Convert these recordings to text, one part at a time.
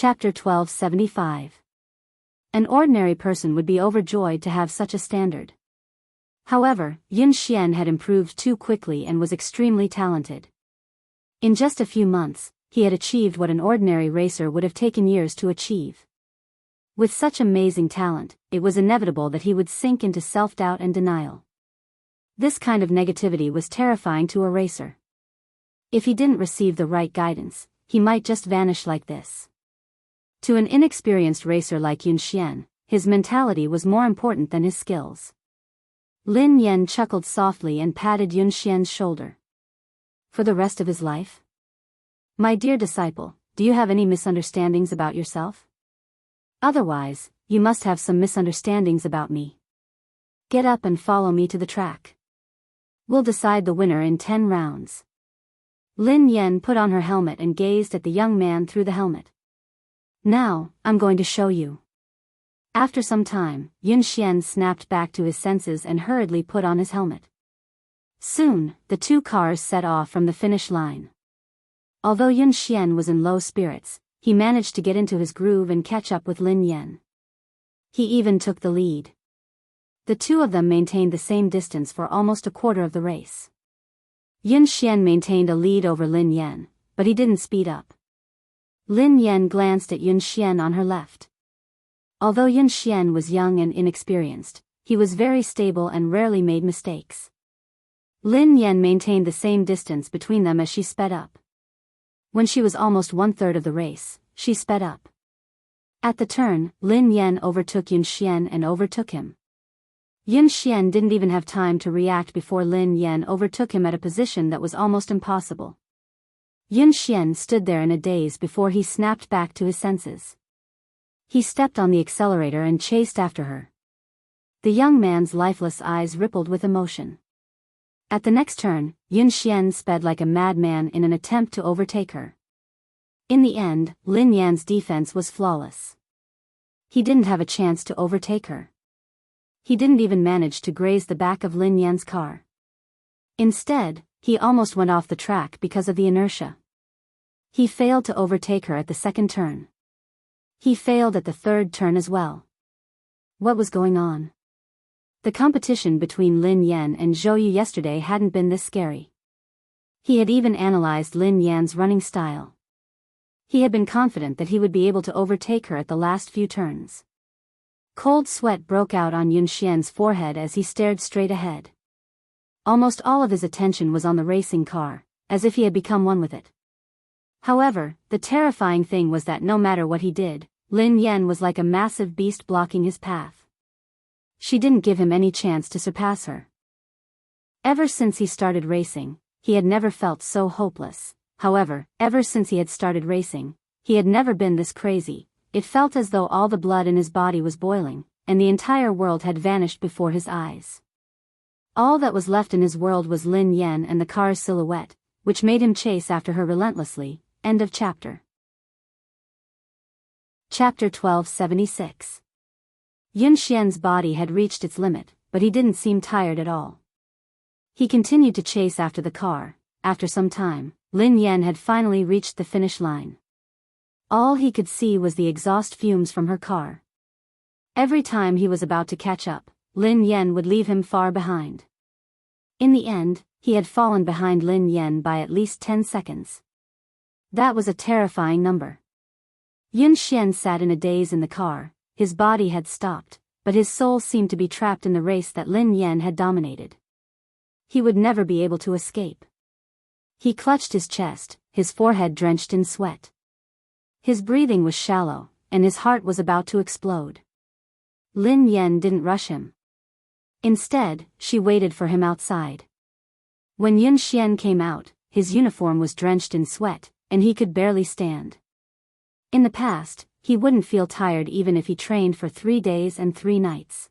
Chapter 1275. An ordinary person would be overjoyed to have such a standard. However, Yun Xian had improved too quickly and was extremely talented. In just a few months, he had achieved what an ordinary racer would have taken years to achieve. With such amazing talent, it was inevitable that he would sink into self-doubt and denial. This kind of negativity was terrifying to a racer. If he didn't receive the right guidance, he might just vanish like this. To an inexperienced racer like Yun Xian, his mentality was more important than his skills. Lin Yan chuckled softly and patted Yun Xian's shoulder. For the rest of his life? My dear disciple, do you have any misunderstandings about yourself? Otherwise, you must have some misunderstandings about me. Get up and follow me to the track. We'll decide the winner in 10 rounds. Lin Yan put on her helmet and gazed at the young man through the helmet. Now, I'm going to show you. After some time, Yun Xian snapped back to his senses and hurriedly put on his helmet. Soon, the two cars set off from the finish line. Although Yun Xian was in low spirits, he managed to get into his groove and catch up with Lin Yan. He even took the lead. The two of them maintained the same distance for almost a quarter of the race. Yun Xian maintained a lead over Lin Yan, but he didn't speed up. Lin Yan glanced at Yun Xian on her left. Although Yun Xian was young and inexperienced, he was very stable and rarely made mistakes. Lin Yan maintained the same distance between them as she sped up. When she was almost 1/3 of the race, she sped up. At the turn, Lin Yan overtook Yun Xian and overtook him. Yun Xian didn't even have time to react before Lin Yan overtook him at a position that was almost impossible. Yun Xian stood there in a daze before he snapped back to his senses. He stepped on the accelerator and chased after her. The young man's lifeless eyes rippled with emotion. At the next turn, Yun Xian sped like a madman in an attempt to overtake her. In the end, Lin Yan's defense was flawless. He didn't have a chance to overtake her. He didn't even manage to graze the back of Lin Yan's car. Instead, he almost went off the track because of the inertia. He failed to overtake her at the second turn. He failed at the third turn as well. What was going on? The competition between Lin Yan and Zhou Yu yesterday hadn't been this scary. He had even analyzed Lin Yan's running style. He had been confident that he would be able to overtake her at the last few turns. Cold sweat broke out on Yun Xian's forehead as he stared straight ahead. Almost all of his attention was on the racing car, as if he had become one with it. However, the terrifying thing was that no matter what he did, Lin Yan was like a massive beast blocking his path. She didn't give him any chance to surpass her. Ever since he started racing, he had never felt so hopeless. However, ever since he had started racing, he had never been this crazy. It felt as though all the blood in his body was boiling, and the entire world had vanished before his eyes. All that was left in his world was Lin Yan and the car's silhouette, which made him chase after her relentlessly. End of chapter. Chapter 1276. Yun Xian's body had reached its limit, but he didn't seem tired at all. He continued to chase after the car. After some time, Lin Yan had finally reached the finish line. All he could see was the exhaust fumes from her car. Every time he was about to catch up, Lin Yan would leave him far behind. In the end, he had fallen behind Lin Yan by at least 10 seconds. That was a terrifying number. Yun Xian sat in a daze in the car. His body had stopped, but his soul seemed to be trapped in the race that Lin Yan had dominated. He would never be able to escape. He clutched his chest, his forehead drenched in sweat. His breathing was shallow, and his heart was about to explode. Lin Yan didn't rush him. Instead, she waited for him outside. When Yun Xian came out, his uniform was drenched in sweat, and he could barely stand. In the past, he wouldn't feel tired even if he trained for 3 days and 3 nights.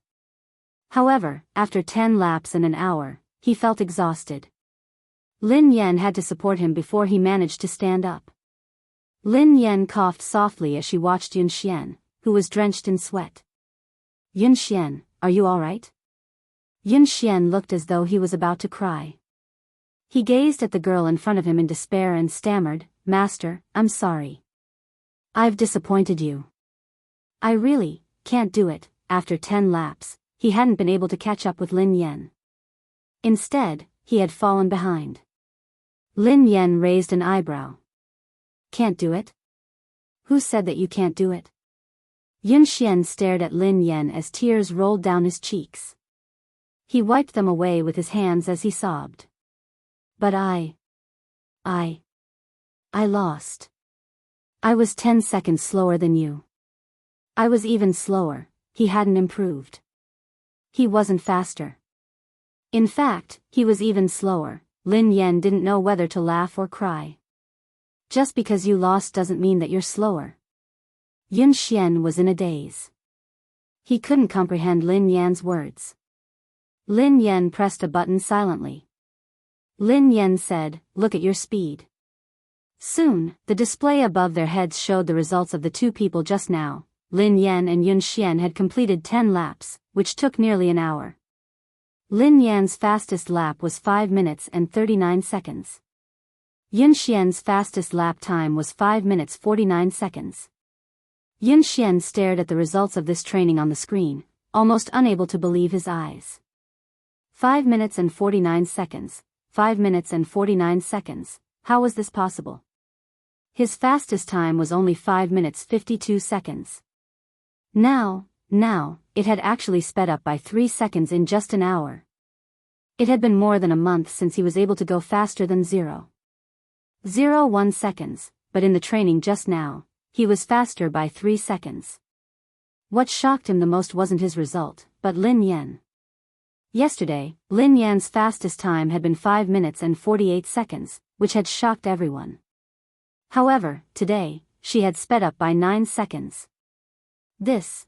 However, after 10 laps and an hour, he felt exhausted. Lin Yan had to support him before he managed to stand up. Lin Yan coughed softly as she watched Yun Xian, who was drenched in sweat. Yun Xian, are you all right? Yun Xian looked as though he was about to cry. He gazed at the girl in front of him in despair and stammered, "Master, I'm sorry." I've disappointed you. I really can't do it. After 10 laps, he hadn't been able to catch up with Lin Yan. Instead, he had fallen behind. Lin Yan raised an eyebrow. Can't do it? Who said that you can't do it? Yun Xian stared at Lin Yan as tears rolled down his cheeks. He wiped them away with his hands as he sobbed. But I lost. I was 10 seconds slower than you. I was even slower. He hadn't improved. He wasn't faster. In fact, he was even slower. Lin Yan didn't know whether to laugh or cry. Just because you lost doesn't mean that you're slower. Yun Xian was in a daze. He couldn't comprehend Lin Yan's words. Lin Yan pressed a button silently. Lin Yan said, "Look at your speed." Soon, the display above their heads showed the results of the two people just now. Lin Yan and Yun Xian had completed 10 laps, which took nearly an hour. Lin Yan's fastest lap was 5 minutes and 39 seconds. Yun Xian's fastest lap time was 5 minutes 49 seconds. Yun Xian stared at the results of this training on the screen, almost unable to believe his eyes. 5 minutes and 49 seconds, 5 minutes and 49 seconds, how was this possible? His fastest time was only 5 minutes 52 seconds. Now, it had actually sped up by 3 seconds in just an hour. It had been more than a month since he was able to go faster than 0.01 seconds, but in the training just now, he was faster by 3 seconds. What shocked him the most wasn't his result, but Lin Yan. Yesterday, Lin Yan's fastest time had been 5 minutes and 48 seconds, which had shocked everyone. However, today, she had sped up by 9 seconds. This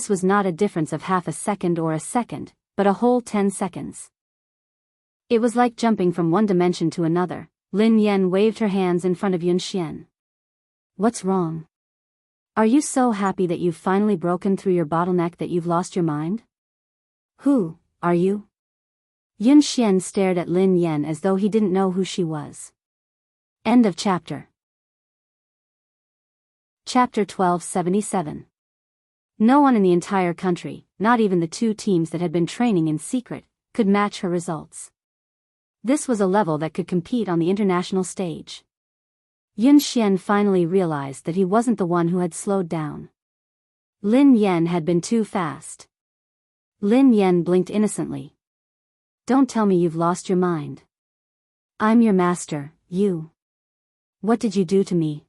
was not a difference of half a second or a second, but a whole 10 seconds. It was like jumping from one dimension to another. Lin Yan waved her hands in front of Yun Xian. What's wrong? Are you so happy that you've finally broken through your bottleneck that you've lost your mind? Who are you? Yun Xian stared at Lin Yan as though he didn't know who she was. End of chapter. Chapter 1277. No one in the entire country, not even the two teams that had been training in secret, could match her results. This was a level that could compete on the international stage. Yun Xian finally realized that he wasn't the one who had slowed down. Lin Yan had been too fast. Lin Yan blinked innocently. Don't tell me you've lost your mind. I'm your master, you. What did you do to me?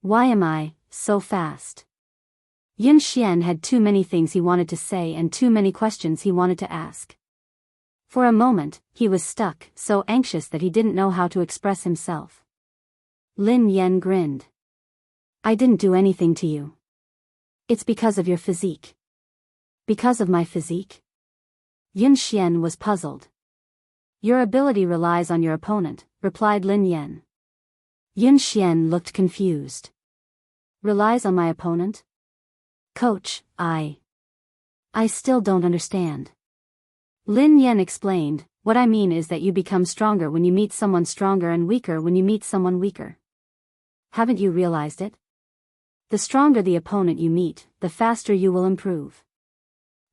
Why am I so fast? Yun Xian had too many things he wanted to say and too many questions he wanted to ask. For a moment, he was stuck, so anxious that he didn't know how to express himself. Lin Yan grinned. I didn't do anything to you. It's because of your physique. Because of my physique? Yun Xian was puzzled. Your ability relies on your opponent, replied Lin Yan. Yun Xian looked confused. Relies on my opponent? Coach, I still don't understand. Lin Yan explained, what I mean is that you become stronger when you meet someone stronger and weaker when you meet someone weaker. Haven't you realized it? The stronger the opponent you meet, the faster you will improve.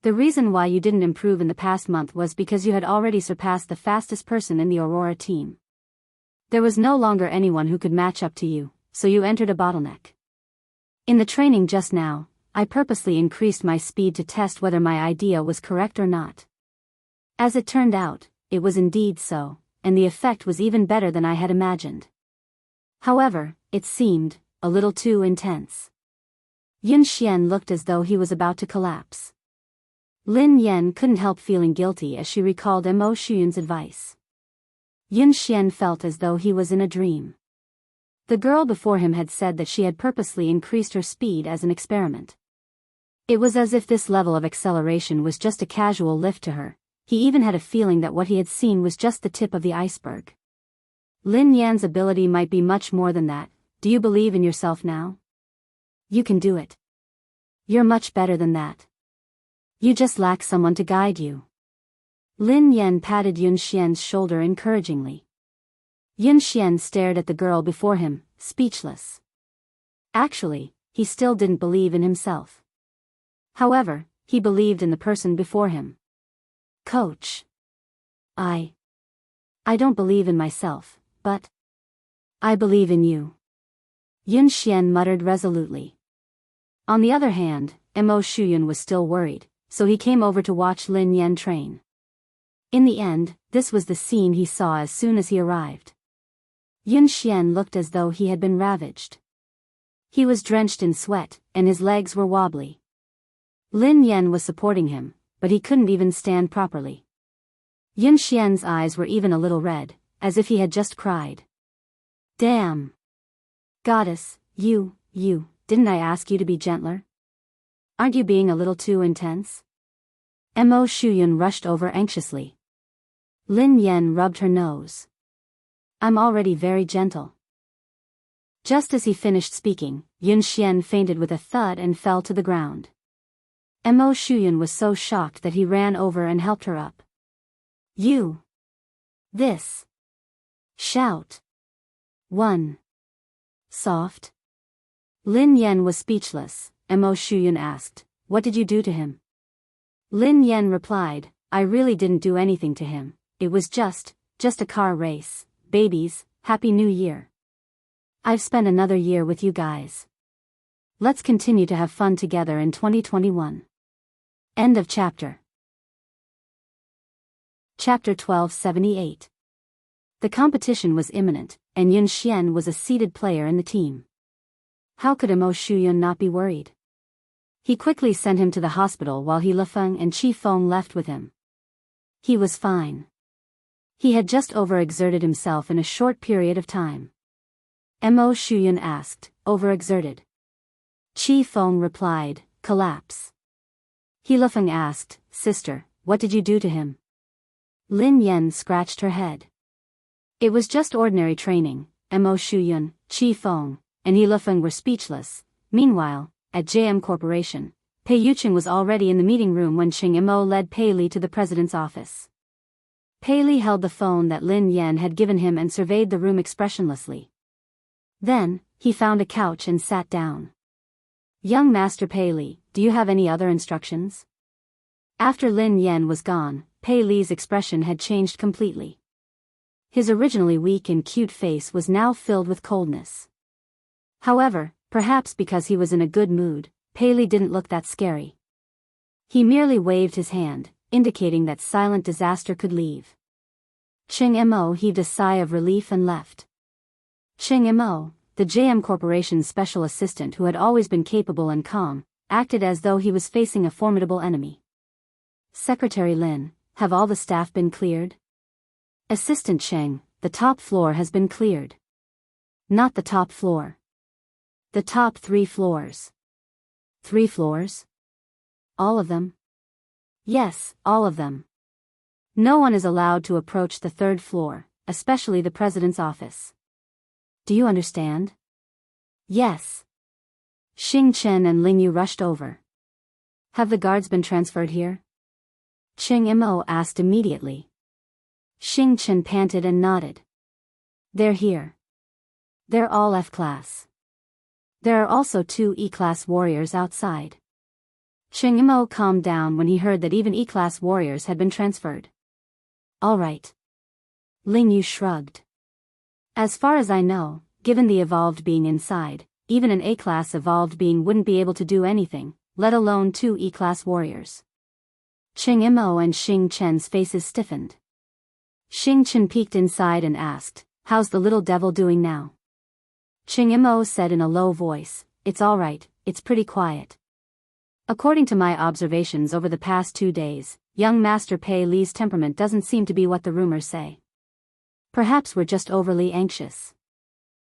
The reason why you didn't improve in the past month was because you had already surpassed the fastest person in the Aurora team. There was no longer anyone who could match up to you, so you entered a bottleneck. In the training just now, I purposely increased my speed to test whether my idea was correct or not. As it turned out, it was indeed so, and the effect was even better than I had imagined. However, it seemed a little too intense. Yun Xian looked as though he was about to collapse. Lin Yan couldn't help feeling guilty as she recalled Mo Shuyun's advice. Yun Xian felt as though he was in a dream. The girl before him had said that she had purposely increased her speed as an experiment. It was as if this level of acceleration was just a casual lift to her. He even had a feeling that what he had seen was just the tip of the iceberg. Lin Yan's ability might be much more than that. Do you believe in yourself now? You can do it. You're much better than that. You just lack someone to guide you. Lin Yan patted Yun Xian's shoulder encouragingly. Yun Xian stared at the girl before him, speechless. Actually, he still didn't believe in himself. However, he believed in the person before him. Coach. I don't believe in myself, but I believe in you. Yun Xian muttered resolutely. On the other hand, Mo Shuyun was still worried, so he came over to watch Lin Yan train. In the end, this was the scene he saw as soon as he arrived. Yun Xian looked as though he had been ravaged. He was drenched in sweat, and his legs were wobbly. Lin Yan was supporting him, but he couldn't even stand properly. Yun Xian's eyes were even a little red, as if he had just cried. Damn! Goddess, you, didn't I ask you to be gentler? Aren't you being a little too intense? Mo Shuyun rushed over anxiously. Lin Yan rubbed her nose. I'm already very gentle. Just as he finished speaking, Yun Xian fainted with a thud and fell to the ground. Mo Shuyun was so shocked that he ran over and helped her up. You! This! Shout! 1. Soft? Lin Yan was speechless. Mo Shuyun asked, what did you do to him? Lin Yan replied, I really didn't do anything to him, it was just a car race. Babies, Happy New Year. I've spent another year with you guys. Let's continue to have fun together in 2021. End of chapter. Chapter 1278. The competition was imminent, and Yun Xian was a seeded player in the team. How could Mo Shuyun not be worried? He quickly sent him to the hospital while He Lifeng and Qi Feng left with him. He was fine. He had just overexerted himself in a short period of time. Mo Shuyun asked, overexerted? Qi Feng replied, collapse. He Lifeng asked, sister, what did you do to him? Lin Yan scratched her head. It was just ordinary training. Mo Shuyun, Qi Feng, and He Lifeng were speechless. Meanwhile, at JM Corporation, Pei Yuqing was already in the meeting room when Qing Mo led Pei Li to the president's office. Pei Li held the phone that Lin Yan had given him and surveyed the room expressionlessly. Then, he found a couch and sat down. Young Master Pei Li, do you have any other instructions? After Lin Yan was gone, Pei Li's expression had changed completely. His originally weak and cute face was now filled with coldness. However, perhaps because he was in a good mood, Pei Li didn't look that scary. He merely waved his hand, indicating that silent disaster could leave. Qing Mo heaved a sigh of relief and left. Qing Mo, the JM Corporation's special assistant who had always been capable and calm, acted as though he was facing a formidable enemy. Secretary Lin, have all the staff been cleared? Assistant Cheng, the top floor has been cleared. Not the top floor. The top 3 floors. 3 floors? All of them? Yes, all of them. No one is allowed to approach the 3rd floor, especially the president's office. Do you understand? Yes. Xing Chen and Ling Yu rushed over. Have the guards been transferred here? Qing Mo asked immediately. Xing Chen panted and nodded. They're here. They're all F-class. There are also 2 E-class warriors outside. Qing Mo calmed down when he heard that even E-class warriors had been transferred. All right. Ling Yu shrugged. As far as I know, given the evolved being inside, even an A-class evolved being wouldn't be able to do anything, let alone 2 E-class warriors. Qing Mo and Xing Chen's faces stiffened. Xing Chen peeked inside and asked, how's the little devil doing now? Qing Mo said in a low voice, it's all right, it's pretty quiet. According to my observations over the past 2 days, young Master Pei Li's temperament doesn't seem to be what the rumors say. Perhaps we're just overly anxious.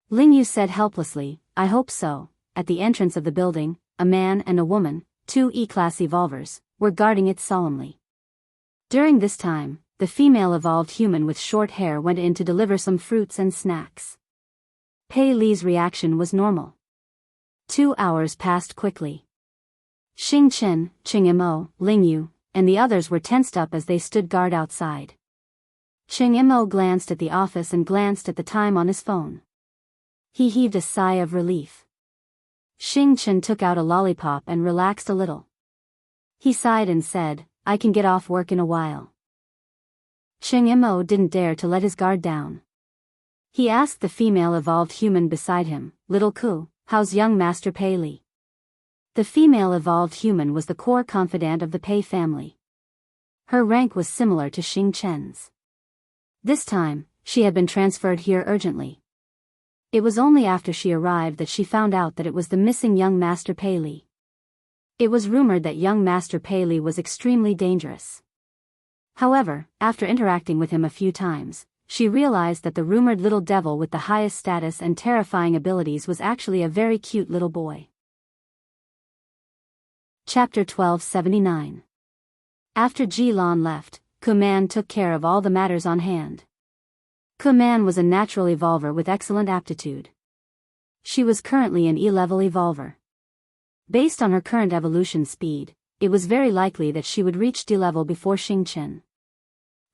Ling Yu said helplessly, I hope so. At the entrance of the building, a man and a woman, 2 E-class evolvers, were guarding it solemnly. During this time, the female evolved human with short hair went in to deliver some fruits and snacks. Pei Li's reaction was normal. 2 hours passed quickly. Xing Chen, Qing Mo, Ling Yu, and the others were tensed up as they stood guard outside. Qing Mo glanced at the office and glanced at the time on his phone. He heaved a sigh of relief. Xing Chen took out a lollipop and relaxed a little. He sighed and said, I can get off work in a while. Cheng Mo didn't dare to let his guard down. He asked the female evolved human beside him, Little Ku, how's young Master Pei Li? The female evolved human was the core confidant of the Pei family. Her rank was similar to Xing Chen's. This time, she had been transferred here urgently. It was only after she arrived that she found out that it was the missing young Master Pei Li. It was rumored that young Master Pei Li was extremely dangerous. However, after interacting with him a few times, she realized that the rumored little devil with the highest status and terrifying abilities was actually a very cute little boy. Chapter 1279. After Ji Lan left, Kuman took care of all the matters on hand. Kuman was a natural evolver with excellent aptitude. She was currently an E-level evolver. Based on her current evolution speed, it was very likely that she would reach D-level before Xing Chen.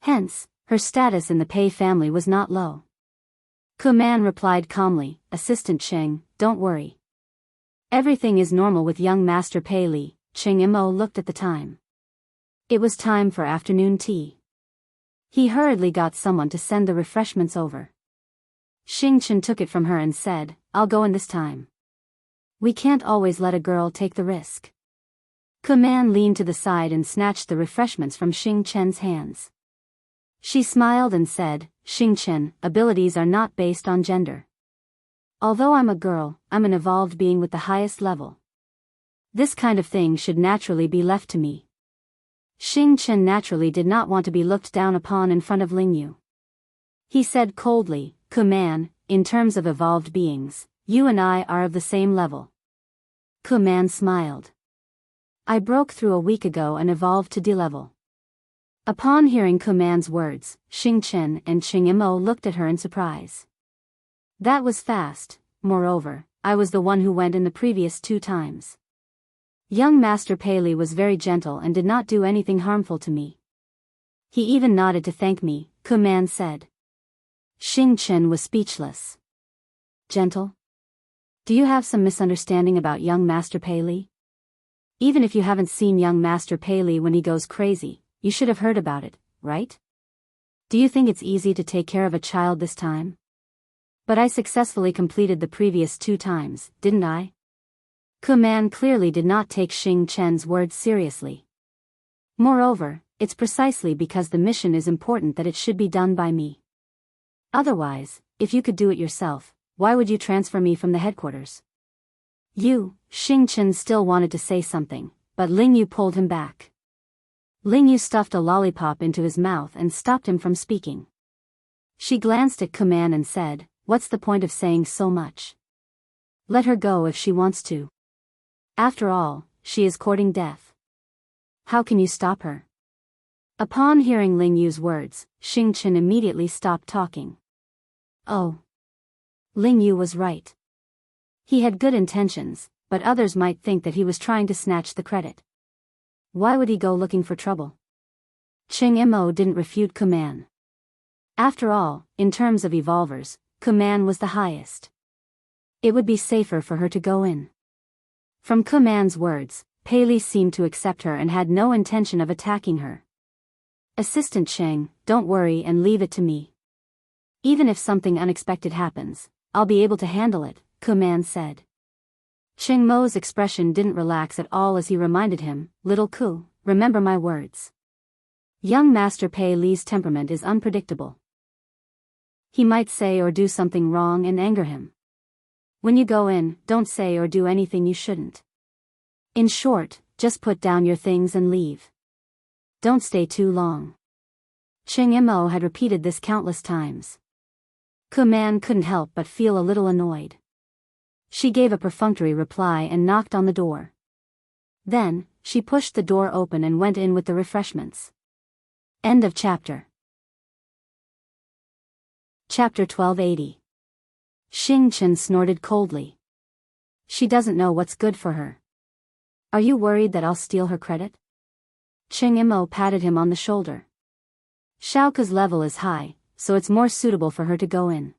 Hence, her status in the Pei family was not low. Kuman replied calmly, Assistant Cheng, don't worry. Everything is normal with young Master Pei Li. Cheng Mo looked at the time. It was time for afternoon tea. He hurriedly got someone to send the refreshments over. Xing Chen took it from her and said, I'll go in this time. We can't always let a girl take the risk. Kuman leaned to the side and snatched the refreshments from Xing Chen's hands. She smiled and said, Xing Chen, abilities are not based on gender. Although I'm a girl, I'm an evolved being with the highest level. This kind of thing should naturally be left to me. Xing Chen naturally did not want to be looked down upon in front of Lingyu. He said coldly, Kuman, in terms of evolved beings, you and I are of the same level. Kuman smiled. I broke through a week ago and evolved to D-level. Upon hearing Kuman's words, Xing Chen and Cheng Mo looked at her in surprise. That was fast. Moreover, I was the one who went in the previous 2 times. Young Master Pei Li was very gentle and did not do anything harmful to me. He even nodded to thank me, Kuman said. Xing Chen was speechless. Gentle? Do you have some misunderstanding about young Master Pei Li? Even if you haven't seen young Master Pei Li when he goes crazy, you should have heard about it, right? Do you think it's easy to take care of a child this time? But I successfully completed the previous 2 times, didn't I? Kuman clearly did not take Xing Chen's words seriously. Moreover, it's precisely because the mission is important that it should be done by me. Otherwise, if you could do it yourself, why would you transfer me from the headquarters? Xing Chen still wanted to say something, but Lingyu pulled him back. Lingyu stuffed a lollipop into his mouth and stopped him from speaking. She glanced at Kuman and said, what's the point of saying so much? Let her go if she wants to. After all, she is courting death. How can you stop her? Upon hearing Lingyu's words, Xing Chen immediately stopped talking. Oh. Lingyu was right. He had good intentions, but others might think that he was trying to snatch the credit. Why would he go looking for trouble? Cheng Mo didn't refute Kuman. After all, in terms of evolvers, Kuman was the highest. It would be safer for her to go in. From Kuman's words, Pei Li seemed to accept her and had no intention of attacking her. Assistant Cheng, don't worry and leave it to me. Even if something unexpected happens, I'll be able to handle it, Kuman said. Cheng Mo's expression didn't relax at all as he reminded him, Little Ku, remember my words. Young Master Pei Li's temperament is unpredictable. He might say or do something wrong and anger him. When you go in, don't say or do anything you shouldn't. In short, just put down your things and leave. Don't stay too long. Cheng Mo had repeated this countless times. Kuman couldn't help but feel a little annoyed. She gave a perfunctory reply and knocked on the door. Then, she pushed the door open and went in with the refreshments. End of chapter. Chapter 1280. Xing Chen snorted coldly. She doesn't know what's good for her. Are you worried that I'll steal her credit? Cheng Mo patted him on the shoulder. Xiaoke's level is high, so it's more suitable for her to go in.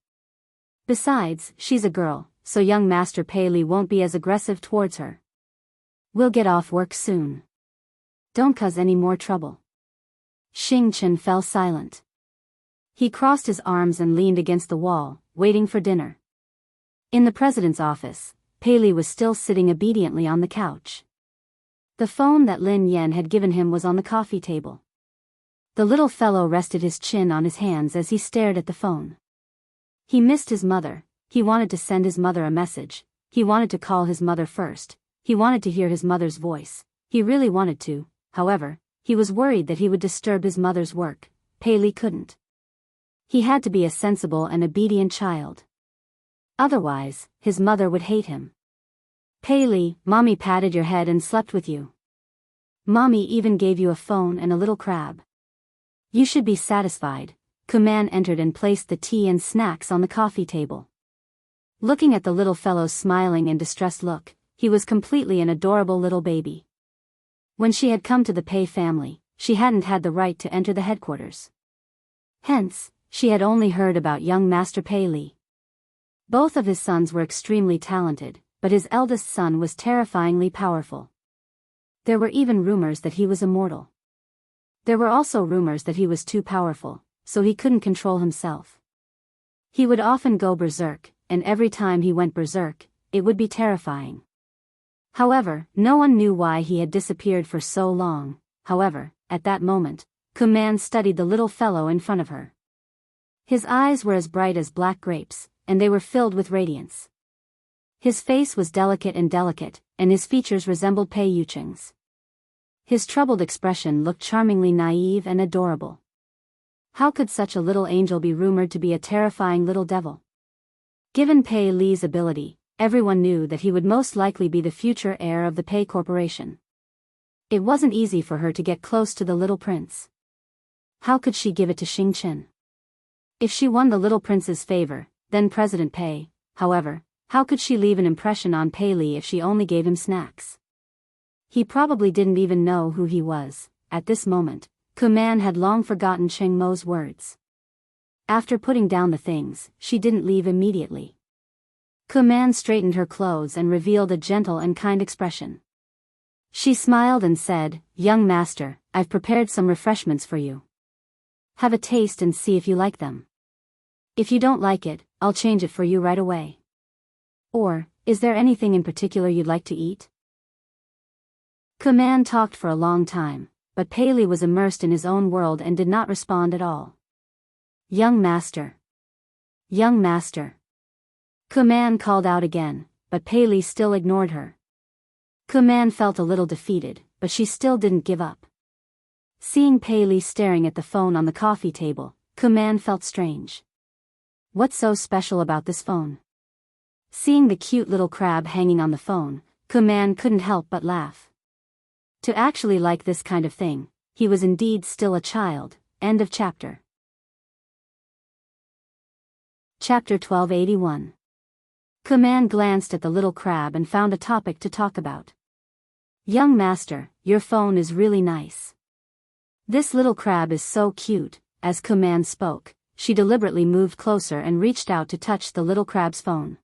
Besides, she's a girl, so young Master Pei Li won't be as aggressive towards her. We'll get off work soon. Don't cause any more trouble. Xing Chen fell silent. He crossed his arms and leaned against the wall, waiting for dinner. In the president's office, Pei Li was still sitting obediently on the couch. The phone that Lin Yan had given him was on the coffee table. The little fellow rested his chin on his hands as he stared at the phone. He missed his mother, he wanted to send his mother a message, he wanted to call his mother first, he wanted to hear his mother's voice, he really wanted to, however, he was worried that he would disturb his mother's work. Pei Li couldn't. He had to be a sensible and obedient child. Otherwise, his mother would hate him. Pei Li, Mommy patted your head and slept with you. Mommy even gave you a phone and a little crab. You should be satisfied. Kuman entered and placed the tea and snacks on the coffee table. Looking at the little fellow's smiling and distressed look, he was completely an adorable little baby. When she had come to the Pei family, she hadn't had the right to enter the headquarters. Hence, she had only heard about young Master Pei Li. Both of his sons were extremely talented, but his eldest son was terrifyingly powerful. There were even rumors that he was immortal. There were also rumors that he was too powerful, so he couldn't control himself. He would often go berserk, and every time he went berserk, it would be terrifying. However, no one knew why he had disappeared for so long. However, at that moment, Kuman studied the little fellow in front of her. His eyes were as bright as black grapes, and they were filled with radiance. His face was delicate, and his features resembled Pei Yucheng's. His troubled expression looked charmingly naive and adorable. How could such a little angel be rumored to be a terrifying little devil? Given Pei Li's ability, everyone knew that he would most likely be the future heir of the Pei Corporation. It wasn't easy for her to get close to the little prince. How could she give it to Xing Chen? If she won the little prince's favor, then President Pei, however, how could she leave an impression on Pei Li if she only gave him snacks? He probably didn't even know who he was. At this moment, Kuman had long forgotten Cheng Mo's words. After putting down the things, she didn't leave immediately. Kuman straightened her clothes and revealed a gentle and kind expression. She smiled and said, "Young master, I've prepared some refreshments for you. Have a taste and see if you like them. If you don't like it, I'll change it for you right away. Or, is there anything in particular you'd like to eat?" Kuman talked for a long time, but Pei Li was immersed in his own world and did not respond at all. "Young master. Young master." Kuman called out again, but Pei Li still ignored her. Kuman felt a little defeated, but she still didn't give up. Seeing Pei Li staring at the phone on the coffee table, Kuman felt strange. What's so special about this phone? Seeing the cute little crab hanging on the phone, Kuman couldn't help but laugh. To actually like this kind of thing, he was indeed still a child. End of chapter. Chapter 1281. Kuman glanced at the little crab and found a topic to talk about. "Young master, your phone is really nice. This little crab is so cute." As Kuman spoke, she deliberately moved closer and reached out to touch the little crab's phone.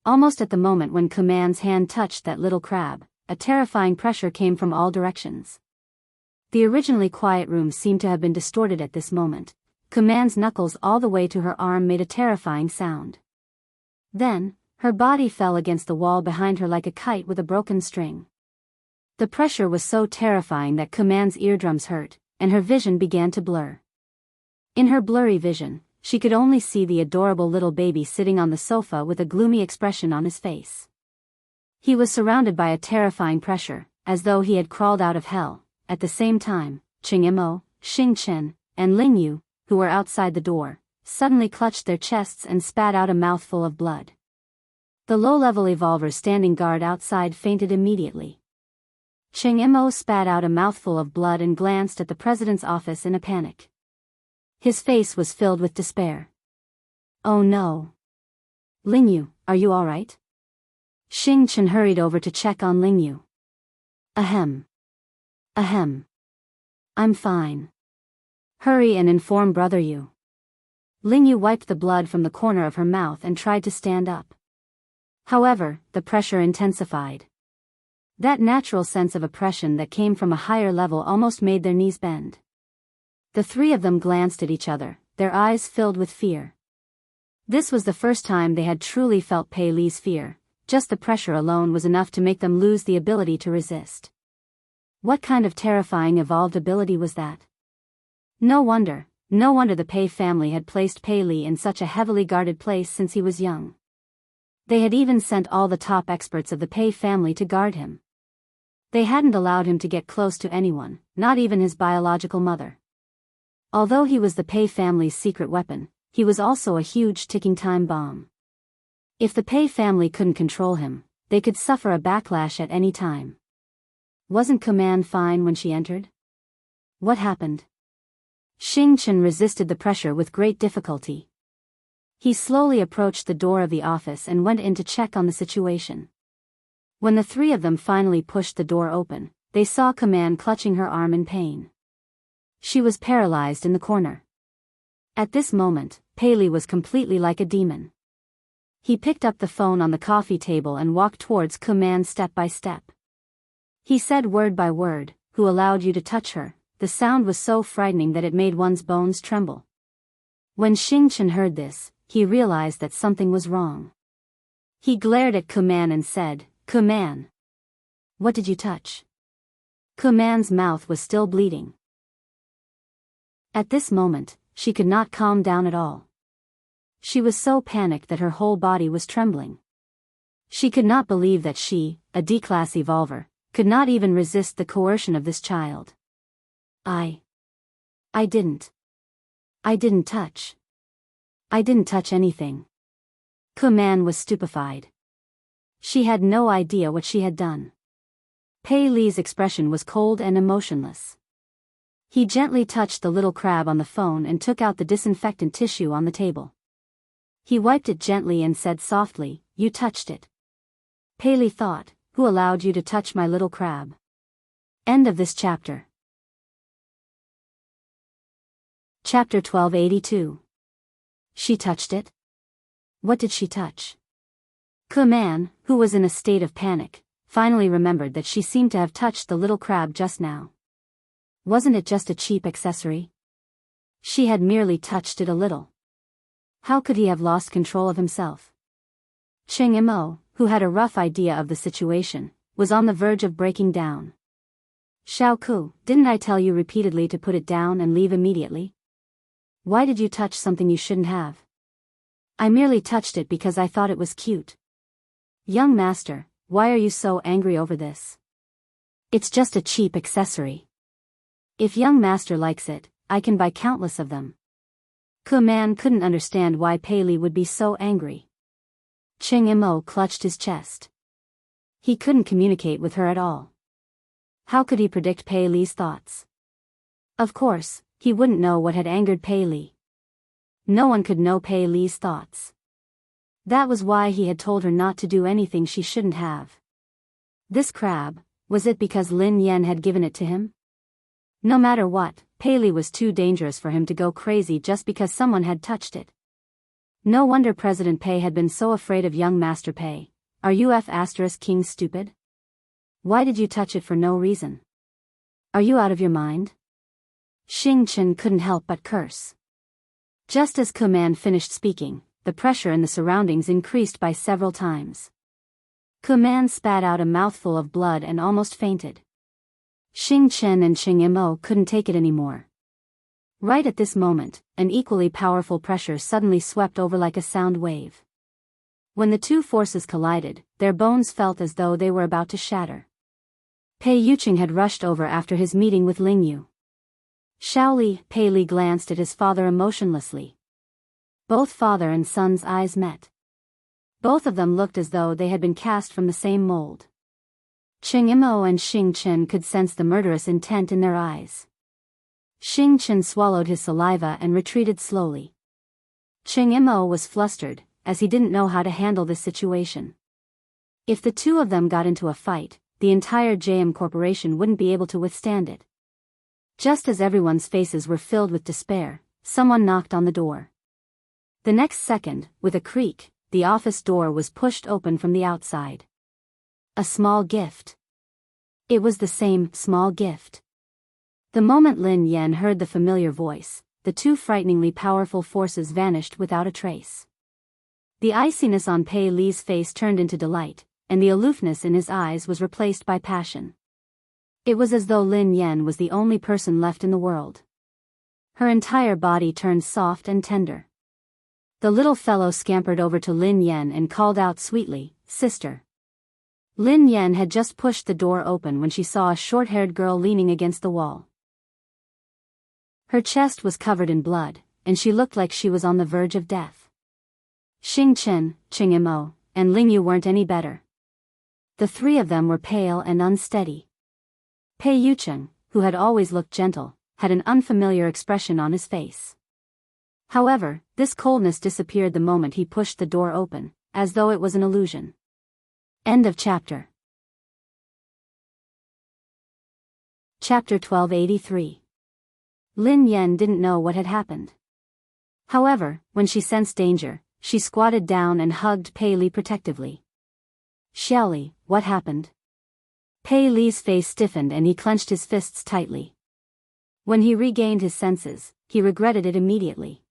Almost at the moment when Kuman's hand touched that little crab, a terrifying pressure came from all directions. The originally quiet room seemed to have been distorted at this moment. Kuman's knuckles all the way to her arm made a terrifying sound. Then, her body fell against the wall behind her like a kite with a broken string. The pressure was so terrifying that Kuman's eardrums hurt, and her vision began to blur. In her blurry vision, she could only see the adorable little baby sitting on the sofa with a gloomy expression on his face. He was surrounded by a terrifying pressure, as though he had crawled out of hell. At the same time, Cheng Mo, Xing Chen, and Ling Yu, who were outside the door, suddenly clutched their chests and spat out a mouthful of blood. The low-level evolvers standing guard outside fainted immediately. Cheng Mo spat out a mouthful of blood and glanced at the president's office in a panic. His face was filled with despair. "Oh no. Ling Yu, are you all right?" Xing Chen hurried over to check on Ling Yu. Ahem. Ahem. I'm fine. Hurry and inform Brother Yu." Ling Yu wiped the blood from the corner of her mouth and tried to stand up. However, the pressure intensified. That natural sense of oppression that came from a higher level almost made their knees bend. The three of them glanced at each other, their eyes filled with fear. This was the first time they had truly felt Pei Li's fear. Just the pressure alone was enough to make them lose the ability to resist. What kind of terrifying evolved ability was that? No wonder the Pei family had placed Pei Li in such a heavily guarded place since he was young. They had even sent all the top experts of the Pei family to guard him. They hadn't allowed him to get close to anyone, not even his biological mother. Although he was the Pei family's secret weapon, he was also a huge ticking time bomb. If the Pei family couldn't control him, they could suffer a backlash at any time. Wasn't Kuman fine when she entered? What happened? Xing Chen resisted the pressure with great difficulty. He slowly approached the door of the office and went in to check on the situation. When the three of them finally pushed the door open, they saw Kuman clutching her arm in pain. She was paralyzed in the corner. At this moment, Pei Li was completely like a demon. He picked up the phone on the coffee table and walked towards Kuman step by step. He said word by word, "Who allowed you to touch her?" The sound was so frightening that it made one's bones tremble. When Xing Chen heard this, he realized that something was wrong. He glared at Kuman and said, "Kuman, what did you touch?" Kuman's mouth was still bleeding. At this moment, she could not calm down at all. She was so panicked that her whole body was trembling. She could not believe that she, a D-class evolver, could not even resist the coercion of this child. I didn't touch. I didn't touch anything. Kuman was stupefied. She had no idea what she had done. Pei Li's expression was cold and emotionless. He gently touched the little crab on the phone and took out the disinfectant tissue on the table. He wiped it gently and said softly, "You touched it." Pei Li thought, "Who allowed you to touch my little crab?" End of this chapter. Chapter 1282. She touched it? What did she touch? Kuman, who was in a state of panic, finally remembered that she seemed to have touched the little crab just now. Wasn't it just a cheap accessory? She had merely touched it a little. How could he have lost control of himself? Cheng Imo, who had a rough idea of the situation, was on the verge of breaking down. "Xiaoku, didn't I tell you repeatedly to put it down and leave immediately? Why did you touch something you shouldn't have?" "I merely touched it because I thought it was cute." "Young master, why are you so angry over this? It's just a cheap accessory. If young master likes it, I can buy countless of them." Kuman couldn't understand why Pei Li would be so angry. Cheng Imo clutched his chest. He couldn't communicate with her at all. How could he predict Pei Li's thoughts? Of course, he wouldn't know what had angered Pei Li. No one could know Pei Li's thoughts. That was why he had told her not to do anything she shouldn't have. This crab, was it because Lin Yen had given it to him? No matter what, Pei Li was too dangerous for him to go crazy just because someone had touched it. No wonder President Pei had been so afraid of young Master Pei. Are you King stupid? Why did you touch it for no reason? Are you out of your mind? Xing Chen couldn't help but curse. Just as Kuman finished speaking, the pressure in the surroundings increased by several times. Kuman spat out a mouthful of blood and almost fainted. Xing Chen and Cheng Imo couldn't take it anymore. Right at this moment, an equally powerful pressure suddenly swept over like a sound wave. When the two forces collided, their bones felt as though they were about to shatter. Pei Yuqing had rushed over after his meeting with Ling Yu. Shaoli, Pei Li glanced at his father emotionlessly. Both father and son's eyes met. Both of them looked as though they had been cast from the same mold. Cheng Imo and Xing Chen could sense the murderous intent in their eyes. Xing Chen swallowed his saliva and retreated slowly. Cheng Imo was flustered, as he didn't know how to handle this situation. If the two of them got into a fight, the entire JM Corporation wouldn't be able to withstand it. Just as everyone's faces were filled with despair, someone knocked on the door. The next second, with a creak, the office door was pushed open from the outside. A small gift. It was the same small gift. The moment Lin Yan heard the familiar voice, the two frighteningly powerful forces vanished without a trace. The iciness on Pei Li's face turned into delight, and the aloofness in his eyes was replaced by passion. It was as though Lin Yan was the only person left in the world. Her entire body turned soft and tender. The little fellow scampered over to Lin Yan and called out sweetly, "Sister." Lin Yan had just pushed the door open when she saw a short-haired girl leaning against the wall. Her chest was covered in blood, and she looked like she was on the verge of death. Xing Chen, Ching Imo, and Ling Yu weren't any better. The three of them were pale and unsteady. Pei Yucheng, who had always looked gentle, had an unfamiliar expression on his face. However, this coldness disappeared the moment he pushed the door open, as though it was an illusion. End of chapter. Chapter 1283. Lin Yan didn't know what had happened. However, when she sensed danger, she squatted down and hugged Pei Li protectively. "Xiaoli, what happened?" Pei Li's face stiffened and he clenched his fists tightly. When he regained his senses, he regretted it immediately.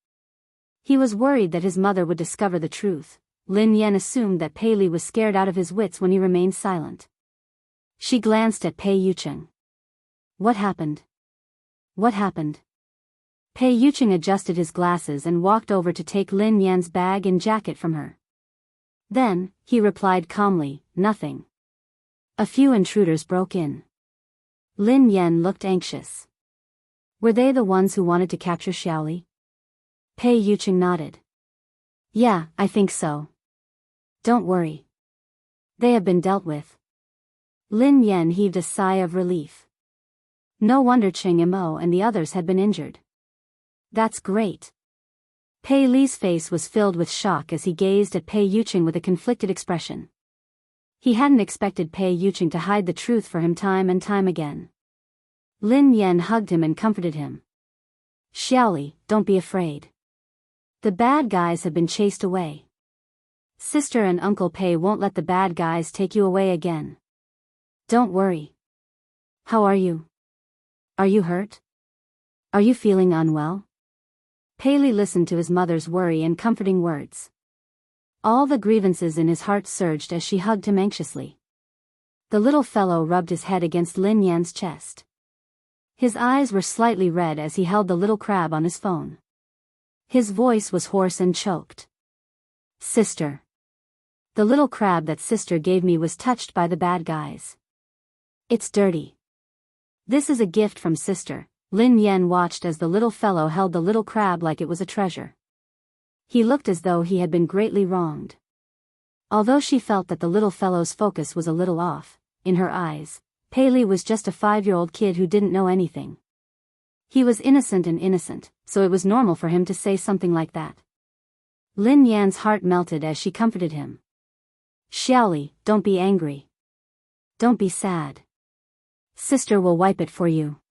He was worried that his mother would discover the truth. Lin Yan assumed that Pei Li was scared out of his wits when he remained silent. She glanced at Pei Yucheng. "What happened? What happened?" Pei Yucheng adjusted his glasses and walked over to take Lin Yan's bag and jacket from her. Then, he replied calmly, "Nothing. A few intruders broke in." Lin Yan looked anxious. "Were they the ones who wanted to capture Xiaoli?" Pei Yucheng nodded. "Yeah, I think so. Don't worry. They have been dealt with." Lin Yan heaved a sigh of relief. No wonder Cheng Imo and the others had been injured. "That's great." Pei Li's face was filled with shock as he gazed at Pei Yucheng with a conflicted expression. He hadn't expected Pei Yucheng to hide the truth for him time and time again. Lin Yan hugged him and comforted him. "Xiaoli, don't be afraid. The bad guys have been chased away. Sister and Uncle Pei won't let the bad guys take you away again. Don't worry. How are you? Are you hurt? Are you feeling unwell?" Pei Li listened to his mother's worry and comforting words. All the grievances in his heart surged as she hugged him anxiously. The little fellow rubbed his head against Lin Yan's chest. His eyes were slightly red as he held the little crab on his phone. His voice was hoarse and choked. "Sister. The little crab that sister gave me was touched by the bad guys. It's dirty. This is a gift from sister." Lin Yan watched as the little fellow held the little crab like it was a treasure. He looked as though he had been greatly wronged. Although she felt that the little fellow's focus was a little off, in her eyes, Pei Li was just a 5-year-old kid who didn't know anything. He was innocent, so it was normal for him to say something like that. Lin Yan's heart melted as she comforted him. "Xiaoli, don't be angry. Don't be sad. Sister will wipe it for you.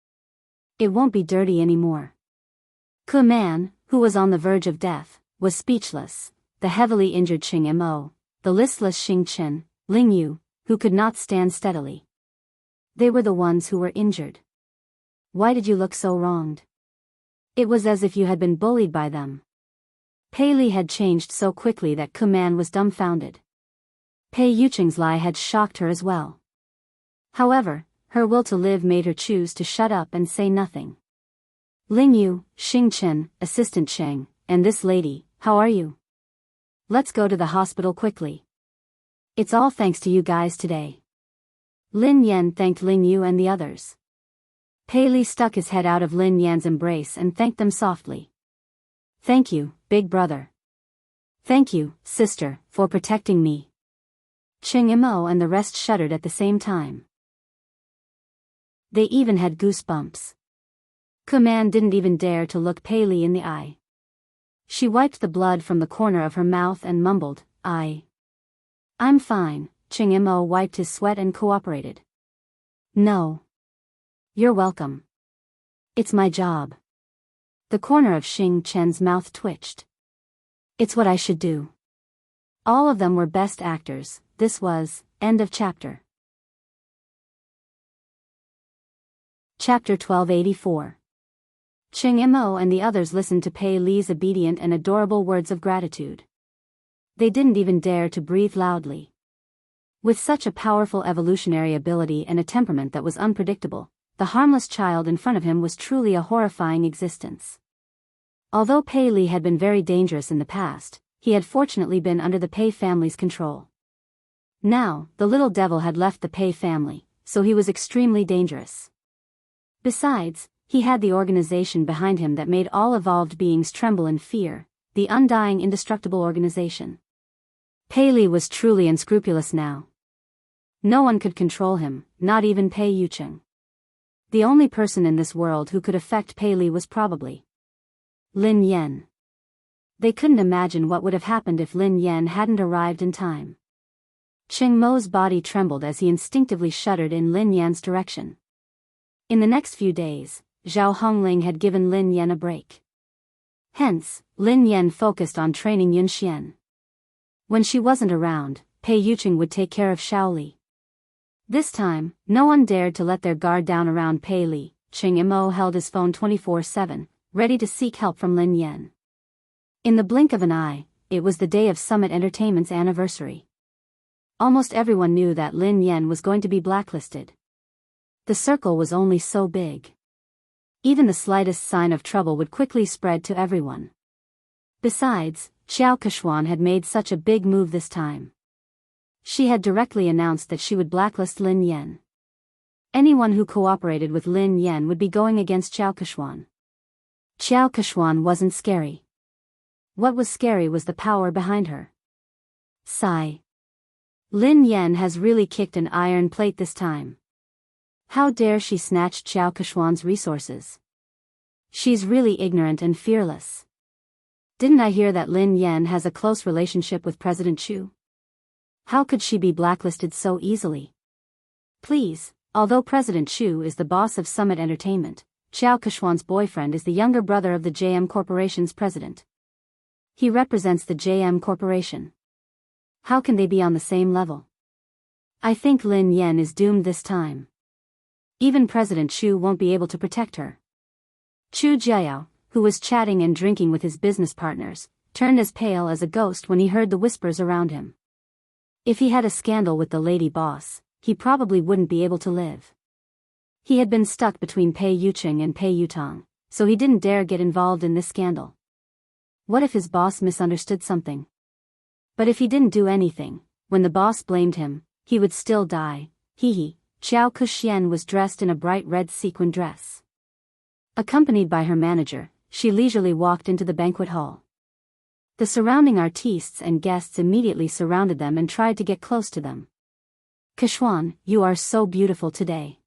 It won't be dirty anymore." Ku Man, who was on the verge of death, was speechless. The heavily injured Ching Imo, the listless Xing Chen, Ling Yu, who could not stand steadily. They were the ones who were injured. "Why did you look so wronged? It was as if you had been bullied by them." Pei Li had changed so quickly that Ku Man was dumbfounded. Pei Yucheng's lie had shocked her as well. However, her will to live made her choose to shut up and say nothing. "Ling Yu, Xing Chen, Assistant Cheng, and this lady, how are you? Let's go to the hospital quickly. It's all thanks to you guys today." Lin Yan thanked Ling Yu and the others. Pei Li stuck his head out of Lin Yan's embrace and thanked them softly. "Thank you, big brother. Thank you, sister, for protecting me." Cheng Imo and the rest shuddered at the same time. They even had goosebumps. Ku Man didn't even dare to look Pei Li in the eye. She wiped the blood from the corner of her mouth and mumbled, I'm fine." Cheng Imo wiped his sweat and cooperated. "No. You're welcome. It's my job." The corner of Xing Chen's mouth twitched. "It's what I should do." All of them were best actors. This was, end of chapter. Chapter 1284. Ching Mo and the others listened to Pei Li's obedient and adorable words of gratitude. They didn't even dare to breathe loudly. With such a powerful evolutionary ability and a temperament that was unpredictable, the harmless child in front of him was truly a horrifying existence. Although Pei Li had been very dangerous in the past, he had fortunately been under the Pei family's control. Now, the little devil had left the Pei family, so he was extremely dangerous. Besides, he had the organization behind him that made all evolved beings tremble in fear, the undying indestructible organization. Pei Li was truly unscrupulous now. No one could control him, not even Pei Yucheng. The only person in this world who could affect Pei Li was probably Lin Yan. They couldn't imagine what would have happened if Lin Yan hadn't arrived in time. Ching Mo's body trembled as he instinctively shuddered in Lin Yan's direction. In the next few days, Zhao Hongling had given Lin Yan a break. Hence, Lin Yan focused on training Yun Xian. When she wasn't around, Pei Yucheng would take care of Shaoli. This time, no one dared to let their guard down around Pei Li. Ching Mo held his phone 24/7, ready to seek help from Lin Yan. In the blink of an eye, it was the day of Summit Entertainment's anniversary. Almost everyone knew that Lin Yan was going to be blacklisted. The circle was only so big. Even the slightest sign of trouble would quickly spread to everyone. Besides, Xiao Kechuan had made such a big move this time. She had directly announced that she would blacklist Lin Yan. Anyone who cooperated with Lin Yan would be going against Xiao Kechuan. Xiao Kechuan wasn't scary. What was scary was the power behind her. Sigh. Lin Yan has really kicked an iron plate this time. How dare she snatch Xiao Kechuan's resources? She's really ignorant and fearless. Didn't I hear that Lin Yan has a close relationship with President Chu? How could she be blacklisted so easily? Please, although President Chu is the boss of Summit Entertainment, Xiao Kechuan's boyfriend is the younger brother of the JM Corporation's president. He represents the JM Corporation. How can they be on the same level? I think Lin Yan is doomed this time. Even President Chu won't be able to protect her. Chu Jiao, who was chatting and drinking with his business partners, turned as pale as a ghost when he heard the whispers around him. If he had a scandal with the lady boss, he probably wouldn't be able to live. He had been stuck between Pei Yucheng and Pei Yutang, so he didn't dare get involved in this scandal. What if his boss misunderstood something? But if he didn't do anything, when the boss blamed him, he would still die. Hee. Xiao Kexian was dressed in a bright red sequin dress. Accompanied by her manager, she leisurely walked into the banquet hall. The surrounding artistes and guests immediately surrounded them and tried to get close to them. Kechuan, you are so beautiful today.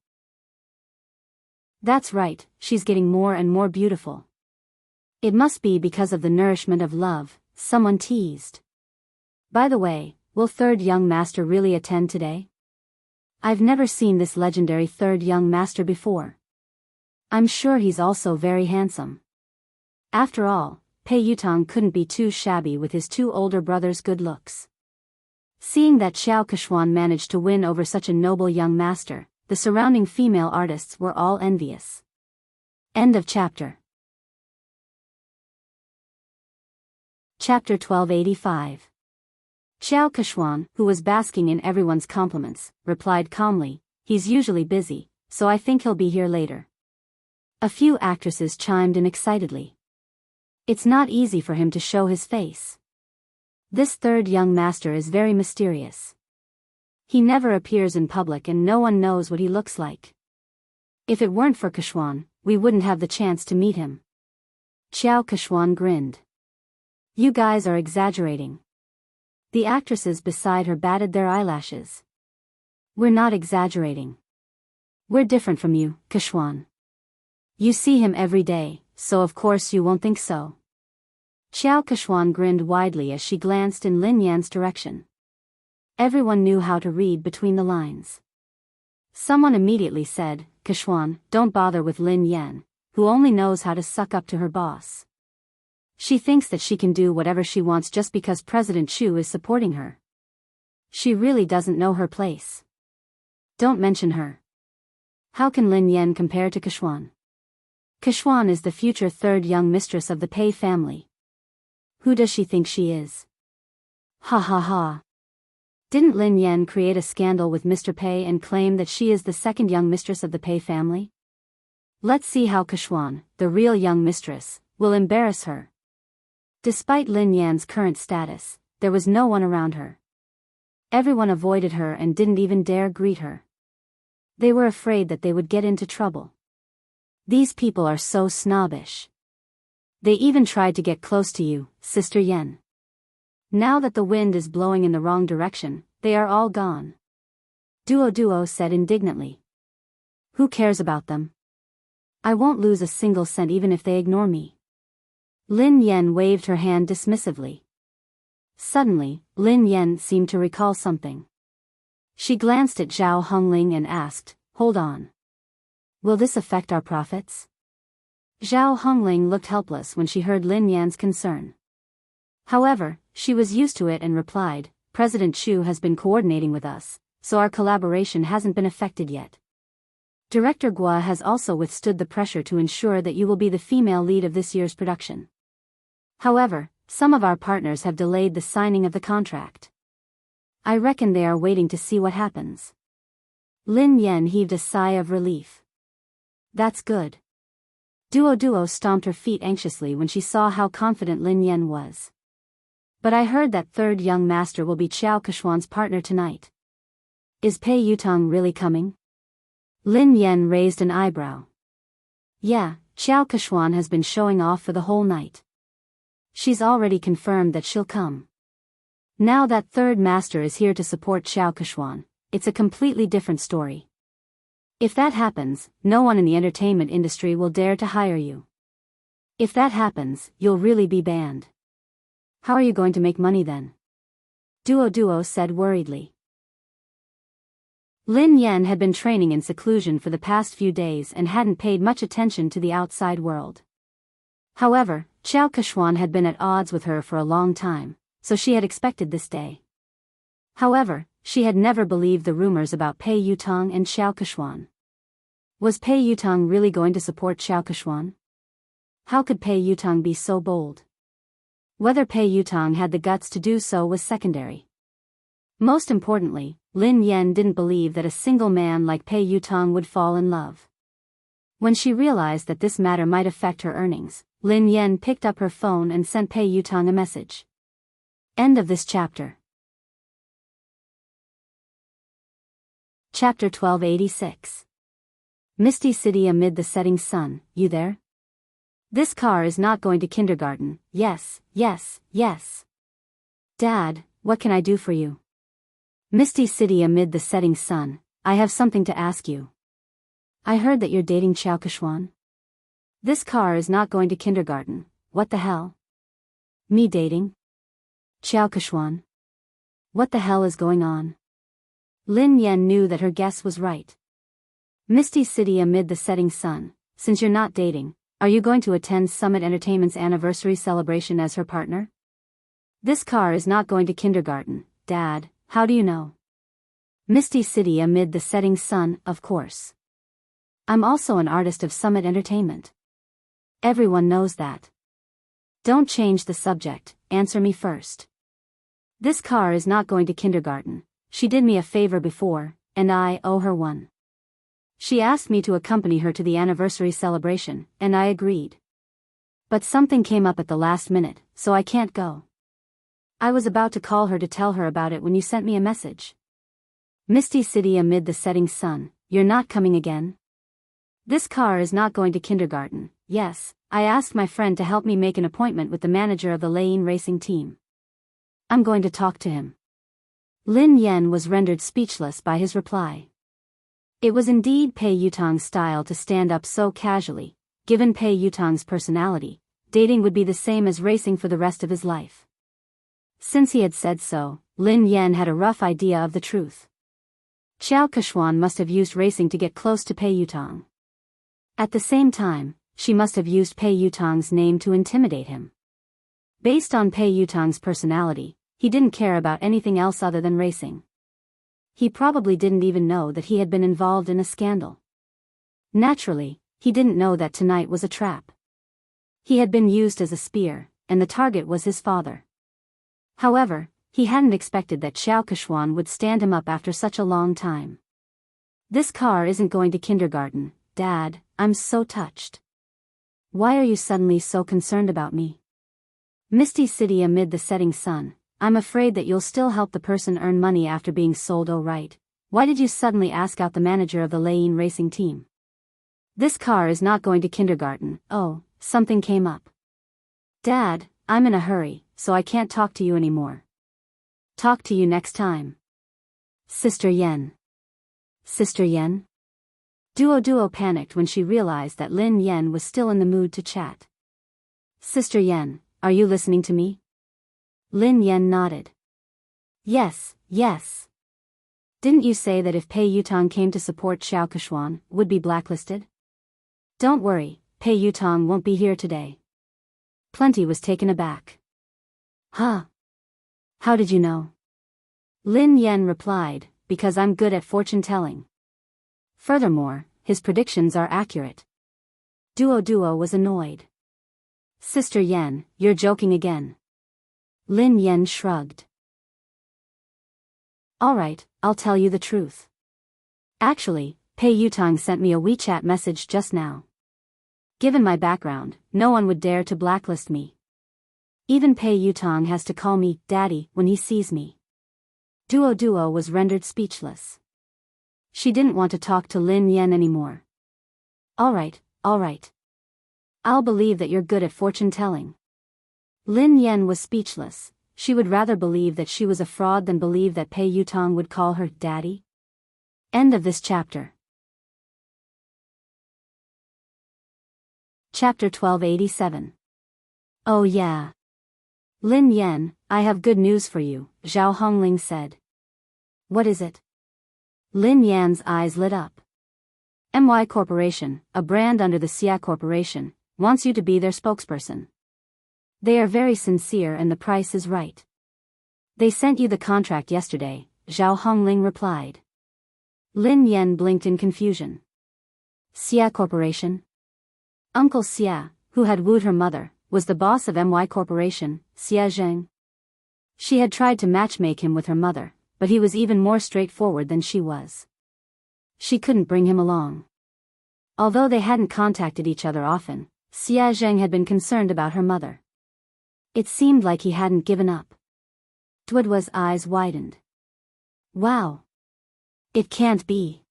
That's right, she's getting more and more beautiful. It must be because of the nourishment of love, someone teased. By the way, will third young master really attend today? I've never seen this legendary third young master before. I'm sure he's also very handsome. After all, Pei Yutang couldn't be too shabby with his two older brothers' good looks. Seeing that Xiao Kechuan managed to win over such a noble young master, the surrounding female artists were all envious. End of chapter. Chapter 1285. Xiao Kechuan, who was basking in everyone's compliments, replied calmly, "He's usually busy, so I think he'll be here later." A few actresses chimed in excitedly. It's not easy for him to show his face. This third young master is very mysterious. He never appears in public and no one knows what he looks like. If it weren't for Kechuan, we wouldn't have the chance to meet him. Xiao Kechuan grinned. You guys are exaggerating. The actresses beside her batted their eyelashes. We're not exaggerating. We're different from you, Kechuan. You see him every day, so of course you won't think so. Xiao Kechuan grinned widely as she glanced in Lin Yan's direction. Everyone knew how to read between the lines. Someone immediately said, Kechuan, don't bother with Lin Yan, who only knows how to suck up to her boss. She thinks that she can do whatever she wants just because President Chu is supporting her. She really doesn't know her place. Don't mention her. How can Lin Yan compare to Kexuan? Kexuan is the future third young mistress of the Pei family. Who does she think she is? Ha ha ha. Didn't Lin Yan create a scandal with Mr. Pei and claim that she is the second young mistress of the Pei family? Let's see how Kexuan, the real young mistress, will embarrass her. Despite Lin Yan's current status, there was no one around her. Everyone avoided her and didn't even dare greet her. They were afraid that they would get into trouble. These people are so snobbish. They even tried to get close to you, Sister Yen. Now that the wind is blowing in the wrong direction, they are all gone. Duo said indignantly. Who cares about them? I won't lose a single cent even if they ignore me. Lin Yan waved her hand dismissively. Suddenly, Lin Yan seemed to recall something. She glanced at Zhao Hongling and asked, "Hold on. Will this affect our profits?" Zhao Hongling looked helpless when she heard Lin Yan's concern. However, she was used to it and replied, "President Chu has been coordinating with us, so our collaboration hasn't been affected yet. Director Gua has also withstood the pressure to ensure that you will be the female lead of this year's production. However, some of our partners have delayed the signing of the contract. I reckon they are waiting to see what happens." Lin Yan heaved a sigh of relief. That's good. Duo stomped her feet anxiously when she saw how confident Lin Yan was. But I heard that third young master will be Qiao Kexuan's partner tonight. Is Pei Yutong really coming? Lin Yan raised an eyebrow. Yeah, Qiao Kexuan has been showing off for the whole night. She's already confirmed that she'll come. Now that third master is here to support Qiao Kexuan, it's a completely different story. If that happens, no one in the entertainment industry will dare to hire you. If that happens, you'll really be banned. How are you going to make money then? Duo said worriedly. Lin Yan had been training in seclusion for the past few days and hadn't paid much attention to the outside world. However, Qiao Kexuan had been at odds with her for a long time, so she had expected this day. However, she had never believed the rumors about Pei Yutong and Qiao Kexuan. Was Pei Yutong really going to support Qiao Kexuan? How could Pei Yutong be so bold? Whether Pei Yutong had the guts to do so was secondary. Most importantly, Lin Yan didn't believe that a single man like Pei Yutong would fall in love. When she realized that this matter might affect her earnings, Lin Yan picked up her phone and sent Pei Yutong a message. End of this chapter. Chapter 1286. Misty City amid the setting sun, you there? This car is not going to kindergarten, yes. Dad, what can I do for you? Misty City amid the setting sun, I have something to ask you. I heard that you're dating Qiao Kexuan. This car is not going to kindergarten, what the hell? Me dating? Qiao Kexuan? What the hell is going on? Lin Yan knew that her guess was right. Misty City amid the setting sun, since you're not dating, are you going to attend Summit Entertainment's anniversary celebration as her partner? This car is not going to kindergarten, Dad, how do you know? Misty City amid the setting sun, of course. I'm also an artist of Summit Entertainment. Everyone knows that. Don't change the subject, answer me first. This car is not going to kindergarten. She did me a favor before, and I owe her one. She asked me to accompany her to the anniversary celebration, and I agreed. But something came up at the last minute, so I can't go. I was about to call her to tell her about it when you sent me a message. Misty City amid the setting sun, you're not coming again? This car is not going to kindergarten, yes, I asked my friend to help me make an appointment with the manager of the Lane racing team. I'm going to talk to him. Lin Yan was rendered speechless by his reply. It was indeed Pei Yutong's style to stand up so casually. Given Pei Yutong's personality, dating would be the same as racing for the rest of his life. Since he had said so, Lin Yan had a rough idea of the truth. Qiao Kexuan must have used racing to get close to Pei Yutong. At the same time, she must have used Pei Yutong's name to intimidate him. Based on Pei Yutang's personality, he didn't care about anything else other than racing. He probably didn't even know that he had been involved in a scandal. Naturally, he didn't know that tonight was a trap. He had been used as a spear, and the target was his father. However, he hadn't expected that Xiao Keshuan would stand him up after such a long time. This car isn't going to kindergarten, Dad, I'm so touched. Why are you suddenly so concerned about me? Misty City amid the setting sun, I'm afraid that you'll still help the person earn money after being sold. Oh right, why did you suddenly ask out the manager of the Lane racing team? This car is not going to kindergarten. Oh, something came up. Dad, I'm in a hurry, so I can't talk to you anymore. Talk to you next time. Sister Yen. Sister Yen? Duo panicked when she realized that Lin Yen was still in the mood to chat. Sister Yen, are you listening to me? Lin Yen nodded. Yes. Didn't you say that if Pei Yutang came to support Xiao Keshuan, would be blacklisted? Don't worry, Pei Yutang won't be here today. Plenty was taken aback. Huh? How did you know? Lin Yen replied, because I'm good at fortune-telling. Furthermore, his predictions are accurate. Duo was annoyed. Sister Yen, you're joking again. Lin Yen shrugged. Alright, I'll tell you the truth. Actually, Pei Yutang sent me a WeChat message just now. Given my background, no one would dare to blacklist me. Even Pei Yutang has to call me Daddy when he sees me. Duo was rendered speechless. She didn't want to talk to Lin Yen anymore. Alright. I'll believe that you're good at fortune-telling. Lin Yen was speechless. She would rather believe that she was a fraud than believe that Pei Yutang would call her Daddy. End of this chapter. Chapter 1287. Oh yeah. Lin Yen, I have good news for you, Zhao Hongling said. What is it? Lin Yan's eyes lit up. MY Corporation, a brand under the Xia Corporation, wants you to be their spokesperson. They are very sincere and the price is right. They sent you the contract yesterday, Zhao Hongling replied. Lin Yen blinked in confusion. Xia Corporation? Uncle Xia, who had wooed her mother, was the boss of MY Corporation, Xia Zheng. She had tried to matchmake him with her mother, but he was even more straightforward than she was. She couldn't bring him along. Although they hadn't contacted each other often, Xia Zheng had been concerned about her mother. It seemed like he hadn't given up. Duo's eyes widened. Wow. It can't be.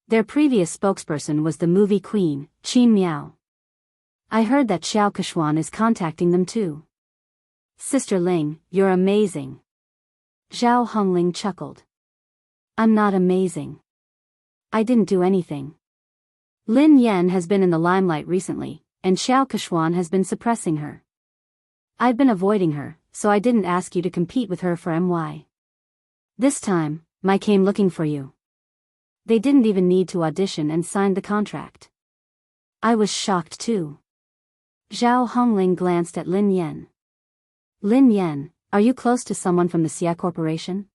Their previous spokesperson was the movie queen, Qin Miao. I heard that Xiao Keshuan is contacting them too. Sister Ling, you're amazing. Zhao Hongling chuckled. I'm not amazing. I didn't do anything. Lin Yen has been in the limelight recently, and Xiao Keshuan has been suppressing her. I've been avoiding her, so I didn't ask you to compete with her for MY. This time, I came looking for you. They didn't even need to audition and signed the contract. I was shocked too. Zhao Hongling glanced at Lin Yen. Lin Yen, are you close to someone from the Xia Corporation?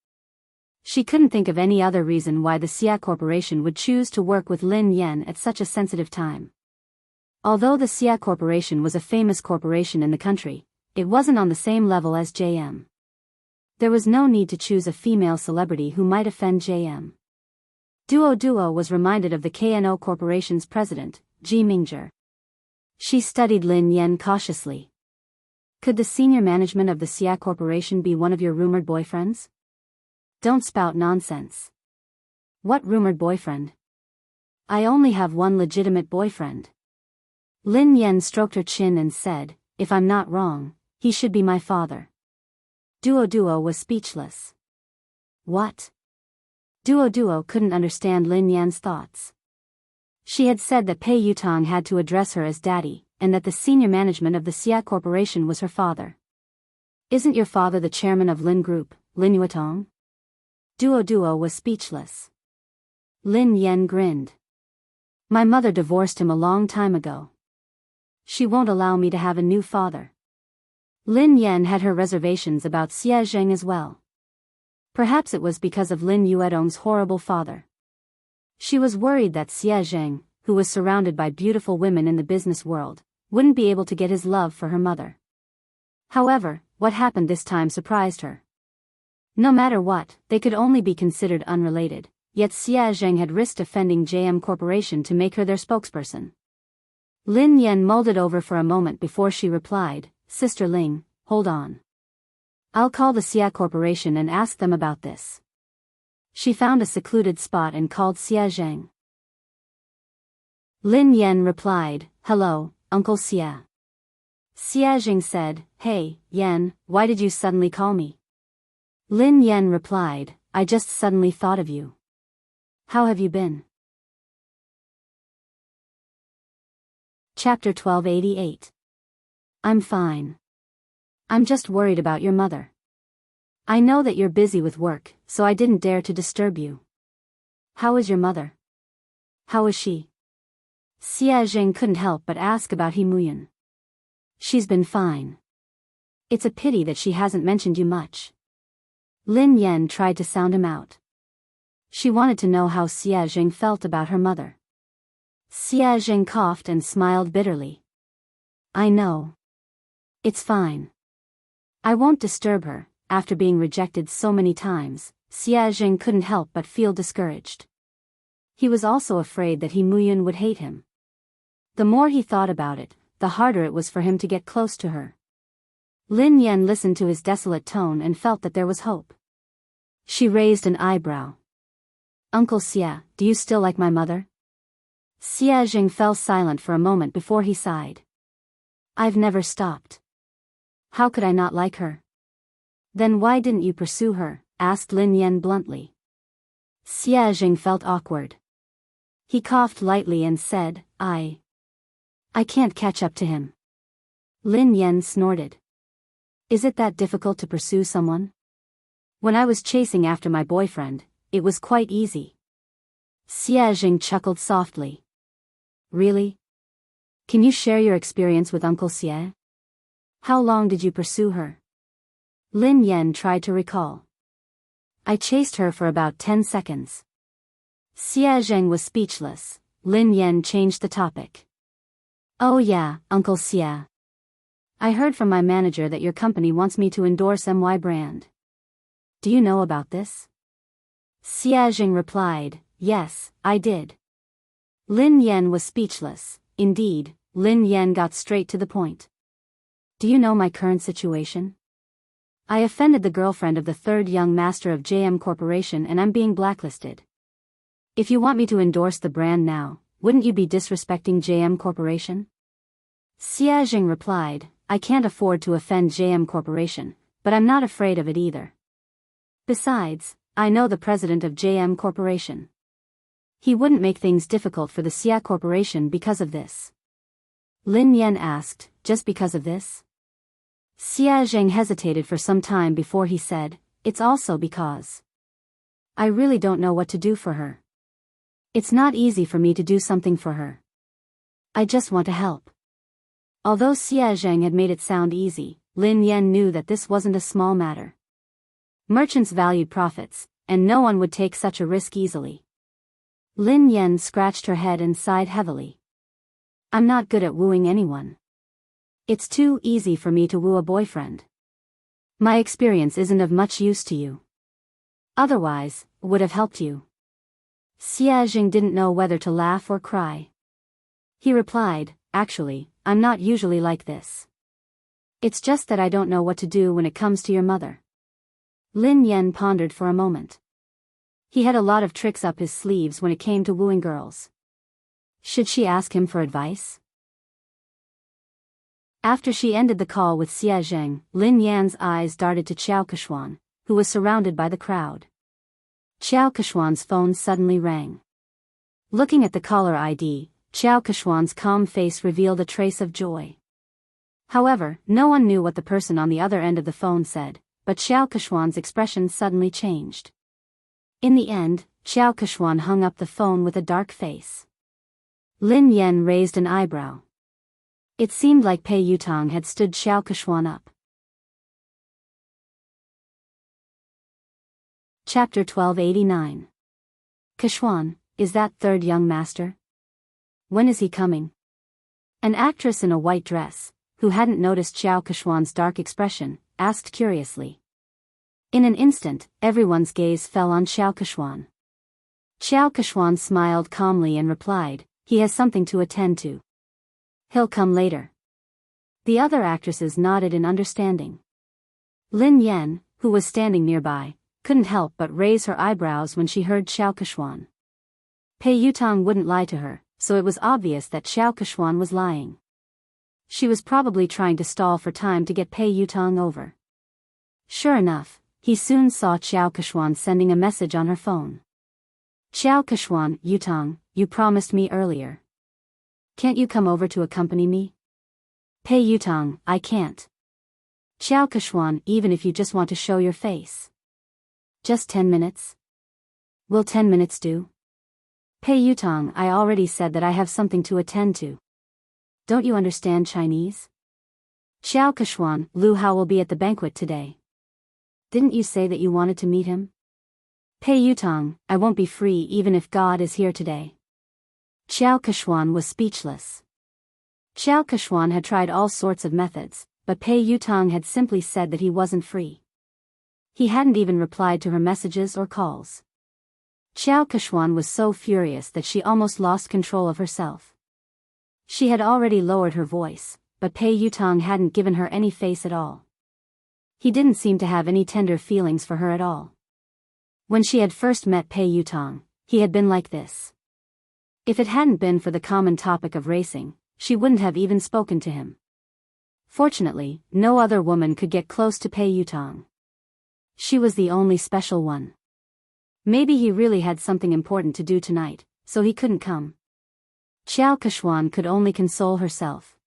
She couldn't think of any other reason why the Xia Corporation would choose to work with Lin Yen at such a sensitive time. Although the Xia Corporation was a famous corporation in the country, it wasn't on the same level as JM. There was no need to choose a female celebrity who might offend JM. Duo was reminded of the KNO Corporation's president, Ji Mingzhi. She studied Lin Yen cautiously. Could the senior management of the Xia Corporation be one of your rumored boyfriends? Don't spout nonsense. What rumored boyfriend? I only have one legitimate boyfriend. Lin Yen stroked her chin and said, if I'm not wrong, he should be my father. Duo was speechless. What? Duo couldn't understand Lin Yan's thoughts. She had said that Pei Yutang had to address her as daddy, and that the senior management of the Xia Corporation was her father. Isn't your father the chairman of Lin Group, Lin Yuetong? Duo was speechless. Lin Yen grinned. My mother divorced him a long time ago. She won't allow me to have a new father. Lin Yan had her reservations about Xie Zheng as well. Perhaps it was because of Lin Yuedong's horrible father. She was worried that Xie Zheng, who was surrounded by beautiful women in the business world, wouldn't be able to get his love for her mother. However, what happened this time surprised her. No matter what, they could only be considered unrelated, yet Xie Zheng had risked offending JM Corporation to make her their spokesperson. Lin Yan mulled it over for a moment before she replied, "Sister Ling, hold on. I'll call the Xia Corporation and ask them about this." She found a secluded spot and called Xie Zheng. Lin Yan replied, "Hello, Uncle Xie." Xie Zheng said, "Hey, Yan, why did you suddenly call me?" Lin Yan replied, "I just suddenly thought of you. How have you been?" Chapter 1288. I'm fine. I'm just worried about your mother. I know that you're busy with work, so I didn't dare to disturb you. How is your mother? How is she? Xie Zheng couldn't help but ask about He Muyan. She's been fine. It's a pity that she hasn't mentioned you much. Lin Yan tried to sound him out. She wanted to know how Xie Zheng felt about her mother. Xie Zheng coughed and smiled bitterly. I know. It's fine. I won't disturb her. After being rejected so many times, Xie Zheng couldn't help but feel discouraged. He was also afraid that He Muyan would hate him. The more he thought about it, the harder it was for him to get close to her. Lin Yan listened to his desolate tone and felt that there was hope. She raised an eyebrow. Uncle Xie, do you still like my mother? Xie Zheng fell silent for a moment before he sighed. I've never stopped. How could I not like her? Then why didn't you pursue her? Asked Lin Yan bluntly. Xie Zheng felt awkward. He coughed lightly and said, I can't catch up to him. Lin Yan snorted. Is it that difficult to pursue someone? When I was chasing after my boyfriend, it was quite easy. Xie Zheng chuckled softly. Really? Can you share your experience with Uncle Xie? How long did you pursue her? Lin Yan tried to recall. I chased her for about 10 seconds. Xie Zheng was speechless. Lin Yan changed the topic. Oh yeah, Uncle Xie. I heard from my manager that your company wants me to endorse MY brand. Do you know about this? Xie Zheng replied, yes, I did. Lin Yan was speechless. Indeed, Lin Yan got straight to the point. Do you know my current situation? I offended the girlfriend of the third young master of JM Corporation and I'm being blacklisted. If you want me to endorse the brand now, wouldn't you be disrespecting JM Corporation? Xie Zheng replied, I can't afford to offend JM Corporation, but I'm not afraid of it either. Besides, I know the president of JM Corporation. He wouldn't make things difficult for the Xia Corporation because of this. Lin Yan asked, just because of this? Xie Zheng hesitated for some time before he said, it's also because I really don't know what to do for her. It's not easy for me to do something for her. I just want to help. Although Xie Zheng had made it sound easy, Lin Yan knew that this wasn't a small matter. Merchants valued profits, and no one would take such a risk easily. Lin Yan scratched her head and sighed heavily. I'm not good at wooing anyone. It's too easy for me to woo a boyfriend. My experience isn't of much use to you. Otherwise, would have helped you. Xie Zheng didn't know whether to laugh or cry. He replied, actually, I'm not usually like this. It's just that I don't know what to do when it comes to your mother. Lin Yan pondered for a moment. He had a lot of tricks up his sleeves when it came to wooing girls. Should she ask him for advice? After she ended the call with Xie Zheng, Lin Yan's eyes darted to Qiao Keshuan, who was surrounded by the crowd. Qiao Keshuan's phone suddenly rang. Looking at the caller ID, Qiao Keshuan's calm face revealed a trace of joy. However, no one knew what the person on the other end of the phone said, but Qiao Keshuan's expression suddenly changed. In the end, Qiao Keshuan hung up the phone with a dark face. Lin Yan raised an eyebrow. It seemed like Pei Yutong had stood Qiao Keshuan up. Chapter 1289. Kishwan, is that third young master? When is he coming? An actress in a white dress, who hadn't noticed Xiao Kishwan's dark expression, asked curiously. In an instant, everyone's gaze fell on Xiao Kishwan. Xiao Kishwan smiled calmly and replied, he has something to attend to. He'll come later. The other actresses nodded in understanding. Lin Yan, who was standing nearby, couldn't help but raise her eyebrows when she heard Xiao Kishwan. Pei Yutong wouldn't lie to her, so it was obvious that Xiao Kishwan was lying. She was probably trying to stall for time to get Pei Yutong over. Sure enough, he soon saw Xiao Kishwan sending a message on her phone. Xiao Kishwan, Yutong, you promised me earlier. Can't you come over to accompany me? Pei Yutong, I can't. Xiao Kishwan, even if you just want to show your face. Just 10 minutes? Will 10 minutes do? Pei Yutong, I already said that I have something to attend to. Don't you understand Chinese? Xiao Kishwan, Lu Hao will be at the banquet today. Didn't you say that you wanted to meet him? Pei Yutong, I won't be free even if God is here today. Xiao Kishwan was speechless. Xiao Kishwan had tried all sorts of methods, but Pei Yutong had simply said that he wasn't free. He hadn't even replied to her messages or calls. Xiao Kishwan was so furious that she almost lost control of herself. She had already lowered her voice, but Pei Yutong hadn't given her any face at all. He didn't seem to have any tender feelings for her at all. When she had first met Pei Yutong, he had been like this. If it hadn't been for the common topic of racing, she wouldn't have even spoken to him. Fortunately, no other woman could get close to Pei Yutong. She was the only special one. Maybe he really had something important to do tonight, so he couldn't come. Xiao Kishwan could only console herself.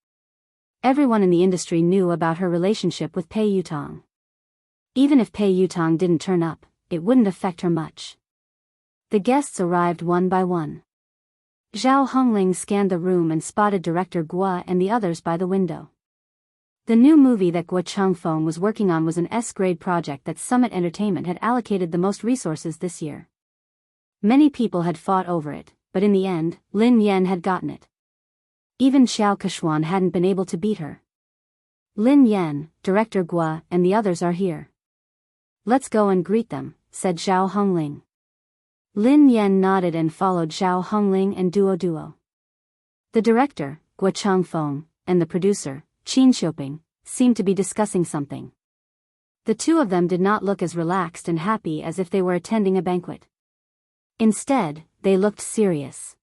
Everyone in the industry knew about her relationship with Pei Yutong. Even if Pei Yutong didn't turn up, it wouldn't affect her much. The guests arrived one by one. Zhao Hongling scanned the room and spotted director Guo and the others by the window. The new movie that Guo Changfeng was working on was an S-grade project that Summit Entertainment had allocated the most resources this year. Many people had fought over it, but in the end, Lin Yan had gotten it. Even Xiao Kishwan hadn't been able to beat her. Lin Yan, director Guo, and the others are here. Let's go and greet them, said Zhao Hongling. Lin Yan nodded and followed Zhao Hongling and Duo. The director, Guo Changfeng, and the producer, Qin Xiuping, seemed to be discussing something. The two of them did not look as relaxed and happy as if they were attending a banquet. Instead, they looked serious.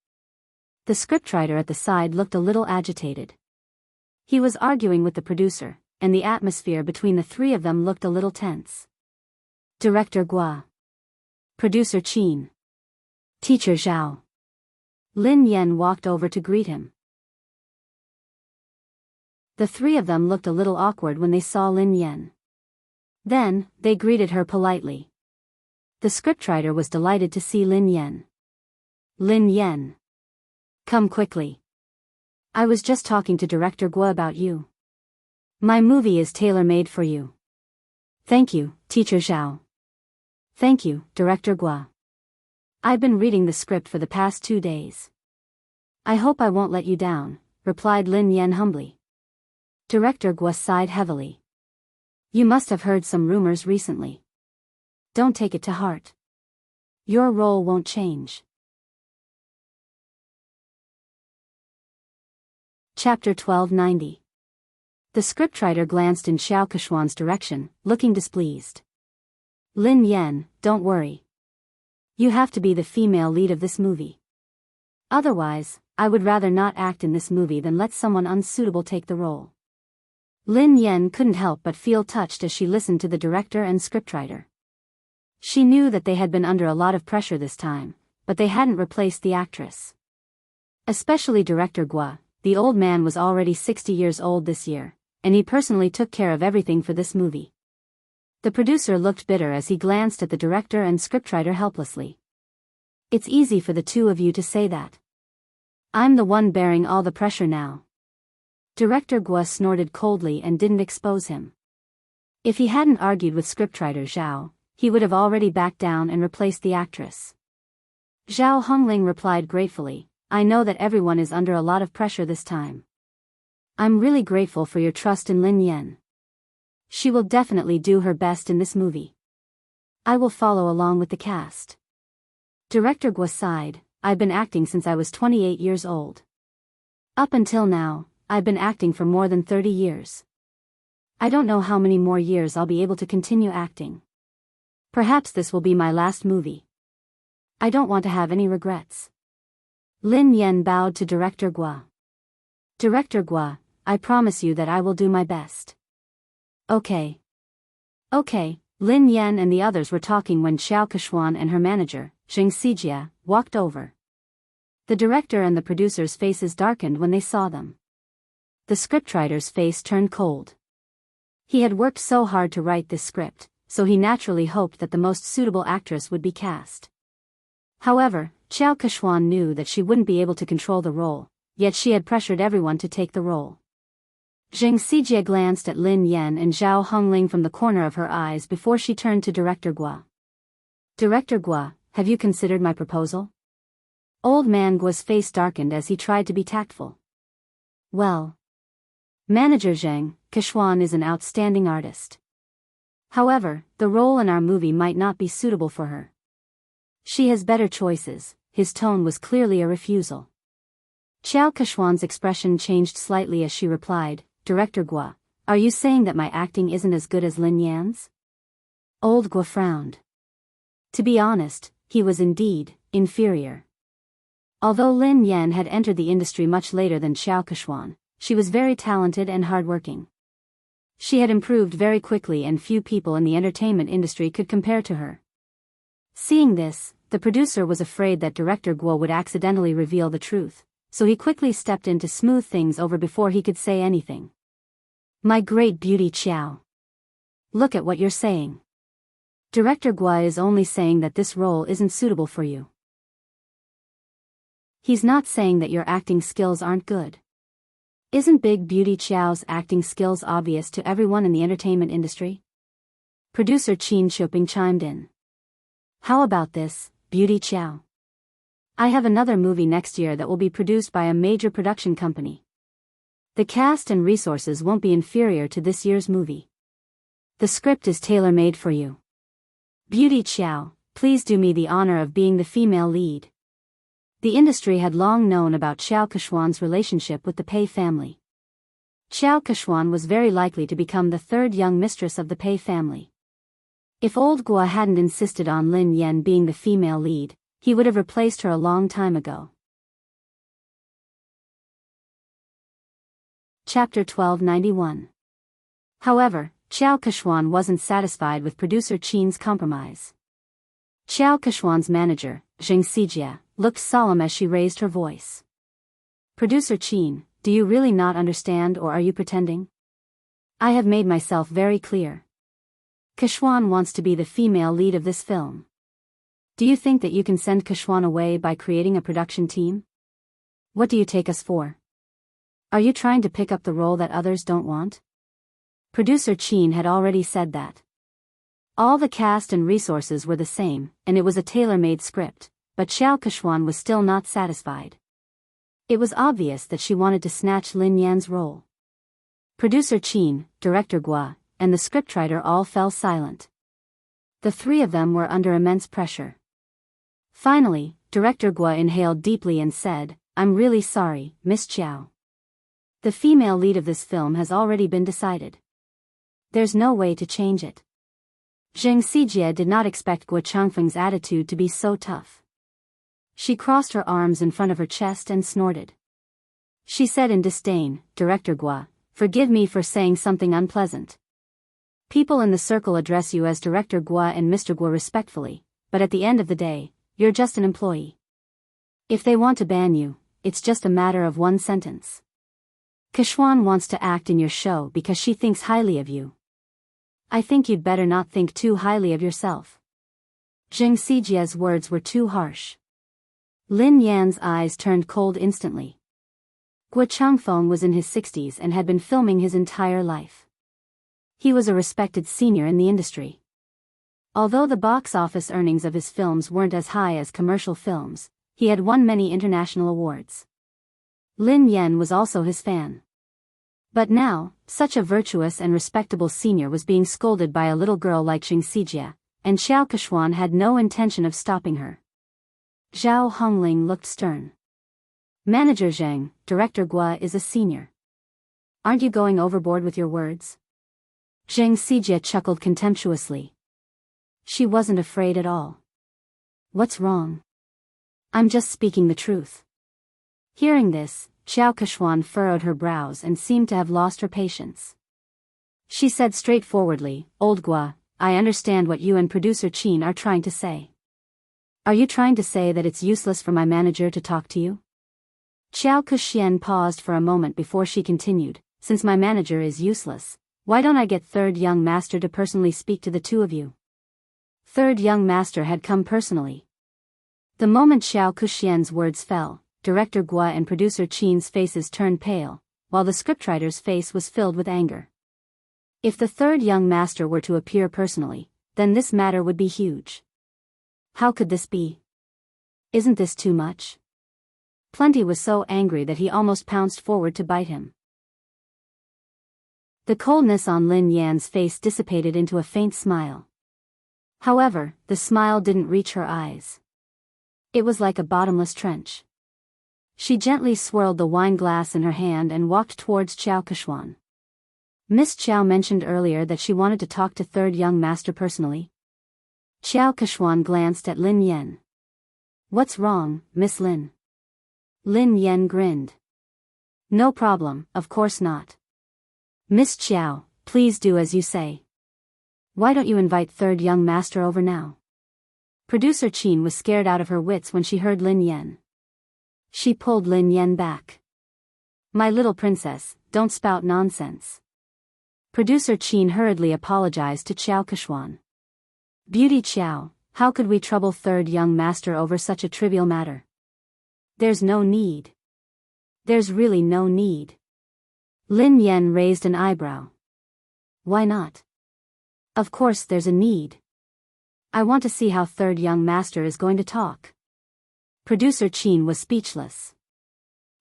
The scriptwriter at the side looked a little agitated. He was arguing with the producer, and the atmosphere between the three of them looked a little tense. Director Guo. Producer Qin. Teacher Zhao. Lin Yan walked over to greet him. The three of them looked a little awkward when they saw Lin Yan. Then, they greeted her politely. The scriptwriter was delighted to see Lin Yan. Lin Yan. Come quickly. I was just talking to Director Guo about you. My movie is tailor-made for you. Thank you, Teacher Zhao. Thank you, Director Guo. I've been reading the script for the past 2 days. I hope I won't let you down, replied Lin Yan humbly. Director Guo sighed heavily. You must have heard some rumors recently. Don't take it to heart. Your role won't change. Chapter 1290. The scriptwriter glanced in Xiao Kishwan's direction, looking displeased. Lin Yan, don't worry. You have to be the female lead of this movie. Otherwise, I would rather not act in this movie than let someone unsuitable take the role. Lin Yan couldn't help but feel touched as she listened to the director and scriptwriter. She knew that they had been under a lot of pressure this time, but they hadn't replaced the actress. Especially Director Guo, the old man was already 60 years old this year, and he personally took care of everything for this movie. The producer looked bitter as he glanced at the director and scriptwriter helplessly. It's easy for the two of you to say that. I'm the one bearing all the pressure now. Director Guo snorted coldly and didn't expose him. If he hadn't argued with scriptwriter Zhao, he would have already backed down and replaced the actress. Zhao Hongling replied gratefully, I know that everyone is under a lot of pressure this time. I'm really grateful for your trust in Lin Yan. She will definitely do her best in this movie. I will follow along with the cast. Director Guo sighed, I've been acting since I was 28 years old. Up until now, I've been acting for more than 30 years. I don't know how many more years I'll be able to continue acting. Perhaps this will be my last movie. I don't want to have any regrets. Lin Yan bowed to Director Guo. Director Guo, I promise you that I will do my best. Okay. Okay, Lin Yan and the others were talking when Xiao Kechuan and her manager, Zheng Xijia, walked over. The director and the producer's faces darkened when they saw them. The scriptwriter's face turned cold. He had worked so hard to write this script, so he naturally hoped that the most suitable actress would be cast. However, Xiao Kechuan knew that she wouldn't be able to control the role, yet she had pressured everyone to take the role. Zheng Xijie glanced at Lin Yan and Zhao Hongling from the corner of her eyes before she turned to Director Guo. Director Guo, have you considered my proposal? Old man Guo's face darkened as he tried to be tactful. Well. Manager Zheng, Kechuan is an outstanding artist. However, the role in our movie might not be suitable for her. She has better choices. His tone was clearly a refusal. Xiao Kechuan's expression changed slightly as she replied, Director Guo, are you saying that my acting isn't as good as Lin Yan's? Old Guo frowned. To be honest, he was indeed inferior. Although Lin Yan had entered the industry much later than Xiao Kechuan, she was very talented and hardworking. She had improved very quickly and few people in the entertainment industry could compare to her. Seeing this, the producer was afraid that Director Guo would accidentally reveal the truth, so he quickly stepped in to smooth things over before he could say anything. My great beauty Xiao. Look at what you're saying. Director Guo is only saying that this role isn't suitable for you. He's not saying that your acting skills aren't good. Isn't Big Beauty Xiao's acting skills obvious to everyone in the entertainment industry? Producer Qin Shoping chimed in. How about this, Beauty Xiao? I have another movie next year that will be produced by a major production company. The cast and resources won't be inferior to this year's movie. The script is tailor-made for you. Beauty Xiao, please do me the honor of being the female lead. The industry had long known about Xiao Kechuan's relationship with the Pei family. Xiao Kechuan was very likely to become the third young mistress of the Pei family. If old Guo hadn't insisted on Lin Yan being the female lead, he would have replaced her a long time ago. Chapter 1291. However, Xiao Kechuan wasn't satisfied with producer Qin's compromise. Xiao Kechuan's manager, Zheng Xijia, looked solemn as she raised her voice. Producer Qin, do you really not understand or are you pretending? I have made myself very clear. Kechuan wants to be the female lead of this film. Do you think that you can send Kechuan away by creating a production team? What do you take us for? Are you trying to pick up the role that others don't want? Producer Qin had already said that. All the cast and resources were the same, and it was a tailor-made script, but Xiao Kechuan was still not satisfied. It was obvious that she wanted to snatch Lin Yan's role. Producer Qin, Director Guo, and the scriptwriter all fell silent. The three of them were under immense pressure. Finally, Director Guo inhaled deeply and said, I'm really sorry, Miss Xiao. The female lead of this film has already been decided. There's no way to change it. Zheng Xijie did not expect Guo Changfeng's attitude to be so tough. She crossed her arms in front of her chest and snorted. She said in disdain, Director Guo, forgive me for saying something unpleasant. People in the circle address you as Director Guo and Mr. Guo respectfully, but at the end of the day, you're just an employee. If they want to ban you, it's just a matter of one sentence. Kechuan wants to act in your show because she thinks highly of you. I think you'd better not think too highly of yourself. Zheng Xijie's words were too harsh. Lin Yan's eyes turned cold instantly. Guo Changfeng was in his 60s and had been filming his entire life. He was a respected senior in the industry. Although the box office earnings of his films weren't as high as commercial films, he had won many international awards. Lin Yan was also his fan. But now, such a virtuous and respectable senior was being scolded by a little girl like Xing Xijie, and Xiao Kechuan had no intention of stopping her. Zhao Hongling looked stern. Manager Zheng, Director Gua is a senior. Aren't you going overboard with your words? Xing Xijie chuckled contemptuously. She wasn't afraid at all. What's wrong? I'm just speaking the truth. Hearing this, Xiao Kechuan furrowed her brows and seemed to have lost her patience. She said straightforwardly, Old Gua, I understand what you and producer Qin are trying to say. Are you trying to say that it's useless for my manager to talk to you? Xiao Kexian paused for a moment before she continued, since my manager is useless, why don't I get third young master to personally speak to the two of you? Third young master had come personally. The moment Xiao Kexian's words fell, Director Gua and producer Qin's faces turned pale, while the scriptwriter's face was filled with anger. If the third young master were to appear personally, then this matter would be huge. How could this be? Isn't this too much? Plenty was so angry that he almost pounced forward to bite him. The coldness on Lin Yan's face dissipated into a faint smile. However, the smile didn't reach her eyes. It was like a bottomless trench. She gently swirled the wine glass in her hand and walked towards Xiao Kechuan. Miss Qiao mentioned earlier that she wanted to talk to third young master personally. Xiao Kechuan glanced at Lin Yan. What's wrong, Miss Lin? Lin Yan grinned. No problem, of course not. Miss Qiao, please do as you say. Why don't you invite third young master over now? Producer Qin was scared out of her wits when she heard Lin Yan. She pulled Lin Yan back. My little princess, don't spout nonsense. Producer Qin hurriedly apologized to Xiao Kechuan. Beauty Qiao, how could we trouble third young master over such a trivial matter? There's no need. There's really no need. Lin Yan raised an eyebrow. Why not? Of course there's a need. I want to see how third young master is going to talk. Producer Qin was speechless.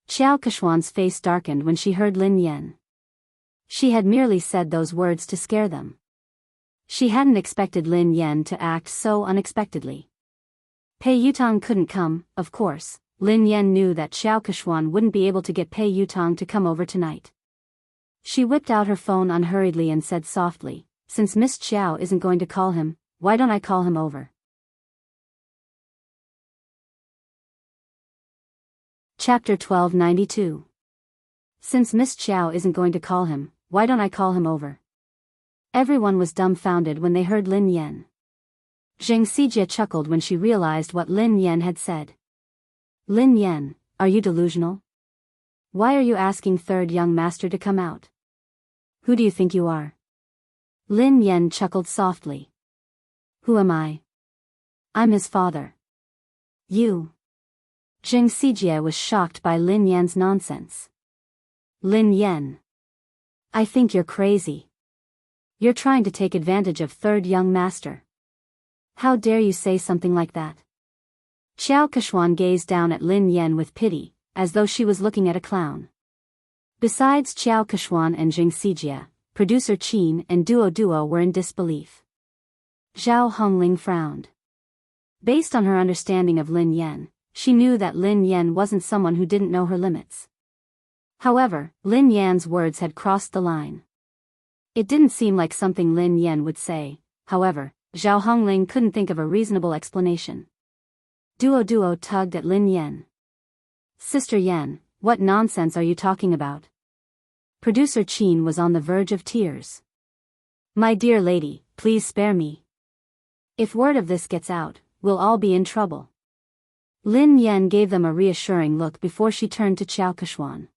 Xiao Kechuan's face darkened when she heard Lin Yan. She had merely said those words to scare them. She hadn't expected Lin Yan to act so unexpectedly. Pei Yutong couldn't come, of course. Lin Yan knew that Xiao Kechuan wouldn't be able to get Pei Yutong to come over tonight. She whipped out her phone unhurriedly and said softly, since Miss Qiao isn't going to call him, why don't I call him over? Chapter 1292. Since Miss Qiao isn't going to call him, why don't I call him over? Everyone was dumbfounded when they heard Lin Yan. Xing Xijie chuckled when she realized what Lin Yan had said. Lin Yan, are you delusional? Why are you asking third young master to come out? Who do you think you are? Lin Yan chuckled softly. Who am I? I'm his father. You. Xing Xijie was shocked by Lin Yan's nonsense. Lin Yan. I think you're crazy. You're trying to take advantage of third young master. How dare you say something like that? Xiao Kechuan gazed down at Lin Yan with pity, as though she was looking at a clown. Besides Xiao Kechuan and Xing Xijie, producer Qin and Duo were in disbelief. Zhao Hongling frowned. Based on her understanding of Lin Yan, she knew that Lin Yan wasn't someone who didn't know her limits. However, Lin Yan's words had crossed the line. It didn't seem like something Lin Yan would say. However, Zhao Hongling couldn't think of a reasonable explanation. Duo tugged at Lin Yan. Sister Yan, what nonsense are you talking about? Producer Qin was on the verge of tears. My dear lady, please spare me. If word of this gets out, we'll all be in trouble. Lin Yan gave them a reassuring look before she turned to Xiao Kechuan.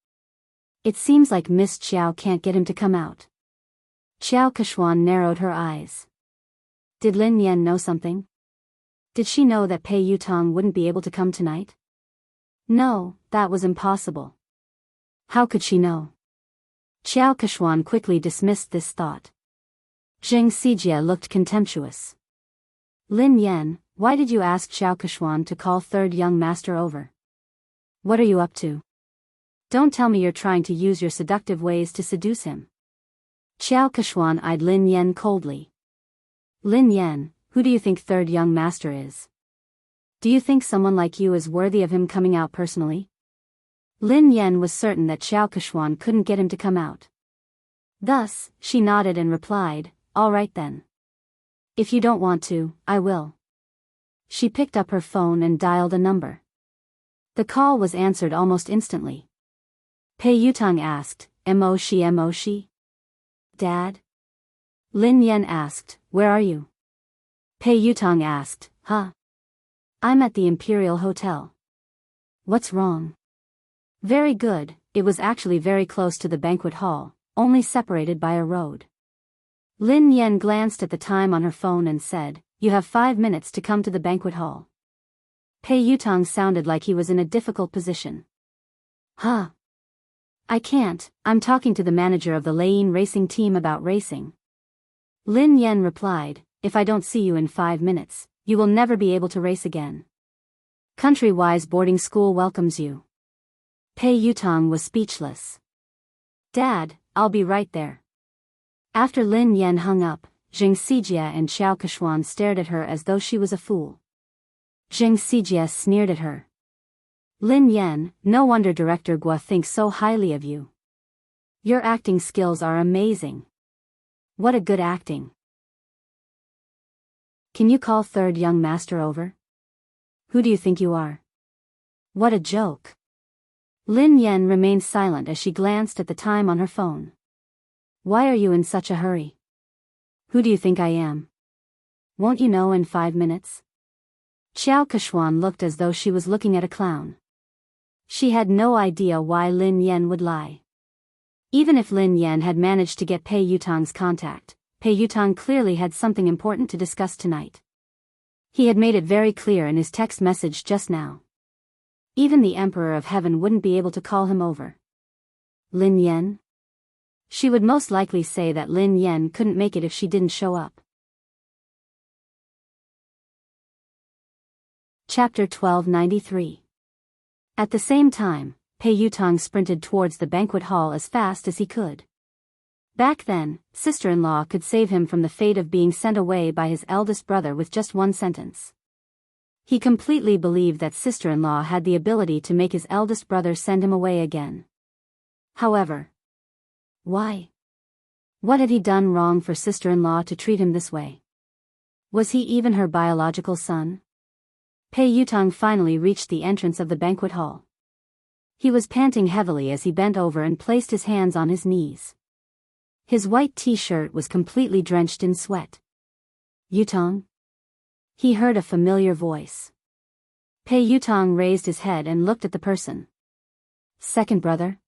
It seems like Miss Qiao can't get him to come out. Xiao Kechuan narrowed her eyes. Did Lin Yan know something? Did she know that Pei Yutong wouldn't be able to come tonight? No, that was impossible. How could she know? Xiao Kechuan quickly dismissed this thought. Xing Xijie looked contemptuous. Lin Yan, why did you ask Xiao Keshuan to call third young master over? What are you up to? Don't tell me you're trying to use your seductive ways to seduce him. Xiao Keshuan eyed Lin Yan coldly. Lin Yan, who do you think third young master is? Do you think someone like you is worthy of him coming out personally? Lin Yan was certain that Xiao Keshuan couldn't get him to come out. Thus, she nodded and replied, all right then. If you don't want to, I will. She picked up her phone and dialed a number. The call was answered almost instantly. Pei Yutang asked, Mo shi? Dad? Lin Yan asked, where are you? Pei Yutang asked, huh? I'm at the Imperial Hotel. What's wrong? Very good, it was actually very close to the banquet hall, only separated by a road. Lin Yan glanced at the time on her phone and said, you have 5 minutes to come to the banquet hall. Pei Yutang sounded like he was in a difficult position. Huh? I can't, I'm talking to the manager of the Lane racing team about racing. Lin Yan replied, if I don't see you in 5 minutes, you will never be able to race again. Country-wise boarding school welcomes you. Pei Yutang was speechless. Dad, I'll be right there. After Lin Yan hung up, Zheng Xijie and Xiao Keshuan stared at her as though she was a fool. Zheng Xijie sneered at her. Lin Yan, no wonder Director Guo thinks so highly of you. Your acting skills are amazing. What a good acting. Can you call third young master over? Who do you think you are? What a joke. Lin Yan remained silent as she glanced at the time on her phone. Why are you in such a hurry? Who do you think I am? Won't you know in 5 minutes? Xiao Keshuan looked as though she was looking at a clown. She had no idea why Lin Yan would lie. Even if Lin Yan had managed to get Pei Yutang's contact, Pei Yutang clearly had something important to discuss tonight. He had made it very clear in his text message just now. Even the Emperor of Heaven wouldn't be able to call him over. Lin Yan? She would most likely say that Lin Yan couldn't make it if she didn't show up. Chapter 1293. At the same time, Pei Yutang sprinted towards the banquet hall as fast as he could. Back then, sister-in-law could save him from the fate of being sent away by his eldest brother with just one sentence. He completely believed that sister-in-law had the ability to make his eldest brother send him away again. However, why? What had he done wrong for sister-in-law to treat him this way? Was he even her biological son? Pei Yutang finally reached the entrance of the banquet hall. He was panting heavily as he bent over and placed his hands on his knees. His white t-shirt was completely drenched in sweat. Yutang? He heard a familiar voice. Pei Yutang raised his head and looked at the person. Second brother?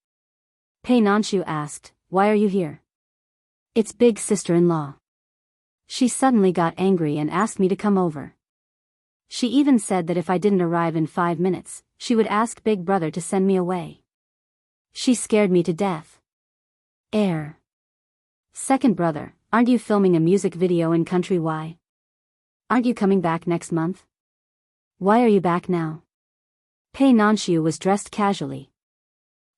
Pei Nanshu asked, why are you here? It's big sister-in-law. She suddenly got angry and asked me to come over. She even said that if I didn't arrive in 5 minutes, she would ask big brother to send me away. She scared me to death. Second brother, aren't you filming a music video in Country Y? Aren't you coming back next month? Why are you back now? Pei Nanshu was dressed casually.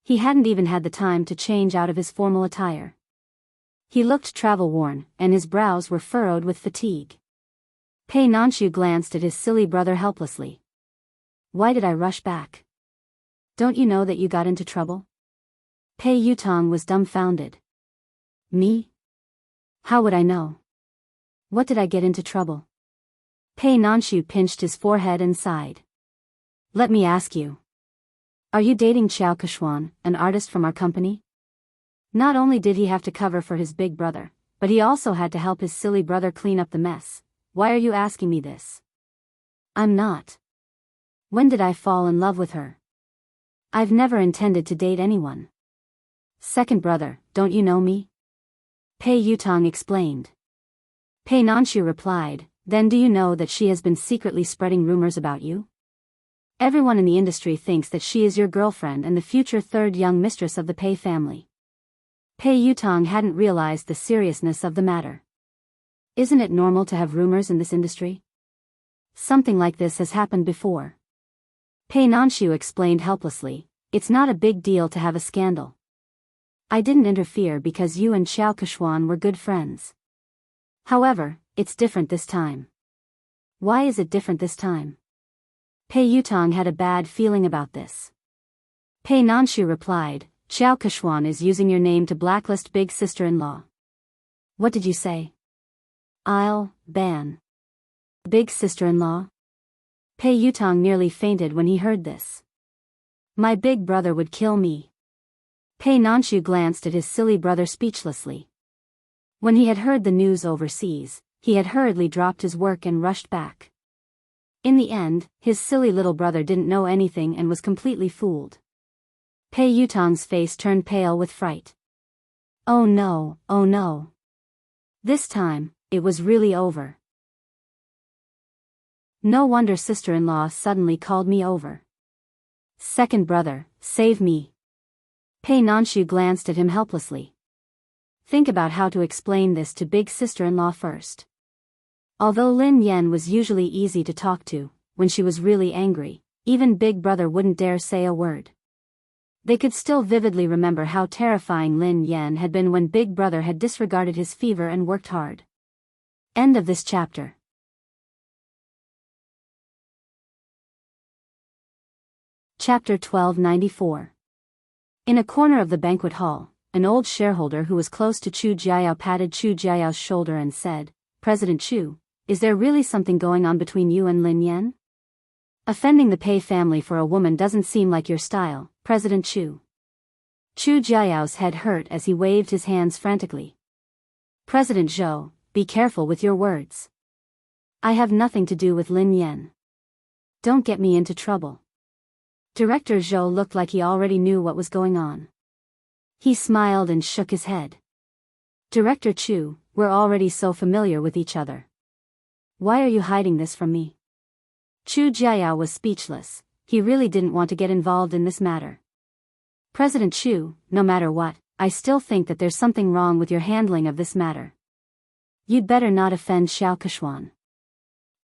He hadn't even had the time to change out of his formal attire. He looked travel-worn, and his brows were furrowed with fatigue. Pei Nanshu glanced at his silly brother helplessly. Why did I rush back? Don't you know that you got into trouble? Pei Yutang was dumbfounded. Me? How would I know? What did I get into trouble? Pei Nanshu pinched his forehead and sighed. Let me ask you. Are you dating Xiao Keshuan, an artist from our company? Not only did he have to cover for his big brother, but he also had to help his silly brother clean up the mess. Why are you asking me this? I'm not. When did I fall in love with her? I've never intended to date anyone. Second brother, don't you know me? Pei Yutang explained. Pei Nanshu replied, then do you know that she has been secretly spreading rumors about you? Everyone in the industry thinks that she is your girlfriend and the future third young mistress of the Pei family. Pei Yutang hadn't realized the seriousness of the matter. Isn't it normal to have rumors in this industry? Something like this has happened before. Pei Nanshu explained helplessly, it's not a big deal to have a scandal. I didn't interfere because you and Xiao Keshuan were good friends. However, it's different this time. Why is it different this time? Pei Yutong had a bad feeling about this. Pei Nanshu replied, Xiao Keshuan is using your name to blacklist big sister-in-law. What did you say? I'll ban big sister-in-law? Pei Yutong nearly fainted when he heard this. My big brother would kill me. Pei Nanshu glanced at his silly brother speechlessly. When he had heard the news overseas, he had hurriedly dropped his work and rushed back. In the end, his silly little brother didn't know anything and was completely fooled. Pei Yutong's face turned pale with fright. Oh no, oh no. This time, it was really over. No wonder sister-in-law suddenly called me over. Second brother, save me. Pei Nanshu glanced at him helplessly. Think about how to explain this to big sister-in-law first. Although Lin Yan was usually easy to talk to, when she was really angry, even big brother wouldn't dare say a word. They could still vividly remember how terrifying Lin Yan had been when big brother had disregarded his fever and worked hard. End of this chapter. Chapter 1294. In a corner of the banquet hall, an old shareholder who was close to Chu Jiayao patted Chu Jiayao's shoulder and said, President Chu, is there really something going on between you and Lin Yan? Offending the Pei family for a woman doesn't seem like your style, President Chu. Chu Jiayao's head hurt as he waved his hands frantically. President Zhou, be careful with your words. I have nothing to do with Lin Yan. Don't get me into trouble. Director Zhou looked like he already knew what was going on. He smiled and shook his head. Director Chu, we're already so familiar with each other. Why are you hiding this from me? Chu Jiayao was speechless. He really didn't want to get involved in this matter. President Chu, no matter what, I still think that there's something wrong with your handling of this matter. You'd better not offend Xiao Keshuan.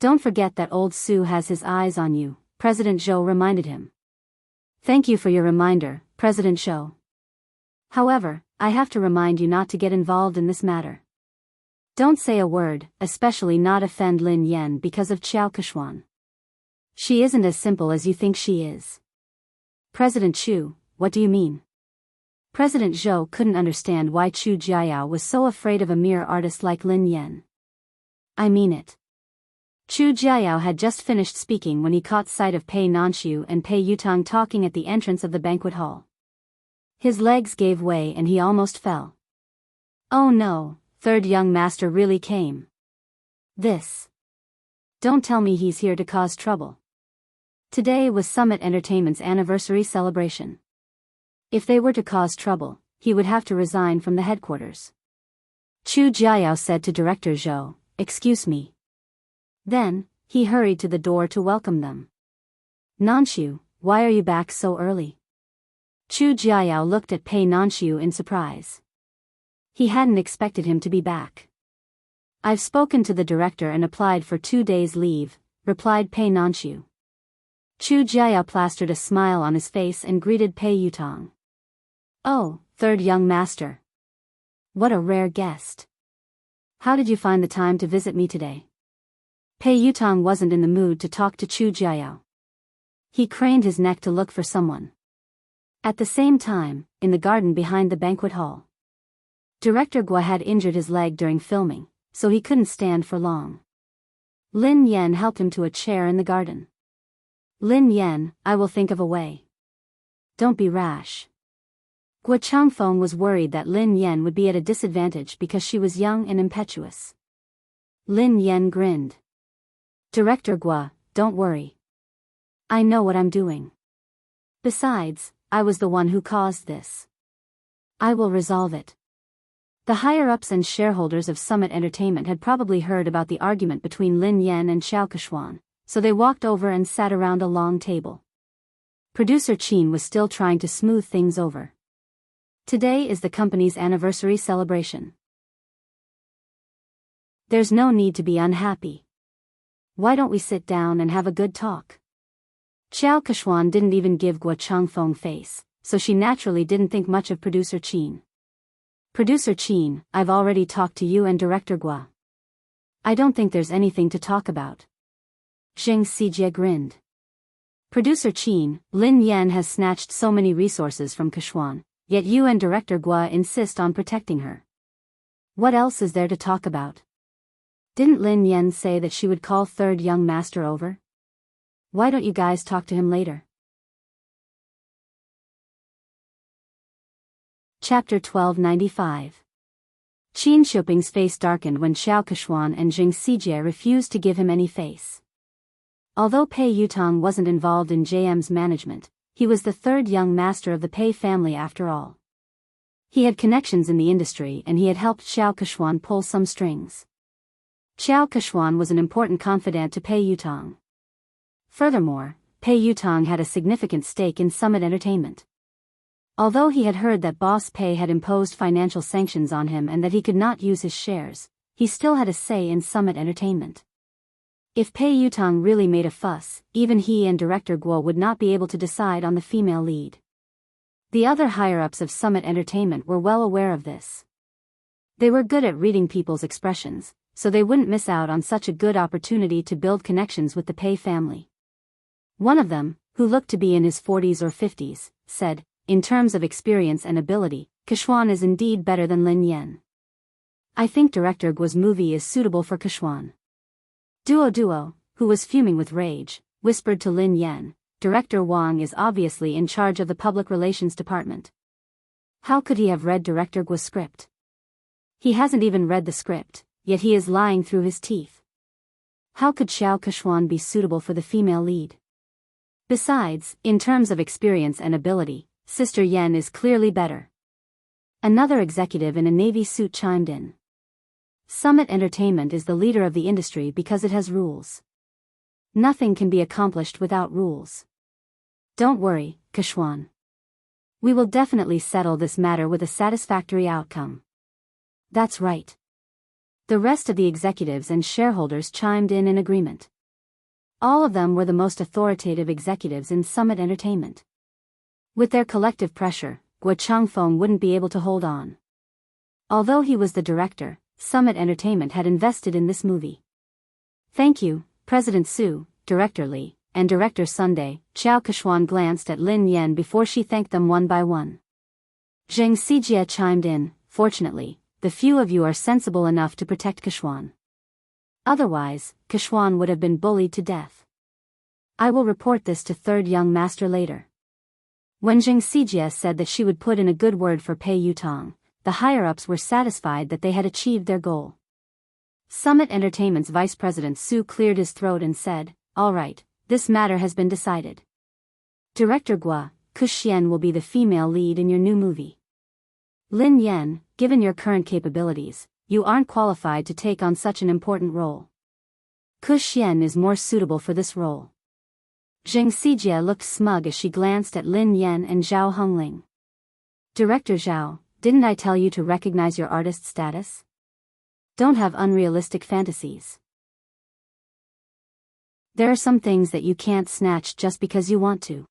Don't forget that old Su has his eyes on you, President Zhou reminded him. Thank you for your reminder, President Zhou. However, I have to remind you not to get involved in this matter. Don't say a word, especially not offend Lin Yan because of Xiao Keshuan. She isn't as simple as you think she is. President Chu, what do you mean? President Zhou couldn't understand why Chu Jiayao was so afraid of a mere artist like Lin Yan. I mean it. Chu Jiayao had just finished speaking when he caught sight of Pei Nanshu and Pei Yutong talking at the entrance of the banquet hall. His legs gave way and he almost fell. Oh no, third young master really came. This. Don't tell me he's here to cause trouble. Today was Summit Entertainment's anniversary celebration. If they were to cause trouble, he would have to resign from the headquarters. Chu Jiayao said to Director Zhou, excuse me. Then, he hurried to the door to welcome them. Nanshu, why are you back so early? Chu Jiayao looked at Pei Nanshu in surprise. He hadn't expected him to be back. I've spoken to the director and applied for 2 days' leave, replied Pei Nanshu. Chu Jiayao plastered a smile on his face and greeted Pei Yutong. Oh, third young master. What a rare guest. How did you find the time to visit me today? Pei Yutong wasn't in the mood to talk to Chu Jiayao. He craned his neck to look for someone. At the same time, in the garden behind the banquet hall, Director Gua had injured his leg during filming, so he couldn't stand for long. Lin Yan helped him to a chair in the garden. Lin Yan, I will think of a way. Don't be rash. Gua Changfeng was worried that Lin Yan would be at a disadvantage because she was young and impetuous. Lin Yan grinned. Director Gua, don't worry. I know what I'm doing. Besides, I was the one who caused this. I will resolve it. The higher-ups and shareholders of Summit Entertainment had probably heard about the argument between Lin Yan and Xiao Keshuan, so they walked over and sat around a long table. Producer Qin was still trying to smooth things over. Today is the company's anniversary celebration. There's no need to be unhappy. Why don't we sit down and have a good talk? Xiao Keshuan didn't even give Guo Changfeng face, so she naturally didn't think much of Producer Qin. Producer Qin, I've already talked to you and Director Guo. I don't think there's anything to talk about. Zheng Xijie grinned. Producer Qin, Lin Yan has snatched so many resources from Keshuan, yet you and Director Guo insist on protecting her. What else is there to talk about? Didn't Lin Yan say that she would call third young master over? Why don't you guys talk to him later? Chapter 1295. Qin Shuping's face darkened when Xiao Keshuan and Zheng Xijie refused to give him any face. Although Pei Yutong wasn't involved in JM's management, he was the third young master of the Pei family after all. He had connections in the industry and he had helped Xiao Keshuan pull some strings. Xiao Keshuan was an important confidant to Pei Yutong. Furthermore, Pei Yutong had a significant stake in Summit Entertainment. Although he had heard that Boss Pei had imposed financial sanctions on him and that he could not use his shares, he still had a say in Summit Entertainment. If Pei Yutong really made a fuss, even he and Director Guo would not be able to decide on the female lead. The other higher-ups of Summit Entertainment were well aware of this. They were good at reading people's expressions, so they wouldn't miss out on such a good opportunity to build connections with the Pei family. One of them, who looked to be in his 40s or 50s, said, in terms of experience and ability, Keshuan is indeed better than Lin Yan. I think Director Guo's movie is suitable for Keshuan. Duo, who was fuming with rage, whispered to Lin Yan, Director Wang is obviously in charge of the public relations department. How could he have read Director Guo's script? He hasn't even read the script, yet he is lying through his teeth. How could Xiao Keshuan be suitable for the female lead? Besides, in terms of experience and ability, Sister Yen is clearly better. Another executive in a navy suit chimed in. Summit Entertainment is the leader of the industry because it has rules. Nothing can be accomplished without rules. Don't worry, Keshuan. We will definitely settle this matter with a satisfactory outcome. That's right. The rest of the executives and shareholders chimed in agreement. All of them were the most authoritative executives in Summit Entertainment. With their collective pressure, Guo Changfeng wouldn't be able to hold on. Although he was the director, Summit Entertainment had invested in this movie. Thank you, President Su, Director Li, and Director Sunday. Xiao Keshuan glanced at Lin Yan before she thanked them one by one. Zheng Xijie chimed in, fortunately, the few of you are sensible enough to protect Keshuan. Otherwise, Keshuan would have been bullied to death. I will report this to third young master later. When Zheng Xijie said that she would put in a good word for Pei Yutong, the higher-ups were satisfied that they had achieved their goal. Summit Entertainment's Vice President Su cleared his throat and said, all right, this matter has been decided. Director Guo, Kuxian will be the female lead in your new movie. Lin Yan, given your current capabilities, you aren't qualified to take on such an important role. Kuxian is more suitable for this role. Zheng Xijie looked smug as she glanced at Lin Yan and Zhao Hongling. Director Zhao, didn't I tell you to recognize your artist status? Don't have unrealistic fantasies. There are some things that you can't snatch just because you want to.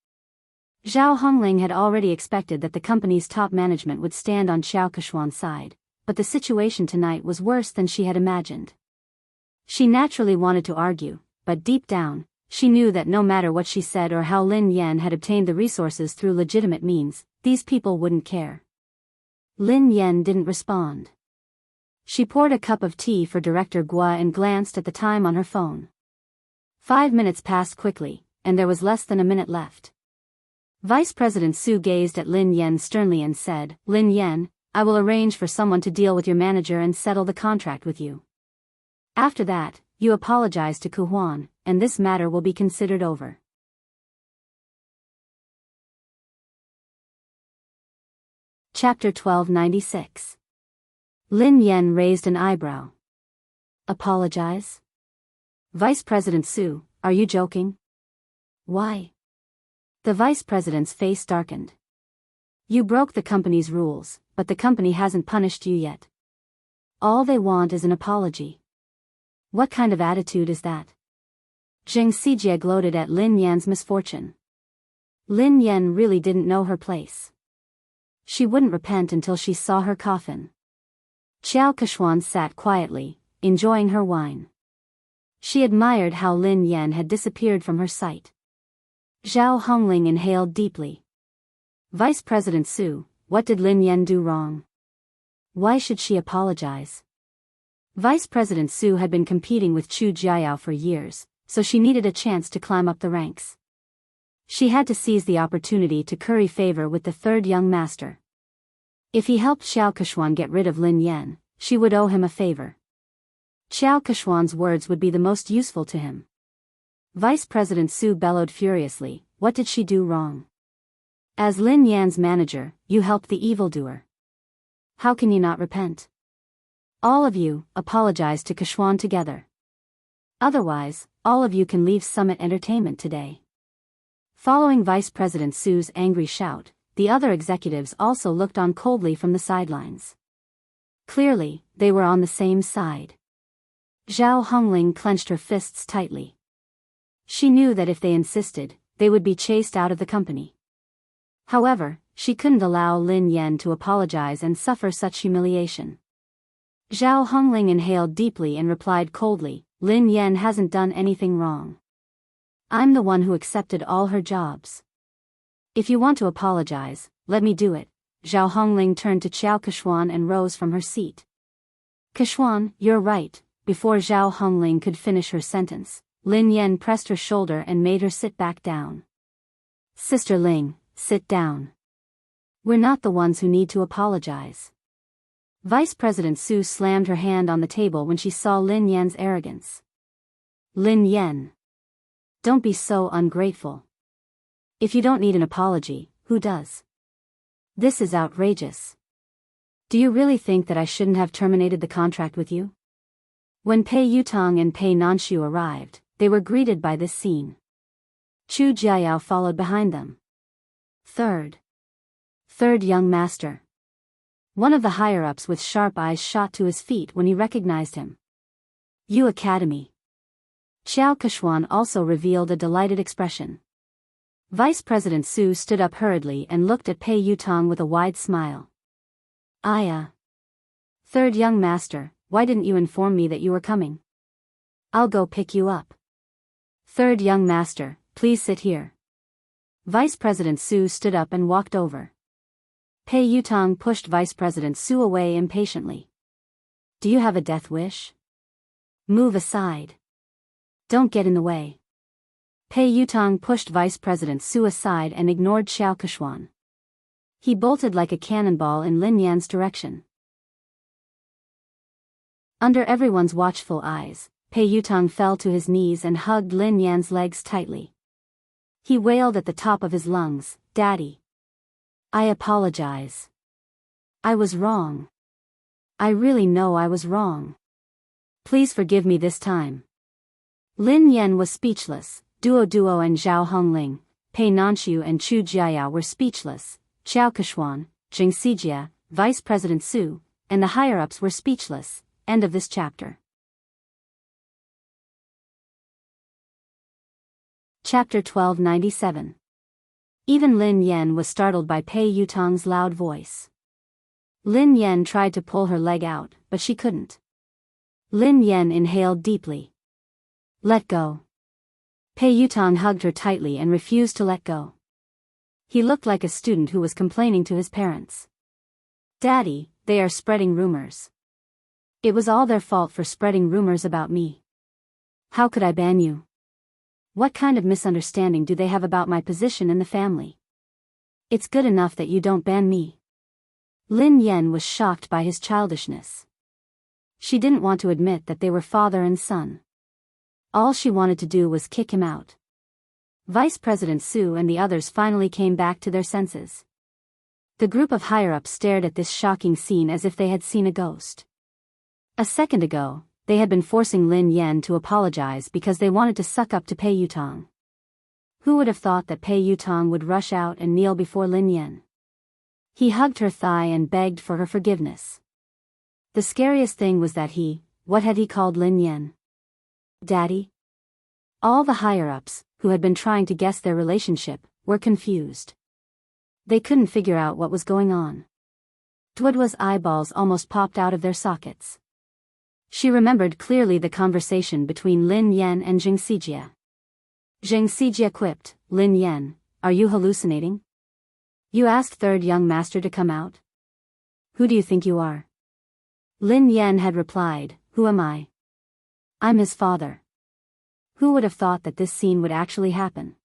Zhao Hongling had already expected that the company's top management would stand on Xiao Keshuan's side, but the situation tonight was worse than she had imagined. She naturally wanted to argue, but deep down, she knew that no matter what she said or how Lin Yan had obtained the resources through legitimate means, these people wouldn't care. Lin Yan didn't respond. She poured a cup of tea for Director Guo and glanced at the time on her phone. 5 minutes passed quickly, and there was less than a minute left. Vice President Su gazed at Lin Yan sternly and said, Lin Yan, I will arrange for someone to deal with your manager and settle the contract with you. After that, you apologize to Kuhuan, and this matter will be considered over. Chapter 1296. Lin Yan raised an eyebrow. Apologize? Vice President Su, are you joking? Why? The Vice President's face darkened. You broke the company's rules, but the company hasn't punished you yet. All they want is an apology. What kind of attitude is that? Zheng Xijie gloated at Lin Yan's misfortune. Lin Yan really didn't know her place. She wouldn't repent until she saw her coffin. Xiao Kechuan sat quietly, enjoying her wine. She admired how Lin Yan had disappeared from her sight. Zhao Hongling inhaled deeply. Vice President Su, what did Lin Yan do wrong? Why should she apologize? Vice President Su had been competing with Chu Jiayao for years, so she needed a chance to climb up the ranks. She had to seize the opportunity to curry favor with the third young master. If he helped Xiao Kechuan get rid of Lin Yan, she would owe him a favor. Xiao Kechuan's words would be the most useful to him. Vice President Su bellowed furiously, what did she do wrong? As Lin Yan's manager, you helped the evildoer. How can you not repent? All of you, apologize to Kechuan together. Otherwise, all of you can leave Summit Entertainment today. Following Vice President Su's angry shout, the other executives also looked on coldly from the sidelines. Clearly, they were on the same side. Zhao Hongling clenched her fists tightly. She knew that if they insisted, they would be chased out of the company. However, she couldn't allow Lin Yan to apologize and suffer such humiliation. Zhao Hongling inhaled deeply and replied coldly, Lin Yan hasn't done anything wrong. I'm the one who accepted all her jobs. If you want to apologize, let me do it. Zhao Hongling turned to Xiao Kechuan and rose from her seat. Kechuan, you're right. Before Zhao Hongling could finish her sentence, Lin Yan pressed her shoulder and made her sit back down. Sister Ling, sit down. We're not the ones who need to apologize. Vice President Su slammed her hand on the table when she saw Lin Yan's arrogance. Lin Yan. Don't be so ungrateful. If you don't need an apology, who does? This is outrageous. Do you really think that I shouldn't have terminated the contract with you? When Pei Yutong and Pei Nanshu arrived, they were greeted by this scene. Chu Jiayao followed behind them. Third young master. One of the higher-ups with sharp eyes shot to his feet when he recognized him. Yu Academy. Xiao Kechuan also revealed a delighted expression. Vice President Su stood up hurriedly and looked at Pei Yutong with a wide smile. Third young master, why didn't you inform me that you were coming? I'll go pick you up. Third young master, please sit here. Vice President Su stood up and walked over. Pei Yutong pushed Vice President Su away impatiently. Do you have a death wish? Move aside. Don't get in the way. Pei Yutong pushed Vice President Su aside and ignored Xiao Kechuan. He bolted like a cannonball in Lin Yan's direction. Under everyone's watchful eyes, Pei Yutong fell to his knees and hugged Lin Yan's legs tightly. He wailed at the top of his lungs, Daddy. I apologize. I was wrong. I really know I was wrong. Please forgive me this time. Lin Yan was speechless. Duo and Zhao Hongling, Pei Nanshu and Chu Jiayao were speechless. Xiao Kechuan, Zheng Xijie, Vice President Su, and the higher-ups were speechless. End of this chapter. Chapter 1297. Even Lin Yan was startled by Pei Yutong's loud voice. Lin Yan tried to pull her leg out, but she couldn't. Lin Yan inhaled deeply. Let go. Pei Yutong hugged her tightly and refused to let go. He looked like a student who was complaining to his parents. Daddy, they are spreading rumors. It was all their fault for spreading rumors about me. How could I ban you? What kind of misunderstanding do they have about my position in the family? It's good enough that you don't ban me. Lin Yan was shocked by his childishness. She didn't want to admit that they were father and son. All she wanted to do was kick him out. Vice President Su and the others finally came back to their senses. The group of higher-ups stared at this shocking scene as if they had seen a ghost. A second ago, they had been forcing Lin Yan to apologize because they wanted to suck up to Pei Yutong. Who would have thought that Pei Yutong would rush out and kneel before Lin Yan? He hugged her thigh and begged for her forgiveness. The scariest thing was that what had he called Lin Yan? Daddy? All the higher-ups, who had been trying to guess their relationship, were confused. They couldn't figure out what was going on. Duodwa's eyeballs almost popped out of their sockets. She remembered clearly the conversation between Lin Yan and Jing Sijie. Jing Sijie quipped, "Lin Yan, are you hallucinating? You asked third young master to come out? Who do you think you are?" Lin Yan had replied, "Who am I? I'm his father." Who would have thought that this scene would actually happen?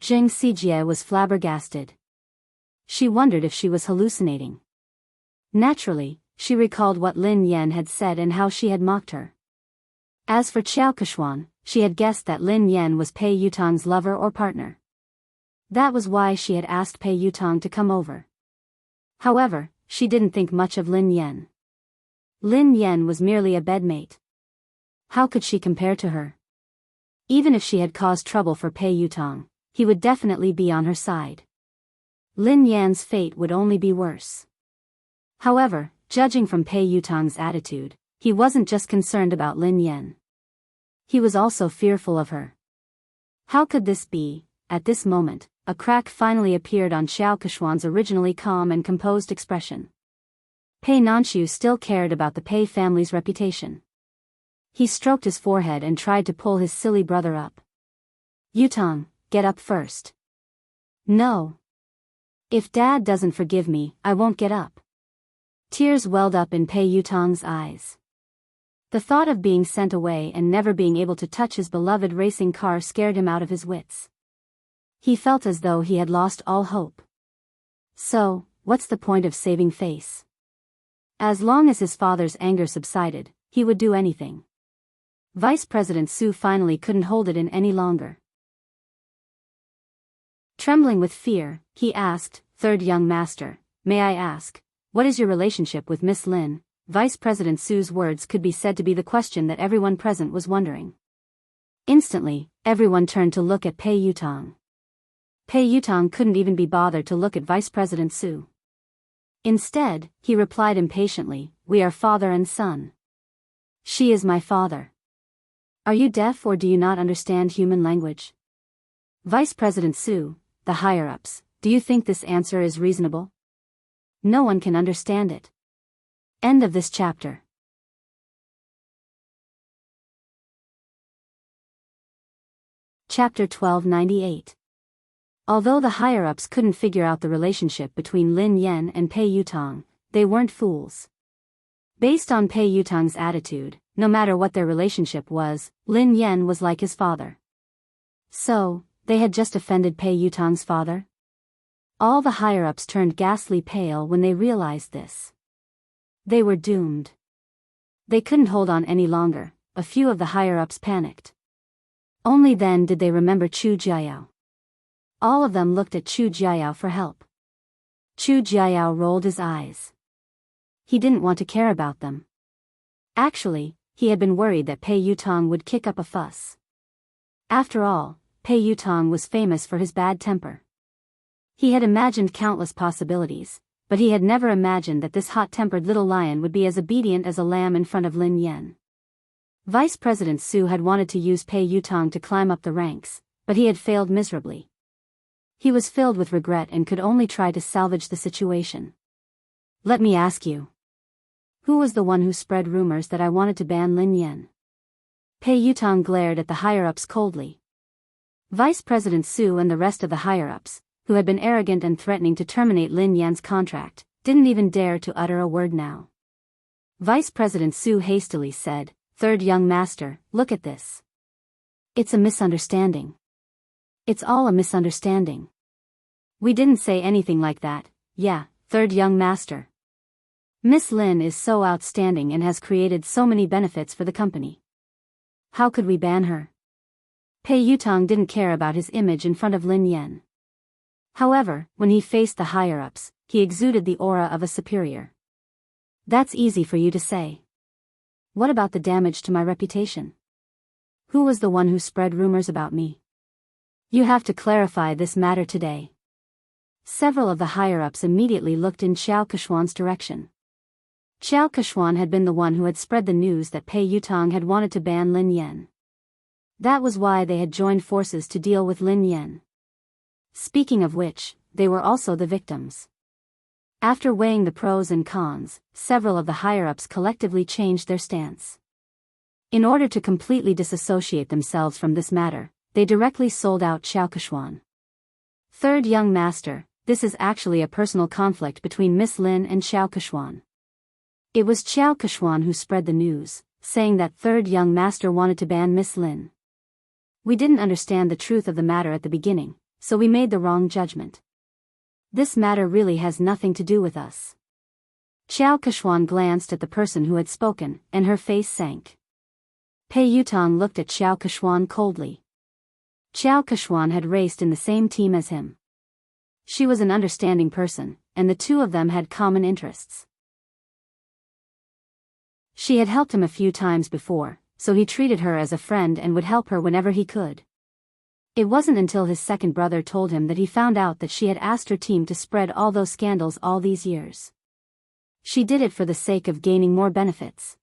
Jing Sijie was flabbergasted. She wondered if she was hallucinating. Naturally, she recalled what Lin Yan had said and how she had mocked her. As for Xiao Keshuan, she had guessed that Lin Yan was Pei Yutong's lover or partner. That was why she had asked Pei Yutong to come over. However, she didn't think much of Lin Yan. Lin Yan was merely a bedmate. How could she compare to her? Even if she had caused trouble for Pei Yutong, he would definitely be on her side. Lin Yan's fate would only be worse. However, judging from Pei Yutong's attitude, he wasn't just concerned about Lin Yan. He was also fearful of her. How could this be? At this moment, a crack finally appeared on Xiao Keshuan's originally calm and composed expression. Pei Nanxiu still cared about the Pei family's reputation. He stroked his forehead and tried to pull his silly brother up. "Yutong, get up first." "No. If Dad doesn't forgive me, I won't get up." Tears welled up in Pei Yutong's eyes. The thought of being sent away and never being able to touch his beloved racing car scared him out of his wits. He felt as though he had lost all hope. So, what's the point of saving face? As long as his father's anger subsided, he would do anything. Vice President Su finally couldn't hold it in any longer. Trembling with fear, he asked, "Third young master, may I ask, what is your relationship with Miss Lin?" Vice President Su's words could be said to be the question that everyone present was wondering. Instantly, everyone turned to look at Pei Yutong. Pei Yutong couldn't even be bothered to look at Vice President Su. Instead, he replied impatiently, "We are father and son. She is my father. Are you deaf or do you not understand human language?" Vice President Su, the higher-ups, do you think this answer is reasonable? No one can understand it. End of this chapter. Chapter 1298. Although the higher-ups couldn't figure out the relationship between Lin Yan and Pei Yutong, they weren't fools. Based on Pei Yutong's attitude, no matter what their relationship was, Lin Yan was like his father. So, they had just offended Pei Yutong's father? All the higher-ups turned ghastly pale when they realized this. They were doomed. They couldn't hold on any longer. A few of the higher-ups panicked. Only then did they remember Chu Jiayao. All of them looked at Chu Jiayao for help. Chu Jiayao rolled his eyes. He didn't want to care about them. Actually, he had been worried that Pei Yutong would kick up a fuss. After all, Pei Yutong was famous for his bad temper. He had imagined countless possibilities, but he had never imagined that this hot-tempered little lion would be as obedient as a lamb in front of Lin Yan. Vice President Su had wanted to use Pei Yutong to climb up the ranks, but he had failed miserably. He was filled with regret and could only try to salvage the situation. "Let me ask you. Who was the one who spread rumors that I wanted to ban Lin Yan?" Pei Yutong glared at the higher-ups coldly. Vice President Su and the rest of the higher-ups, who had been arrogant and threatening to terminate Lin Yan's contract, didn't even dare to utter a word now. Vice President Su hastily said, "Third young master, look at this. It's a misunderstanding. It's all a misunderstanding. We didn't say anything like that, yeah, third young master. Miss Lin is so outstanding and has created so many benefits for the company. How could we ban her?" Pei Yutong didn't care about his image in front of Lin Yan. However, when he faced the higher-ups, he exuded the aura of a superior. "That's easy for you to say. What about the damage to my reputation? Who was the one who spread rumors about me? You have to clarify this matter today." Several of the higher-ups immediately looked in Xiao Keshuan's direction. Xiao Keshuan had been the one who had spread the news that Pei Yutong had wanted to ban Lin Yan. That was why they had joined forces to deal with Lin Yan. Speaking of which, they were also the victims. After weighing the pros and cons, several of the higher-ups collectively changed their stance. In order to completely disassociate themselves from this matter, they directly sold out Xiao Kechuan. Third young master, this is actually a personal conflict between Miss Lin and Xiao Kechuan. It was Xiao Kechuan who spread the news, saying that third young master wanted to ban Miss Lin. We didn't understand the truth of the matter at the beginning, so we made the wrong judgment. This matter really has nothing to do with us. Xiao Kechuan glanced at the person who had spoken, and her face sank. Pei Yutong looked at Xiao Kechuan coldly. Xiao Kechuan had raced in the same team as him. She was an understanding person, and the two of them had common interests. She had helped him a few times before, so he treated her as a friend and would help her whenever he could. It wasn't until his second brother told him that he found out that she had asked her team to spread all those scandals all these years. She did it for the sake of gaining more benefits.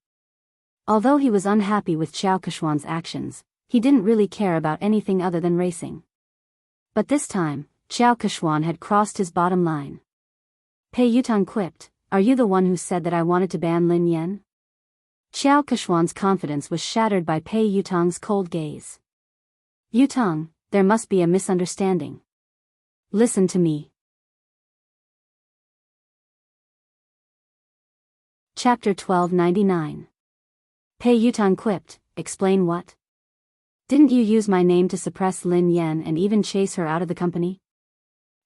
Although he was unhappy with Xiao Kechuan's actions, he didn't really care about anything other than racing. But this time, Xiao Kechuan had crossed his bottom line. Pei Yutong quipped, "Are you the one who said that I wanted to ban Lin Yan?" Xiao Kechuan's confidence was shattered by Pei Yutong's cold gaze. "Yutong, there must be a misunderstanding. Listen to me." Chapter 1299. Pei Yutong quipped, "Explain what? Didn't you use my name to suppress Lin Yan and even chase her out of the company?"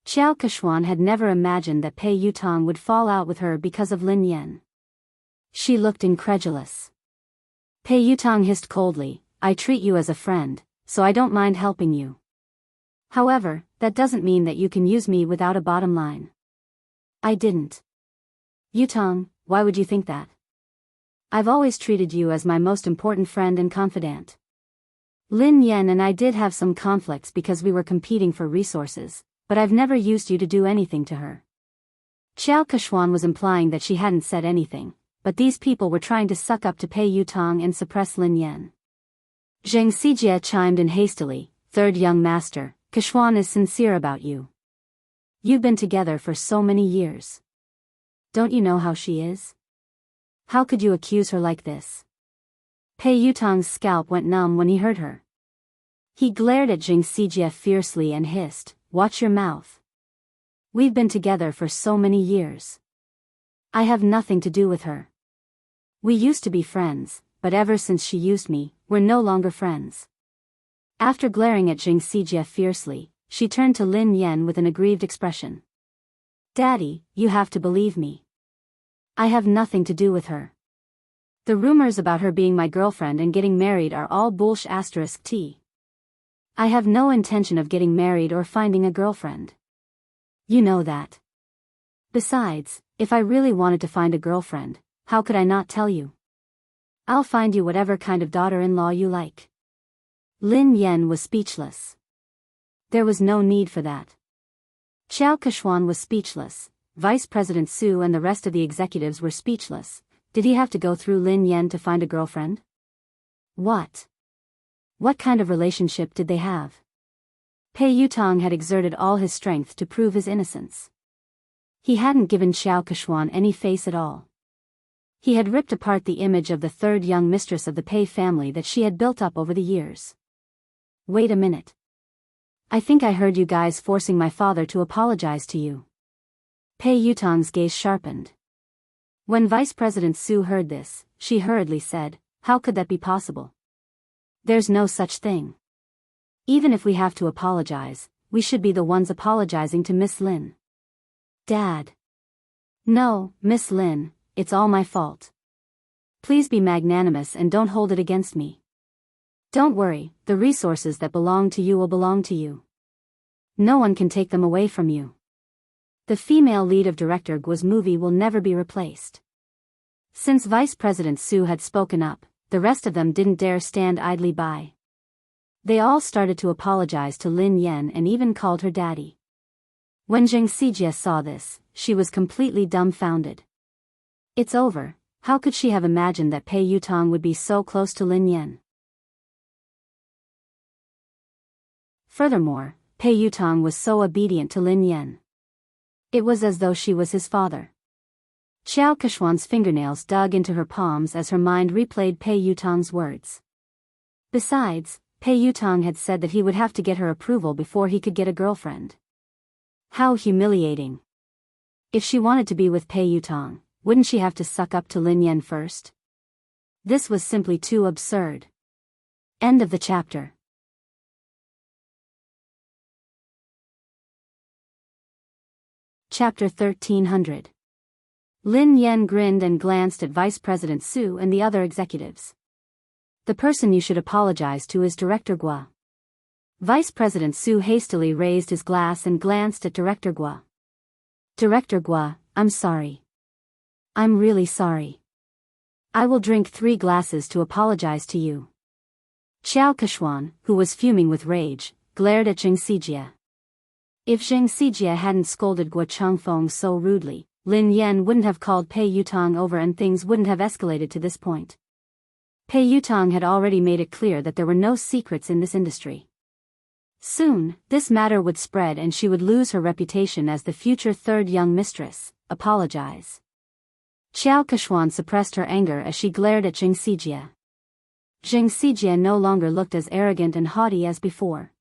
Xiao Kechuan had never imagined that Pei Yutong would fall out with her because of Lin Yan. She looked incredulous. Pei Yutong hissed coldly, "I treat you as a friend, so I don't mind helping you. However, that doesn't mean that you can use me without a bottom line." "I didn't." "Yutong, why would you think that? I've always treated you as my most important friend and confidant. Lin Yan and I did have some conflicts because we were competing for resources, but I've never used you to do anything to her." Xiao Kechuan was implying that she hadn't said anything, but these people were trying to suck up to Pei Yutong and suppress Lin Yan. Zheng Xijie chimed in hastily, "Third young master, Kechuan is sincere about you. You've been together for so many years. Don't you know how she is? How could you accuse her like this?" Pei Yutong's scalp went numb when he heard her. He glared at Zheng Xijie fiercely and hissed, "Watch your mouth. We've been together for so many years. I have nothing to do with her. We used to be friends, but ever since she used me, we're no longer friends." After glaring at Zheng Xijie fiercely, she turned to Lin Yan with an aggrieved expression. "Daddy, you have to believe me. I have nothing to do with her. The rumors about her being my girlfriend and getting married are all bullsh*t. I have no intention of getting married or finding a girlfriend. You know that. Besides, if I really wanted to find a girlfriend, how could I not tell you? I'll find you whatever kind of daughter-in-law you like." Lin Yan was speechless. There was no need for that. Xiao Kechuan was speechless. Vice President Su and the rest of the executives were speechless. Did he have to go through Lin Yan to find a girlfriend? What? What kind of relationship did they have? Pei Yutong had exerted all his strength to prove his innocence. He hadn't given Xiao Kechuan any face at all. He had ripped apart the image of the third young mistress of the Pei family that she had built up over the years. "Wait a minute. I think I heard you guys forcing my father to apologize to you." Pei Yutong's gaze sharpened. When Vice President Su heard this, she hurriedly said, "How could that be possible? There's no such thing. Even if we have to apologize, we should be the ones apologizing to Miss Lin." "Dad." "No, Miss Lin, it's all my fault. Please be magnanimous and don't hold it against me. Don't worry, the resources that belong to you will belong to you. No one can take them away from you. The female lead of Director Guo's movie will never be replaced." Since Vice President Su had spoken up, the rest of them didn't dare stand idly by. They all started to apologize to Lin Yan and even called her daddy. When Zheng Xijie saw this, she was completely dumbfounded. It's over. How could she have imagined that Pei Yutong would be so close to Lin Yan? Furthermore, Pei Yutong was so obedient to Lin Yan. It was as though she was his father. Xiao Keshuan's fingernails dug into her palms as her mind replayed Pei Yutong's words. Besides, Pei Yutong had said that he would have to get her approval before he could get a girlfriend. How humiliating. If she wanted to be with Pei Yutong, wouldn't she have to suck up to Lin Yan first? This was simply too absurd. End of the chapter. Chapter 1300. Lin Yan grinned and glanced at Vice President Su and the other executives. The person you should apologize to is Director Gua. Vice President Su hastily raised his glass and glanced at Director Gua. Director Gua, I'm sorry. I'm really sorry. I will drink 3 glasses to apologize to you. Xiao Keshuan, who was fuming with rage, glared at Zheng Sijie. If Zheng Sijie hadn't scolded Guo Changfeng so rudely, Lin Yan wouldn't have called Pei Yutong over and things wouldn't have escalated to this point. Pei Yutong had already made it clear that there were no secrets in this industry. Soon, this matter would spread and she would lose her reputation as the future third young mistress. Apologize. Xiao Keshuan suppressed her anger as she glared at Zheng Sijie. Zheng Sijie no longer looked as arrogant and haughty as before.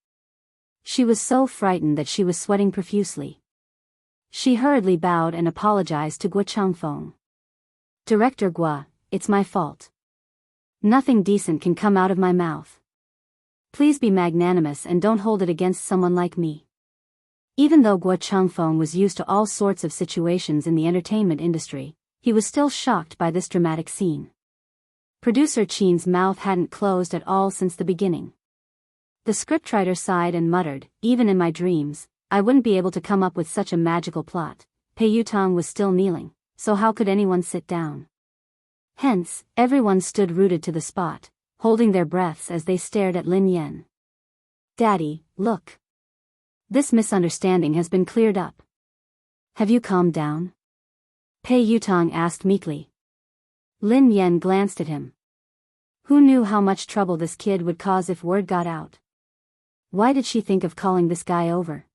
She was so frightened that she was sweating profusely. She hurriedly bowed and apologized to Guo Changfeng. Director Gua, it's my fault. Nothing decent can come out of my mouth. Please be magnanimous and don't hold it against someone like me. Even though Guo Changfeng was used to all sorts of situations in the entertainment industry, he was still shocked by this dramatic scene. Producer Qin's mouth hadn't closed at all since the beginning. The scriptwriter sighed and muttered, even in my dreams, I wouldn't be able to come up with such a magical plot. Pei Yutong was still kneeling, so how could anyone sit down? Hence, everyone stood rooted to the spot, holding their breaths as they stared at Lin Yan. Daddy, look. This misunderstanding has been cleared up. Have you calmed down? Pei Yutong asked meekly. Lin Yan glanced at him. Who knew how much trouble this kid would cause if word got out? Why did she think of calling this guy over?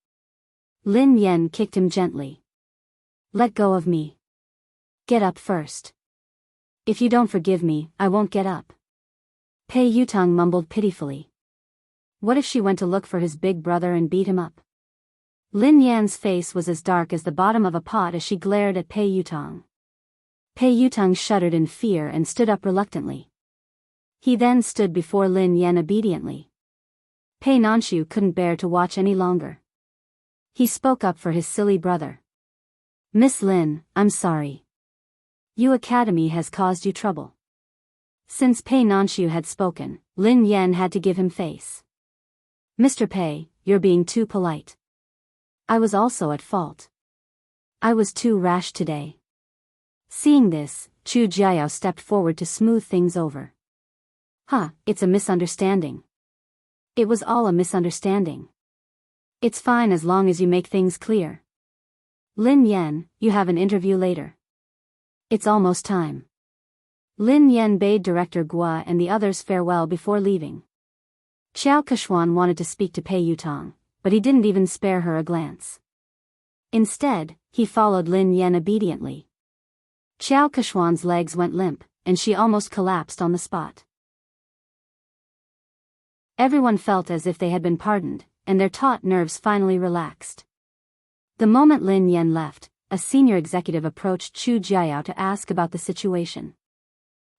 Lin Yan kicked him gently. Let go of me. Get up first. If you don't forgive me, I won't get up. Pei Yutong mumbled pitifully. What if she went to look for his big brother and beat him up? Lin Yan's face was as dark as the bottom of a pot as she glared at Pei Yutong. Pei Yutong shuddered in fear and stood up reluctantly. He then stood before Lin Yan obediently. Pei Nanshu couldn't bear to watch any longer. He spoke up for his silly brother. Miss Lin, I'm sorry. Yu Academy has caused you trouble. Since Pei Nanshu had spoken, Lin Yan had to give him face. Mr. Pei, you're being too polite. I was also at fault. I was too rash today. Seeing this, Chu Jiao stepped forward to smooth things over. It's a misunderstanding. It was all a misunderstanding. It's fine as long as you make things clear. Lin Yan, you have an interview later. It's almost time. Lin Yan bade Director Gua and the others farewell before leaving. Xiao Keshuan wanted to speak to Pei Yutong, but he didn't even spare her a glance. Instead, he followed Lin Yan obediently. Xiao Keshuan's legs went limp, and she almost collapsed on the spot. Everyone felt as if they had been pardoned, and their taut nerves finally relaxed. The moment Lin Yan left, a senior executive approached Chu Jiao to ask about the situation.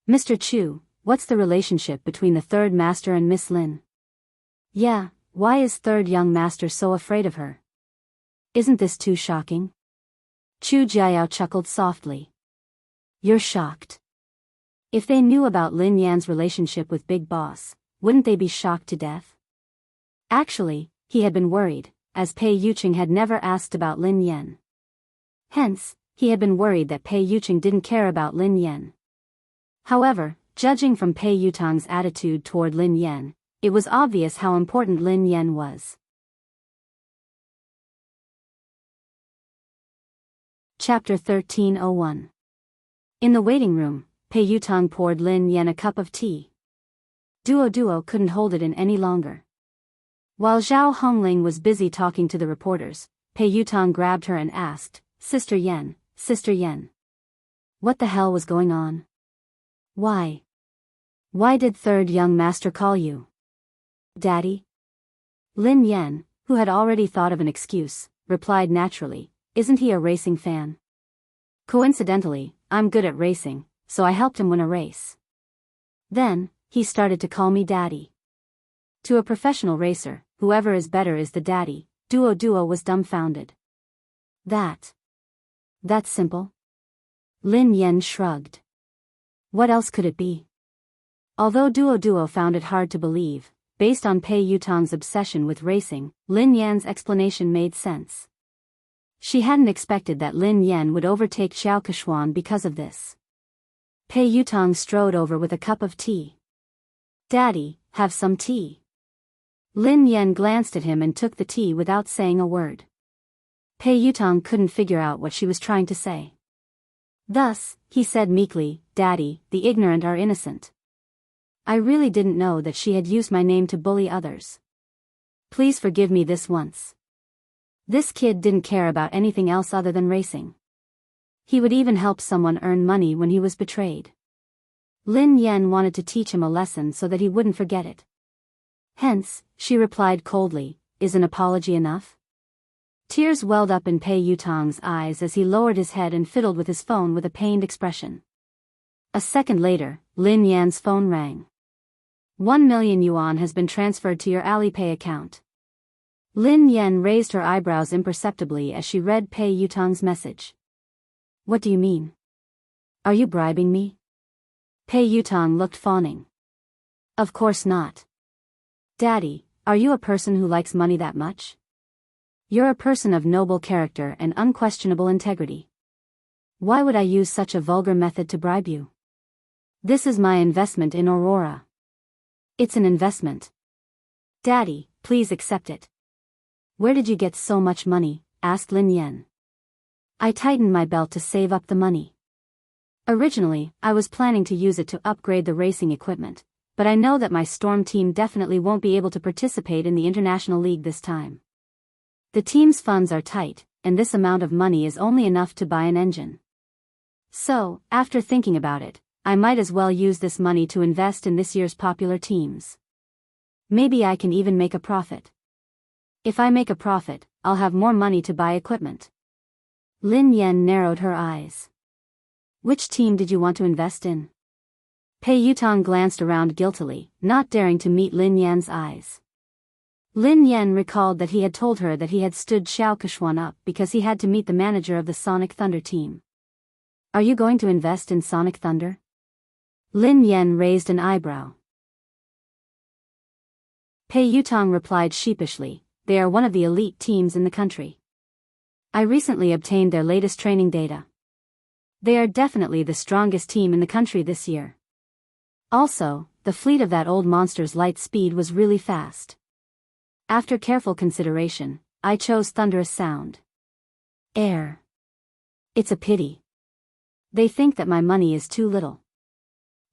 Mr. Chu, what's the relationship between the third master and Miss Lin? Yeah, why is third young master so afraid of her? Isn't this too shocking? Chu Jiao chuckled softly. You're shocked. If they knew about Lin Yan's relationship with Big Boss, wouldn't they be shocked to death? Actually, he had been worried, as Pei Yuqing had never asked about Lin Yan. Hence, he had been worried that Pei Yuqing didn't care about Lin Yan. However, judging from Pei Yutong's attitude toward Lin Yan, it was obvious how important Lin Yan was. Chapter 1301. In the waiting room, Pei Yutong poured Lin Yan a cup of tea. Duo couldn't hold it in any longer. While Zhao Hongling was busy talking to the reporters, Pei Yutang grabbed her and asked, Sister Yen, Sister Yen. What the hell was going on? Why? Why did third young master call you? Daddy? Lin Yen, who had already thought of an excuse, replied naturally, isn't he a racing fan? Coincidentally, I'm good at racing, so I helped him win a race. Then, he started to call me daddy. To a professional racer, whoever is better is the daddy. Duo was dumbfounded. That's simple? Lin Yen shrugged. What else could it be? Although Duo found it hard to believe, based on Pei Yutang's obsession with racing, Lin Yan's explanation made sense. She hadn't expected that Lin Yan would overtake Xiao Keshuan because of this. Pei Yutang strode over with a cup of tea. Daddy, have some tea. Lin Yan glanced at him and took the tea without saying a word. Pei Yutang couldn't figure out what she was trying to say. Thus, he said meekly, Daddy, the ignorant are innocent. I really didn't know that she had used my name to bully others. Please forgive me this once. This kid didn't care about anything else other than racing. He would even help someone earn money when he was betrayed. Lin Yan wanted to teach him a lesson so that he wouldn't forget it. Hence, she replied coldly, is an apology enough? Tears welled up in Pei Yutang's eyes as he lowered his head and fiddled with his phone with a pained expression. A second later, Lin Yan's phone rang. 1 million yuan has been transferred to your Alipay account. Lin Yan raised her eyebrows imperceptibly as she read Pei Yutang's message. What do you mean? Are you bribing me? Pei Yutang looked fawning. Of course not. Daddy, are you a person who likes money that much? You're a person of noble character and unquestionable integrity. Why would I use such a vulgar method to bribe you? This is my investment in Aurora. It's an investment. Daddy, please accept it. Where did you get so much money? Asked Lin Yan. I tightened my belt to save up the money. Originally, I was planning to use it to upgrade the racing equipment, but I know that my Storm team definitely won't be able to participate in the International League this time. The team's funds are tight, and this amount of money is only enough to buy an engine. So, after thinking about it, I might as well use this money to invest in this year's popular teams. Maybe I can even make a profit. If I make a profit, I'll have more money to buy equipment. Lin Yan narrowed her eyes. Which team did you want to invest in? Pei Yutang glanced around guiltily, not daring to meet Lin Yan's eyes. Lin Yan recalled that he had told her that he had stood Xiao Keshuan up because he had to meet the manager of the Sonic Thunder team. Are you going to invest in Sonic Thunder? Lin Yan raised an eyebrow. Pei Yutang replied sheepishly, they are one of the elite teams in the country. I recently obtained their latest training data. They are definitely the strongest team in the country this year. Also, the fleet of that old monster's light speed was really fast. After careful consideration, I chose Thunderous Sound. Air. It's a pity. They think that my money is too little.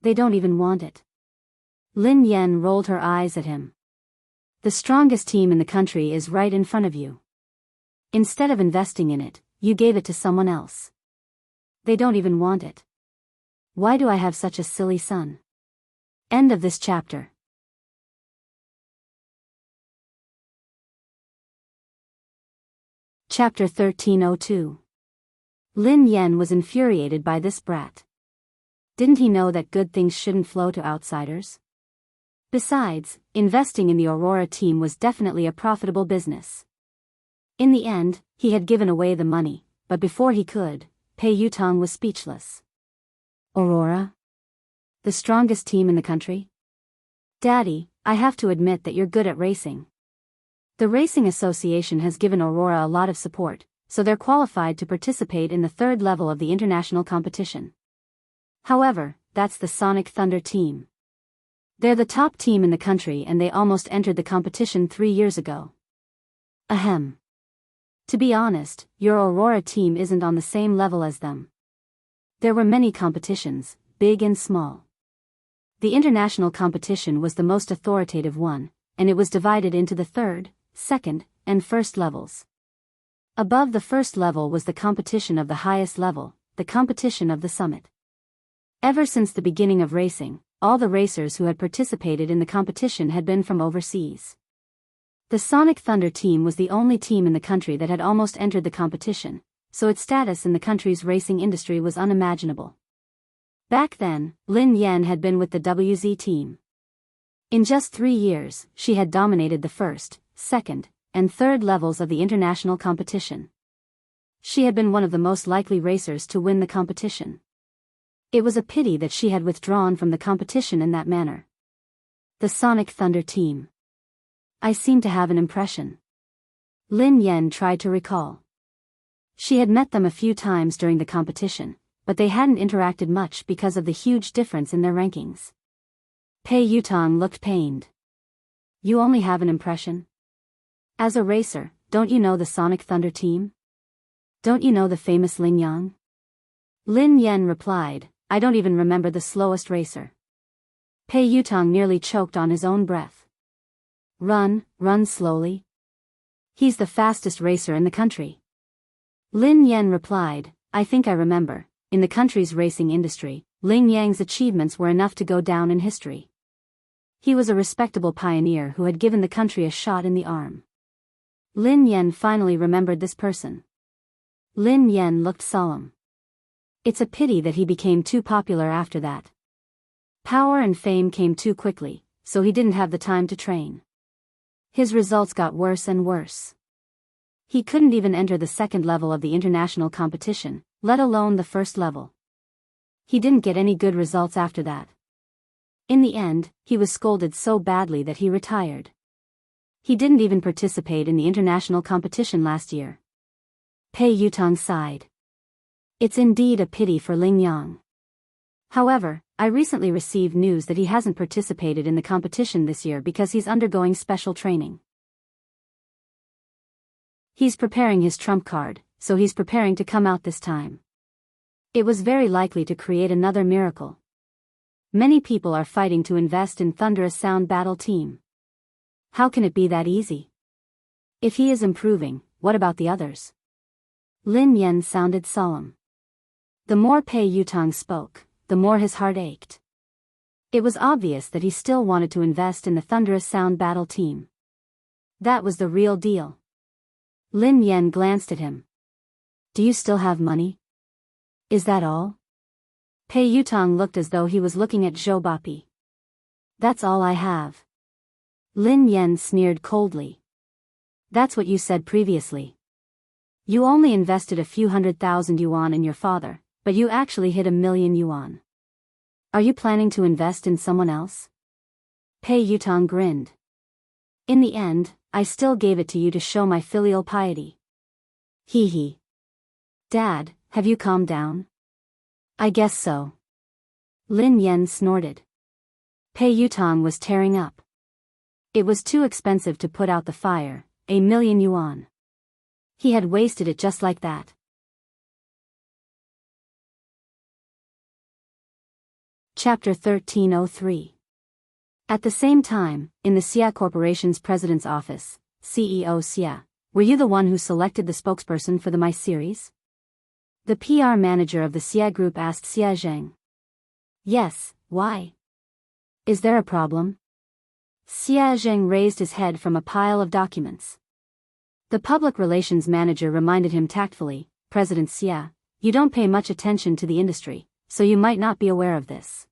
They don't even want it. Lin Yan rolled her eyes at him. The strongest team in the country is right in front of you. Instead of investing in it, you gave it to someone else. They don't even want it. Why do I have such a silly son? End of this chapter. Chapter 1302. Lin Yan was infuriated by this brat. Didn't he know that good things shouldn't flow to outsiders? Besides, investing in the Aurora team was definitely a profitable business. In the end, he had given away the money, but before he could, Pei Yutang was speechless. Aurora? The strongest team in the country? Daddy, I have to admit that you're good at racing. The Racing Association has given Aurora a lot of support, so they're qualified to participate in the third level of the international competition. However, that's the Sonic Thunder team. They're the top team in the country and they almost entered the competition 3 years ago. Ahem. To be honest, your Aurora team isn't on the same level as them. There were many competitions, big and small. The international competition was the most authoritative one, and it was divided into the third, second, and first levels. Above the first level was the competition of the highest level, the competition of the summit. Ever since the beginning of racing, all the racers who had participated in the competition had been from overseas. The Sonic Thunder team was the only team in the country that had almost entered the competition, so its status in the country's racing industry was unimaginable. Back then, Lin Yan had been with the WZ team. In just 3 years, she had dominated the first, second, and third levels of the international competition. She had been one of the most likely racers to win the competition. It was a pity that she had withdrawn from the competition in that manner. The Sonic Thunder team. I seem to have an impression. Lin Yan tried to recall. She had met them a few times during the competition, but they hadn't interacted much because of the huge difference in their rankings. Pei Yutong looked pained. You only have an impression? As a racer, don't you know the Sonic Thunder team? Don't you know the famous Ling Yang? Lin Yan replied, I don't even remember the slowest racer. Pei Yutong nearly choked on his own breath. Run slowly. He's the fastest racer in the country. Lin Yan replied, I think I remember, in the country's racing industry, Ling Yang's achievements were enough to go down in history. He was a respectable pioneer who had given the country a shot in the arm. Lin Yan finally remembered this person. Lin Yan looked solemn. It's a pity that he became too popular after that. Power and fame came too quickly, so he didn't have the time to train. His results got worse and worse. He couldn't even enter the second level of the international competition, let alone the first level. He didn't get any good results after that. In the end, he was scolded so badly that he retired. He didn't even participate in the international competition last year. Pei Yutong sighed. It's indeed a pity for Ling Yang. However, I recently received news that he hasn't participated in the competition this year because he's undergoing special training. He's preparing his trump card, so he's preparing to come out this time. It was very likely to create another miracle. Many people are fighting to invest in Thunderous Sound Battle Team. How can it be that easy? If he is improving, what about the others? Lin Yan sounded solemn. The more Pei Yutong spoke, the more his heart ached. It was obvious that he still wanted to invest in the Thunderous Sound Battle Team. That was the real deal. Lin Yan glanced at him. Do you still have money? Is that all? Pei Yutong looked as though he was looking at Zhou Bapi. That's all I have. Lin Yan sneered coldly. That's what you said previously. You only invested a few 100,000 yuan in your father, but you actually hit 1,000,000 yuan. Are you planning to invest in someone else? Pei Yutong grinned. In the end, I still gave it to you to show my filial piety. Hee hee. Dad, have you calmed down? I guess so. Lin Yan snorted. Pei Yutong was tearing up. It was too expensive to put out the fire, 1,000,000 yuan. He had wasted it just like that. Chapter 1303. At the same time, in the Xia Corporation's president's office, CEO Xia, were you the one who selected the spokesperson for the My series? The PR manager of the Xia Group asked Xia Zheng. Yes, why? Is there a problem? Xia Zheng raised his head from a pile of documents. The public relations manager reminded him tactfully, President Xia, you don't pay much attention to the industry, so you might not be aware of this.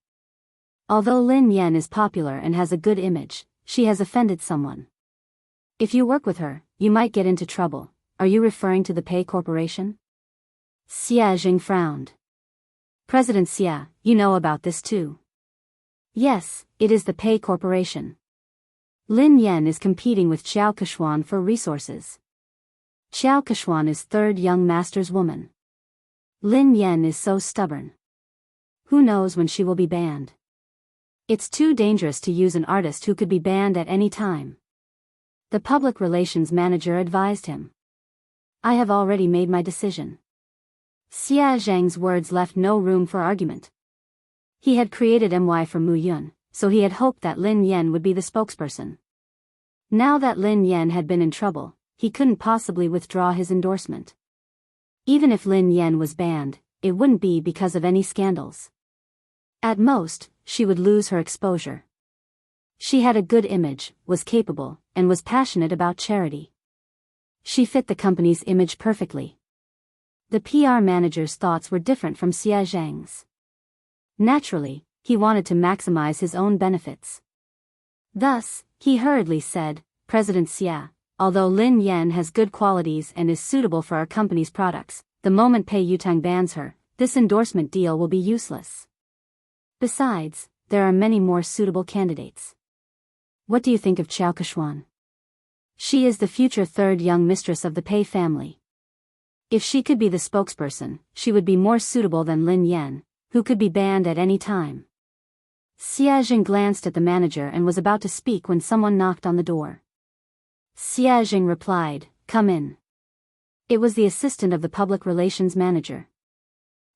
Although Lin Yan is popular and has a good image, she has offended someone. If you work with her, you might get into trouble. Are you referring to the Pei Corporation? Xia Zheng frowned. President Xia, you know about this too. Yes, it is the Pei Corporation. Lin Yan is competing with Xiao Keshuan for resources. Xiao Keshuan is third young master's woman. Lin Yan is so stubborn. Who knows when she will be banned? It's too dangerous to use an artist who could be banned at any time. The public relations manager advised him. I have already made my decision. Xia Zheng's words left no room for argument. He had created MY for Mu Yun, so he had hoped that Lin Yan would be the spokesperson. Now that Lin Yan had been in trouble, he couldn't possibly withdraw his endorsement. Even if Lin Yan was banned, it wouldn't be because of any scandals. At most, she would lose her exposure. She had a good image, was capable, and was passionate about charity. She fit the company's image perfectly. The PR manager's thoughts were different from Xia Zhang's. Naturally, he wanted to maximize his own benefits. Thus, he hurriedly said, "President Xia, although Lin Yan has good qualities and is suitable for our company's products, the moment Pei Yutang bans her, this endorsement deal will be useless. Besides, there are many more suitable candidates. What do you think of Qiao Keshuan? She is the future third young mistress of the Pei family. If she could be the spokesperson, she would be more suitable than Lin Yan, who could be banned at any time." Xia Jing glanced at the manager and was about to speak when someone knocked on the door. Xia Jing replied, "Come in." It was the assistant of the public relations manager.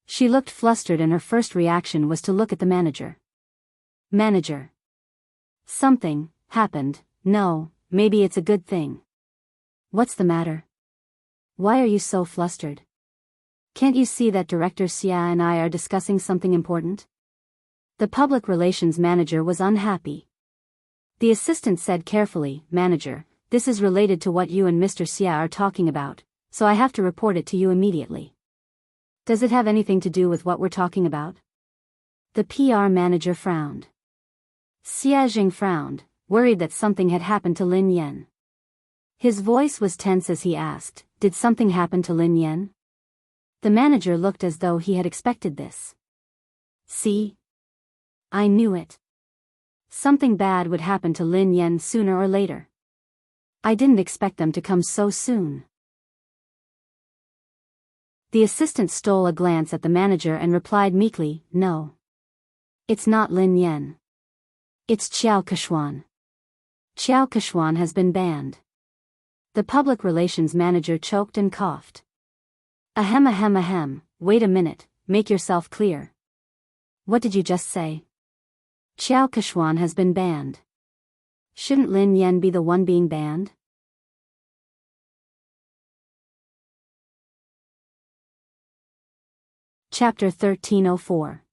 She looked flustered and her first reaction was to look at the manager. "Manager. Something happened. No, maybe it's a good thing. What's the matter? Why are you so flustered? Can't you see that Director Xia and I are discussing something important?" The public relations manager was unhappy. The assistant said carefully, "Manager, this is related to what you and Mr. Xia are talking about, so I have to report it to you immediately." "Does it have anything to do with what we're talking about?" The PR manager frowned. Xia Jing frowned, worried that something had happened to Lin Yan. His voice was tense as he asked, "Did something happen to Lin Yan?" The manager looked as though he had expected this. "See? I knew it. Something bad would happen to Lin Yan sooner or later. I didn't expect them to come so soon." The assistant stole a glance at the manager and replied meekly, "No. It's not Lin Yan. It's Qiao Keshuan. Qiao Keshuan has been banned." The public relations manager choked and coughed. Ahem ahem ahem, wait a minute, make yourself clear. What did you just say?" "Qiao Keshuan has been banned. Shouldn't Lin Yan be the one being banned?" Chapter 1304.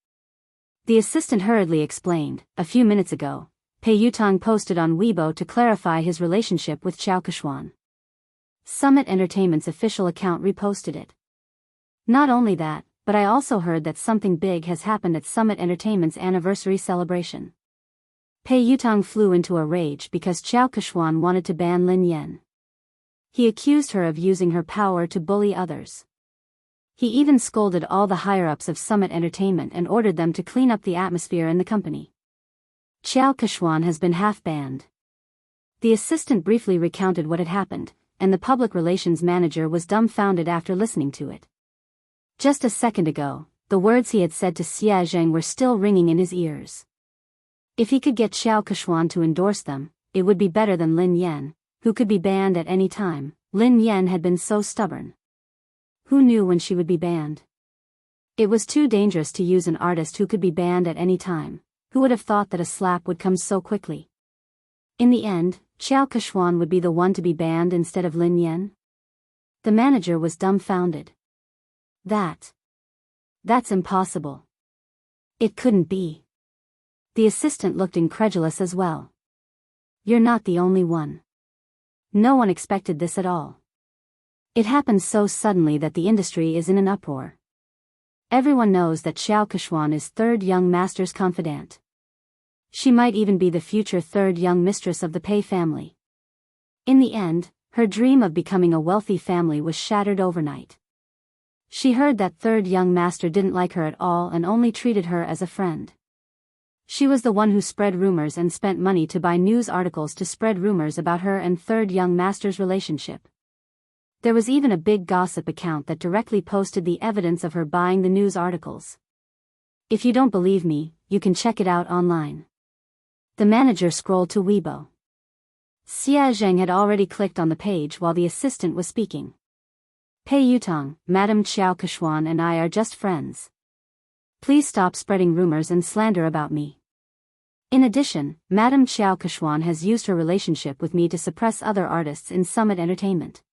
The assistant hurriedly explained, "A few minutes ago, Pei Yutang posted on Weibo to clarify his relationship with Qiao Keshuan. Summit Entertainment's official account reposted it. Not only that, but I also heard that something big has happened at Summit Entertainment's anniversary celebration." Pei Yutang flew into a rage because Qiao Keshuan wanted to ban Lin Yan. He accused her of using her power to bully others. He even scolded all the higher-ups of Summit Entertainment and ordered them to clean up the atmosphere in the company. Qiao Keshuan has been half-banned. The assistant briefly recounted what had happened, and the public relations manager was dumbfounded after listening to it. Just a second ago, the words he had said to Xia Zheng were still ringing in his ears. If he could get Qiao Keshuan to endorse them, it would be better than Lin Yan, who could be banned at any time. Lin Yan had been so stubborn. Who knew when she would be banned? It was too dangerous to use an artist who could be banned at any time. Who would have thought that a slap would come so quickly? In the end, Qiao Keshuan would be the one to be banned instead of Lin Yan? The manager was dumbfounded. That's impossible. It couldn't be. The assistant looked incredulous as well. You're not the only one. No one expected this at all. It happened so suddenly that the industry is in an uproar. Everyone knows that Qiao Keshuan is third young master's confidant. She might even be the future third young mistress of the Pei family. In the end, her dream of becoming a wealthy family was shattered overnight. She heard that third young master didn't like her at all and only treated her as a friend. She was the one who spread rumors and spent money to buy news articles to spread rumors about her and third young master's relationship. There was even a big gossip account that directly posted the evidence of her buying the news articles. If you don't believe me, you can check it out online. The manager scrolled to Weibo. Xia Zheng had already clicked on the page while the assistant was speaking. Pei Yutang, Madam Qiao Keshuan and I are just friends. Please stop spreading rumors and slander about me. In addition, Madame Xiao Keshuan has used her relationship with me to suppress other artists in Summit Entertainment.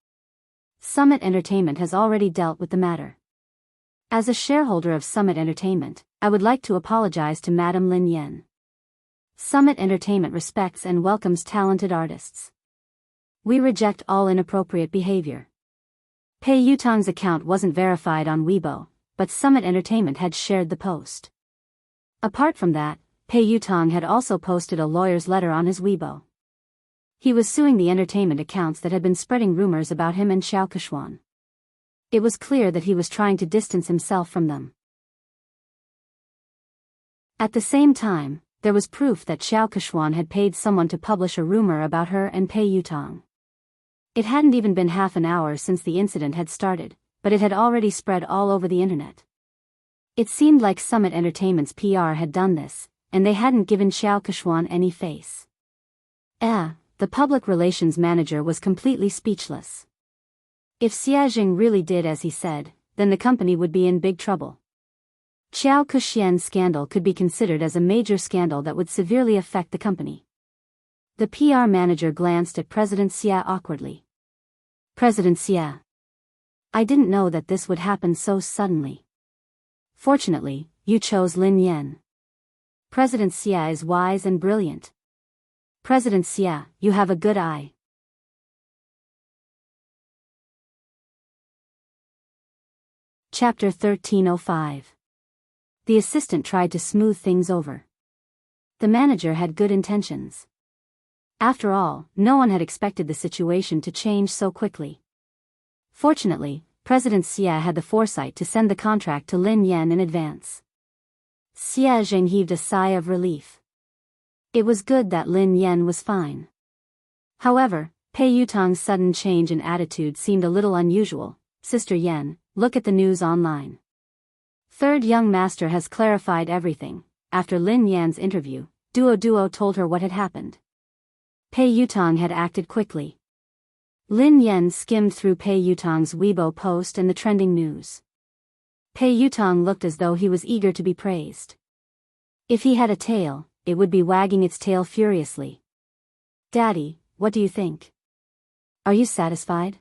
Summit Entertainment has already dealt with the matter. As a shareholder of Summit Entertainment, I would like to apologize to Madame Lin Yan. Summit Entertainment respects and welcomes talented artists. We reject all inappropriate behavior. Pei Yutong's account wasn't verified on Weibo, but Summit Entertainment had shared the post. Apart from that, Pei Yutong had also posted a lawyer's letter on his Weibo. He was suing the entertainment accounts that had been spreading rumors about him and Xiao Keshuan. It was clear that he was trying to distance himself from them. At the same time, there was proof that Xiao Keshuan had paid someone to publish a rumor about her and Pei Yutong. It hadn't even been half an hour since the incident had started, but it had already spread all over the internet. It seemed like Summit Entertainment's PR had done this, and they hadn't given Xiao Keshuan any face. The public relations manager was completely speechless. If Xia Jing really did as he said, then the company would be in big trouble. Xiao Kexian's scandal could be considered as a major scandal that would severely affect the company. The PR manager glanced at President Xia awkwardly. President Xia. I didn't know that this would happen so suddenly. Fortunately, you chose Lin Yan. President Xia is wise and brilliant. President Xia, you have a good eye. Chapter 1305. The assistant tried to smooth things over. The manager had good intentions. After all, no one had expected the situation to change so quickly. Fortunately, President Xia had the foresight to send the contract to Lin Yan in advance. Xia Jing heaved a sigh of relief. It was good that Lin Yan was fine. However, Pei Yutong's sudden change in attitude seemed a little unusual. Sister Yan, look at the news online. Third young master has clarified everything. After Lin Yan's interview, Duo told her what had happened. Pei Yutong had acted quickly. Lin Yan skimmed through Pei Yutong's Weibo post and the trending news. Pei Yutong looked as though he was eager to be praised. If he had a tail, it would be wagging its tail furiously. Daddy, what do you think? Are you satisfied?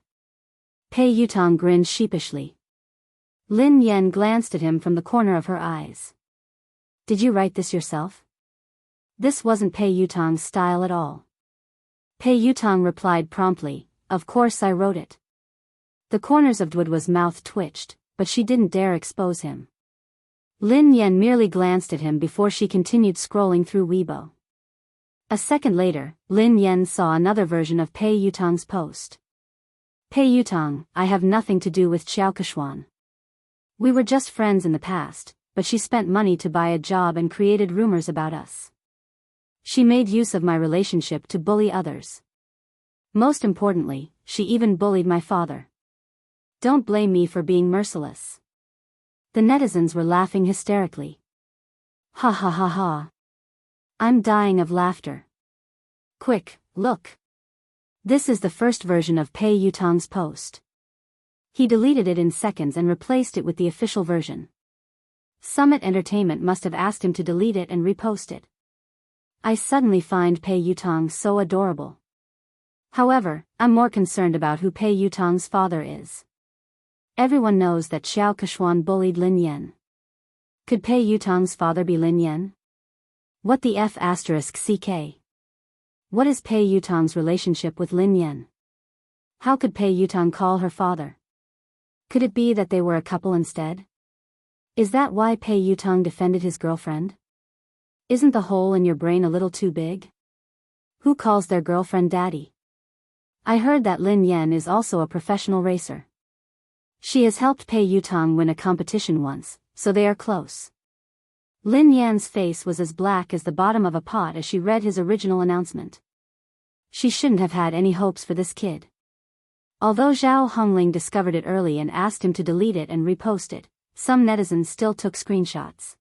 Pei Yutong grinned sheepishly. Lin Yan glanced at him from the corner of her eyes. Did you write this yourself? This wasn't Pei Yutong's style at all. Pei Yutong replied promptly, of course I wrote it. The corners of Duo's mouth twitched, but she didn't dare expose him. Lin Yan merely glanced at him before she continued scrolling through Weibo. A second later, Lin Yan saw another version of Pei Yutong's post. Pei Yutong, I have nothing to do with Xiao Keshuan. We were just friends in the past, but she spent money to buy a job and created rumors about us. She made use of my relationship to bully others. Most importantly, she even bullied my father. Don't blame me for being merciless. The netizens were laughing hysterically. Ha ha ha ha. I'm dying of laughter. Quick, look. This is the first version of Pei Yutong's post. He deleted it in seconds and replaced it with the official version. Summit Entertainment must have asked him to delete it and repost it. I suddenly find Pei Yutong so adorable. However, I'm more concerned about who Pei Yutong's father is. Everyone knows that Xiao Keshuan bullied Lin Yan. Could Pei Yutong's father be Lin Yan? What the F***ck? What is Pei Yutong's relationship with Lin Yan? How could Pei Yutong call her father? Could it be that they were a couple instead? Is that why Pei Yutong defended his girlfriend? Isn't the hole in your brain a little too big? Who calls their girlfriend daddy? I heard that Lin Yan is also a professional racer. She has helped Pei Yutong win a competition once, so they are close. Lin Yan's face was as black as the bottom of a pot as she read his original announcement. She shouldn't have had any hopes for this kid. Although Zhao Hongling discovered it early and asked him to delete it and repost it, some netizens still took screenshots.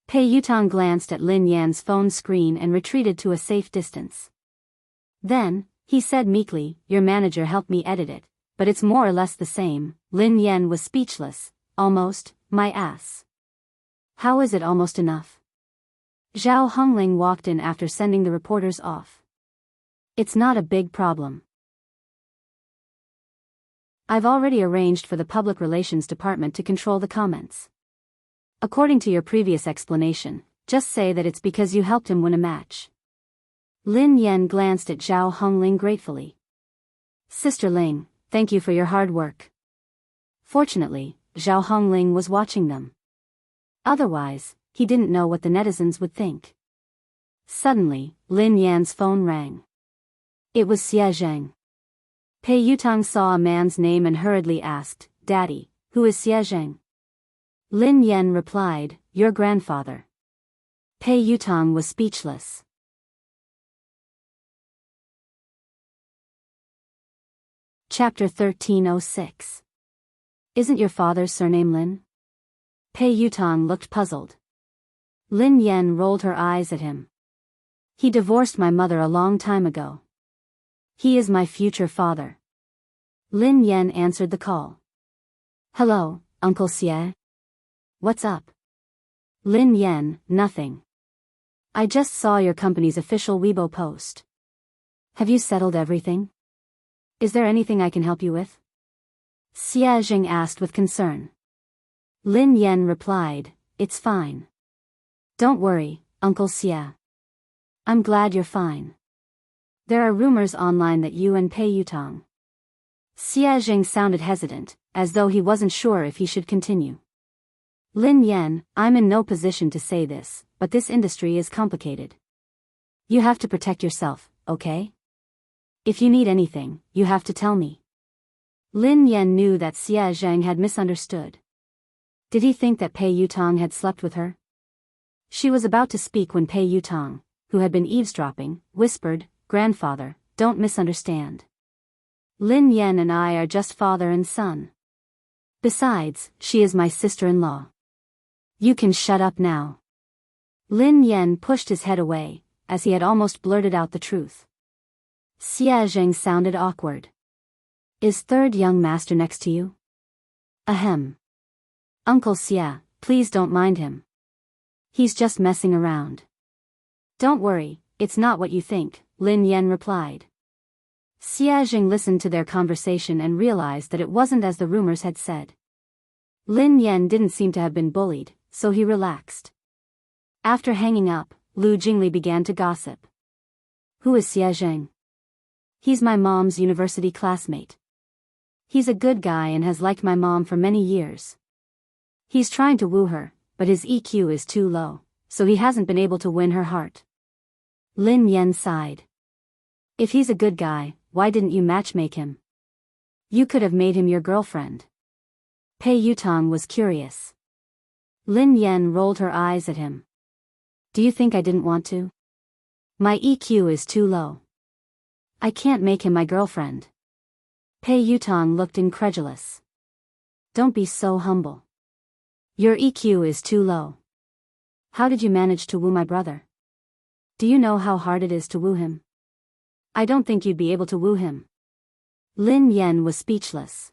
Pei Yutong glanced at Lin Yan's phone screen and retreated to a safe distance. Then, he said meekly, your manager helped me edit it, but it's more or less the same. Lin Yan was speechless. Almost, my ass. How is it almost enough? Zhao Hongling walked in after sending the reporters off. It's not a big problem. I've already arranged for the public relations department to control the comments. According to your previous explanation, just say that it's because you helped him win a match. Lin Yan glanced at Zhao Hongling gratefully. Sister Ling, thank you for your hard work. Fortunately, Zhao Hongling was watching them. Otherwise, he didn't know what the netizens would think. Suddenly, Lin Yan's phone rang. It was Xie Zheng. Pei Yutang saw a man's name and hurriedly asked, Daddy, who is Xie Zheng? Lin Yan replied, your grandfather. Pei Yutang was speechless. Chapter 1306. Isn't your father's surname Lin? Pei Yutang looked puzzled. Lin Yan rolled her eyes at him. He divorced my mother a long time ago. He is my future father. Lin Yan answered the call. Hello, Uncle Xie. What's up? Lin Yan, nothing. I just saw your company's official Weibo post. Have you settled everything? Is there anything I can help you with? Xie Zheng asked with concern. Lin Yan replied, it's fine. Don't worry, Uncle Xie. I'm glad you're fine. There are rumors online that you and Pei Yutang. Xie Zheng sounded hesitant, as though he wasn't sure if he should continue. Lin Yan, I'm in no position to say this, but this industry is complicated. You have to protect yourself, okay? If you need anything, you have to tell me. Lin Yan knew that Xie Zheng had misunderstood. Did he think that Pei Yutang had slept with her? She was about to speak when Pei Yutang, who had been eavesdropping, whispered, Grandfather, don't misunderstand. Lin Yan and I are just father and son. Besides, she is my sister-in-law. You can shut up now. Lin Yan pushed his head away, as he had almost blurted out the truth. Xie Zheng sounded awkward. Is third young master next to you? Ahem. Uncle Xie, please don't mind him. He's just messing around. Don't worry, it's not what you think, Lin Yan replied. Xie Zheng listened to their conversation and realized that it wasn't as the rumors had said. Lin Yan didn't seem to have been bullied, so he relaxed. After hanging up, Lu Jingli began to gossip. Who is Xie Zheng? He's my mom's university classmate. He's a good guy and has liked my mom for many years. He's trying to woo her, but his EQ is too low, so he hasn't been able to win her heart. Lin Yan sighed. If he's a good guy, why didn't you matchmake him? You could have made him your girlfriend. Pei Yutang was curious. Lin Yan rolled her eyes at him. Do you think I didn't want to? My EQ is too low. I can't make him my girlfriend. Pei Yutang looked incredulous. Don't be so humble. Your EQ is too low. How did you manage to woo my brother? Do you know how hard it is to woo him? I don't think you'd be able to woo him. Lin Yan was speechless.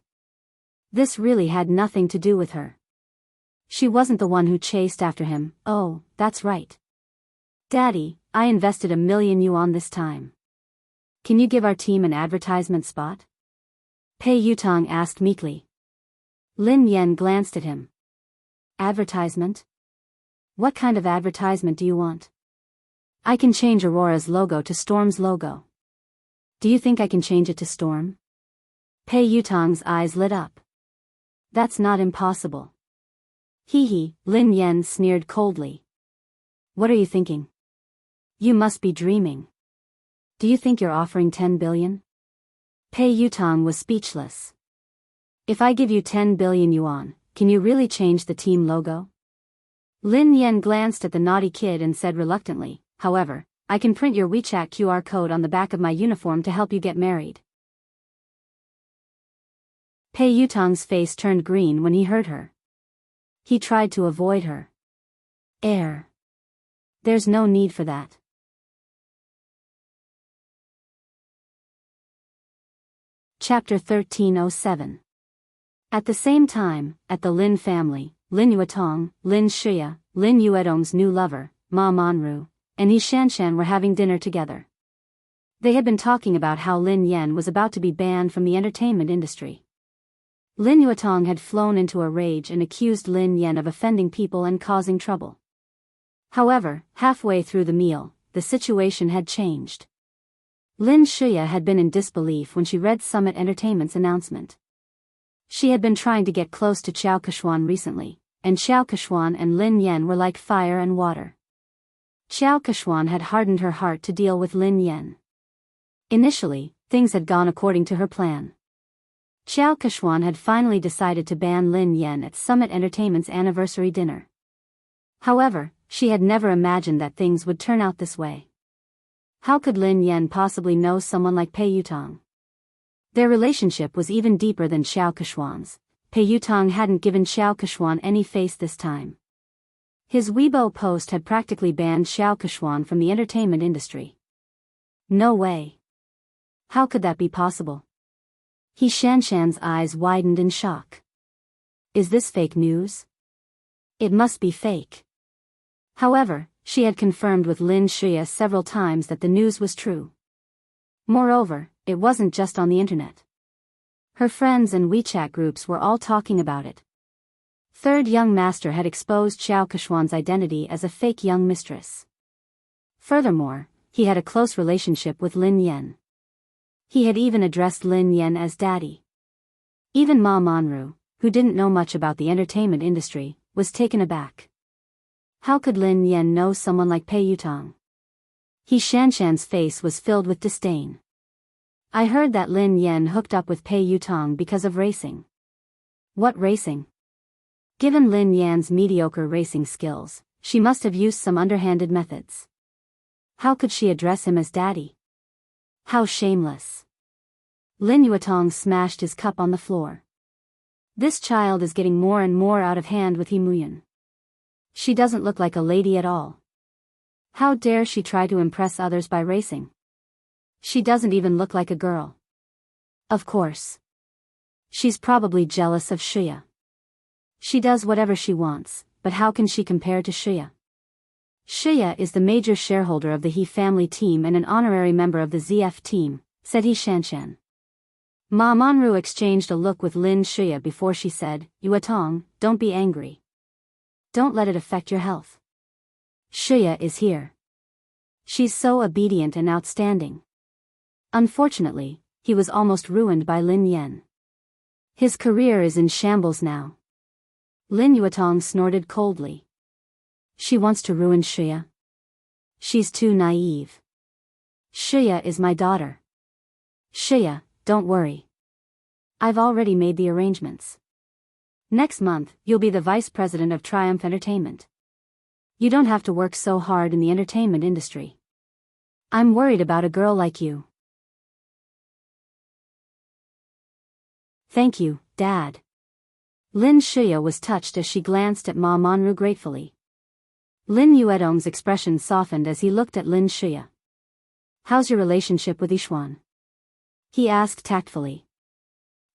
This really had nothing to do with her. She wasn't the one who chased after him. Oh, that's right. Daddy, I invested 1 million yuan this time. Can you give our team an advertisement spot? Pei Yutang asked meekly. Lin Yan glanced at him. Advertisement? What kind of advertisement do you want? I can change Aurora's logo to Storm's logo. Do you think I can change it to Storm? Pei Yutang's eyes lit up. That's not impossible. Hee hee, Lin Yan sneered coldly. What are you thinking? You must be dreaming. Do you think you're offering 10 billion? Pei Yutang was speechless. If I give you 10 billion yuan, can you really change the team logo? Lin Yan glanced at the naughty kid and said reluctantly, however, I can print your WeChat QR code on the back of my uniform to help you get married. Pei Yutang's face turned green when he heard her. He tried to avoid her. There's no need for that. Chapter 1307. At the same time, at the Lin family, Lin Yuetong, Lin Shia, Lin Yuedong's new lover, Ma Manru, and Yi Shanshan were having dinner together. They had been talking about how Lin Yan was about to be banned from the entertainment industry. Lin Yuetong had flown into a rage and accused Lin Yan of offending people and causing trouble. However, halfway through the meal, the situation had changed. Lin Shuya had been in disbelief when she read Summit Entertainment's announcement. She had been trying to get close to Xiao Keshuan recently, and Xiao Keshuan and Lin Yan were like fire and water. Xiao Keshuan had hardened her heart to deal with Lin Yan. Initially, things had gone according to her plan. Xiao Keshuan had finally decided to ban Lin Yan at Summit Entertainment's anniversary dinner. However, she had never imagined that things would turn out this way. How could Lin Yan possibly know someone like Pei Yutong? Their relationship was even deeper than Xiao Keshuan's. Pei Yutong hadn't given Xiao Keshuan any face this time. His Weibo post had practically banned Xiao Keshuan from the entertainment industry. No way. How could that be possible? Yi Shanshan's eyes widened in shock. Is this fake news? It must be fake. However, she had confirmed with Lin Shuya several times that the news was true. Moreover, it wasn't just on the internet. Her friends and WeChat groups were all talking about it. Third young master had exposed Xiao Keshuan's identity as a fake young mistress. Furthermore, he had a close relationship with Lin Yan. He had even addressed Lin Yan as daddy. Even Ma Manru, who didn't know much about the entertainment industry, was taken aback. How could Lin Yan know someone like Pei Yutong? Yi Shanshan's face was filled with disdain. I heard that Lin Yan hooked up with Pei Yutong because of racing. What racing? Given Lin Yan's mediocre racing skills, she must have used some underhanded methods. How could she address him as daddy? How shameless. Lin Yuetong smashed his cup on the floor. This child is getting more and more out of hand with He Muyan. She doesn't look like a lady at all. How dare she try to impress others by racing? She doesn't even look like a girl. Of course. She's probably jealous of Shuya. She does whatever she wants, but how can she compare to Shuya? Shuya is the major shareholder of the He family team and an honorary member of the ZF team, said Yi Shanshan. Ma Manru exchanged a look with Lin Shuya before she said, Yuetong, don't be angry. Don't let it affect your health. Shuya is here. She's so obedient and outstanding. Unfortunately, he was almost ruined by Lin Yan. His career is in shambles now. Lin Yuetong snorted coldly. She wants to ruin Shuya. She's too naive. Shuya is my daughter. Shuya, don't worry. I've already made the arrangements. Next month, you'll be the vice president of Triumph Entertainment. You don't have to work so hard in the entertainment industry. I'm worried about a girl like you. Thank you, Dad. Lin Shuya was touched as she glanced at Ma Manru gratefully. Lin Yuetong's expression softened as he looked at Lin Shuya. How's your relationship with Yishuan? He asked tactfully.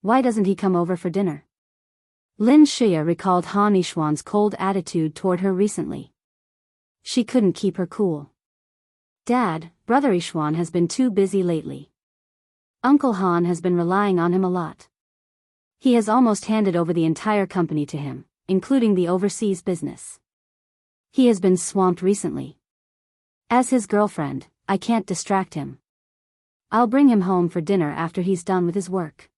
Why doesn't he come over for dinner? Lin Shuya recalled Han Yishuan's cold attitude toward her recently. She couldn't keep her cool. Dad, Brother Yishuan has been too busy lately. Uncle Han has been relying on him a lot. He has almost handed over the entire company to him, including the overseas business. He has been swamped recently. As his girlfriend, I can't distract him. I'll bring him home for dinner after he's done with his work.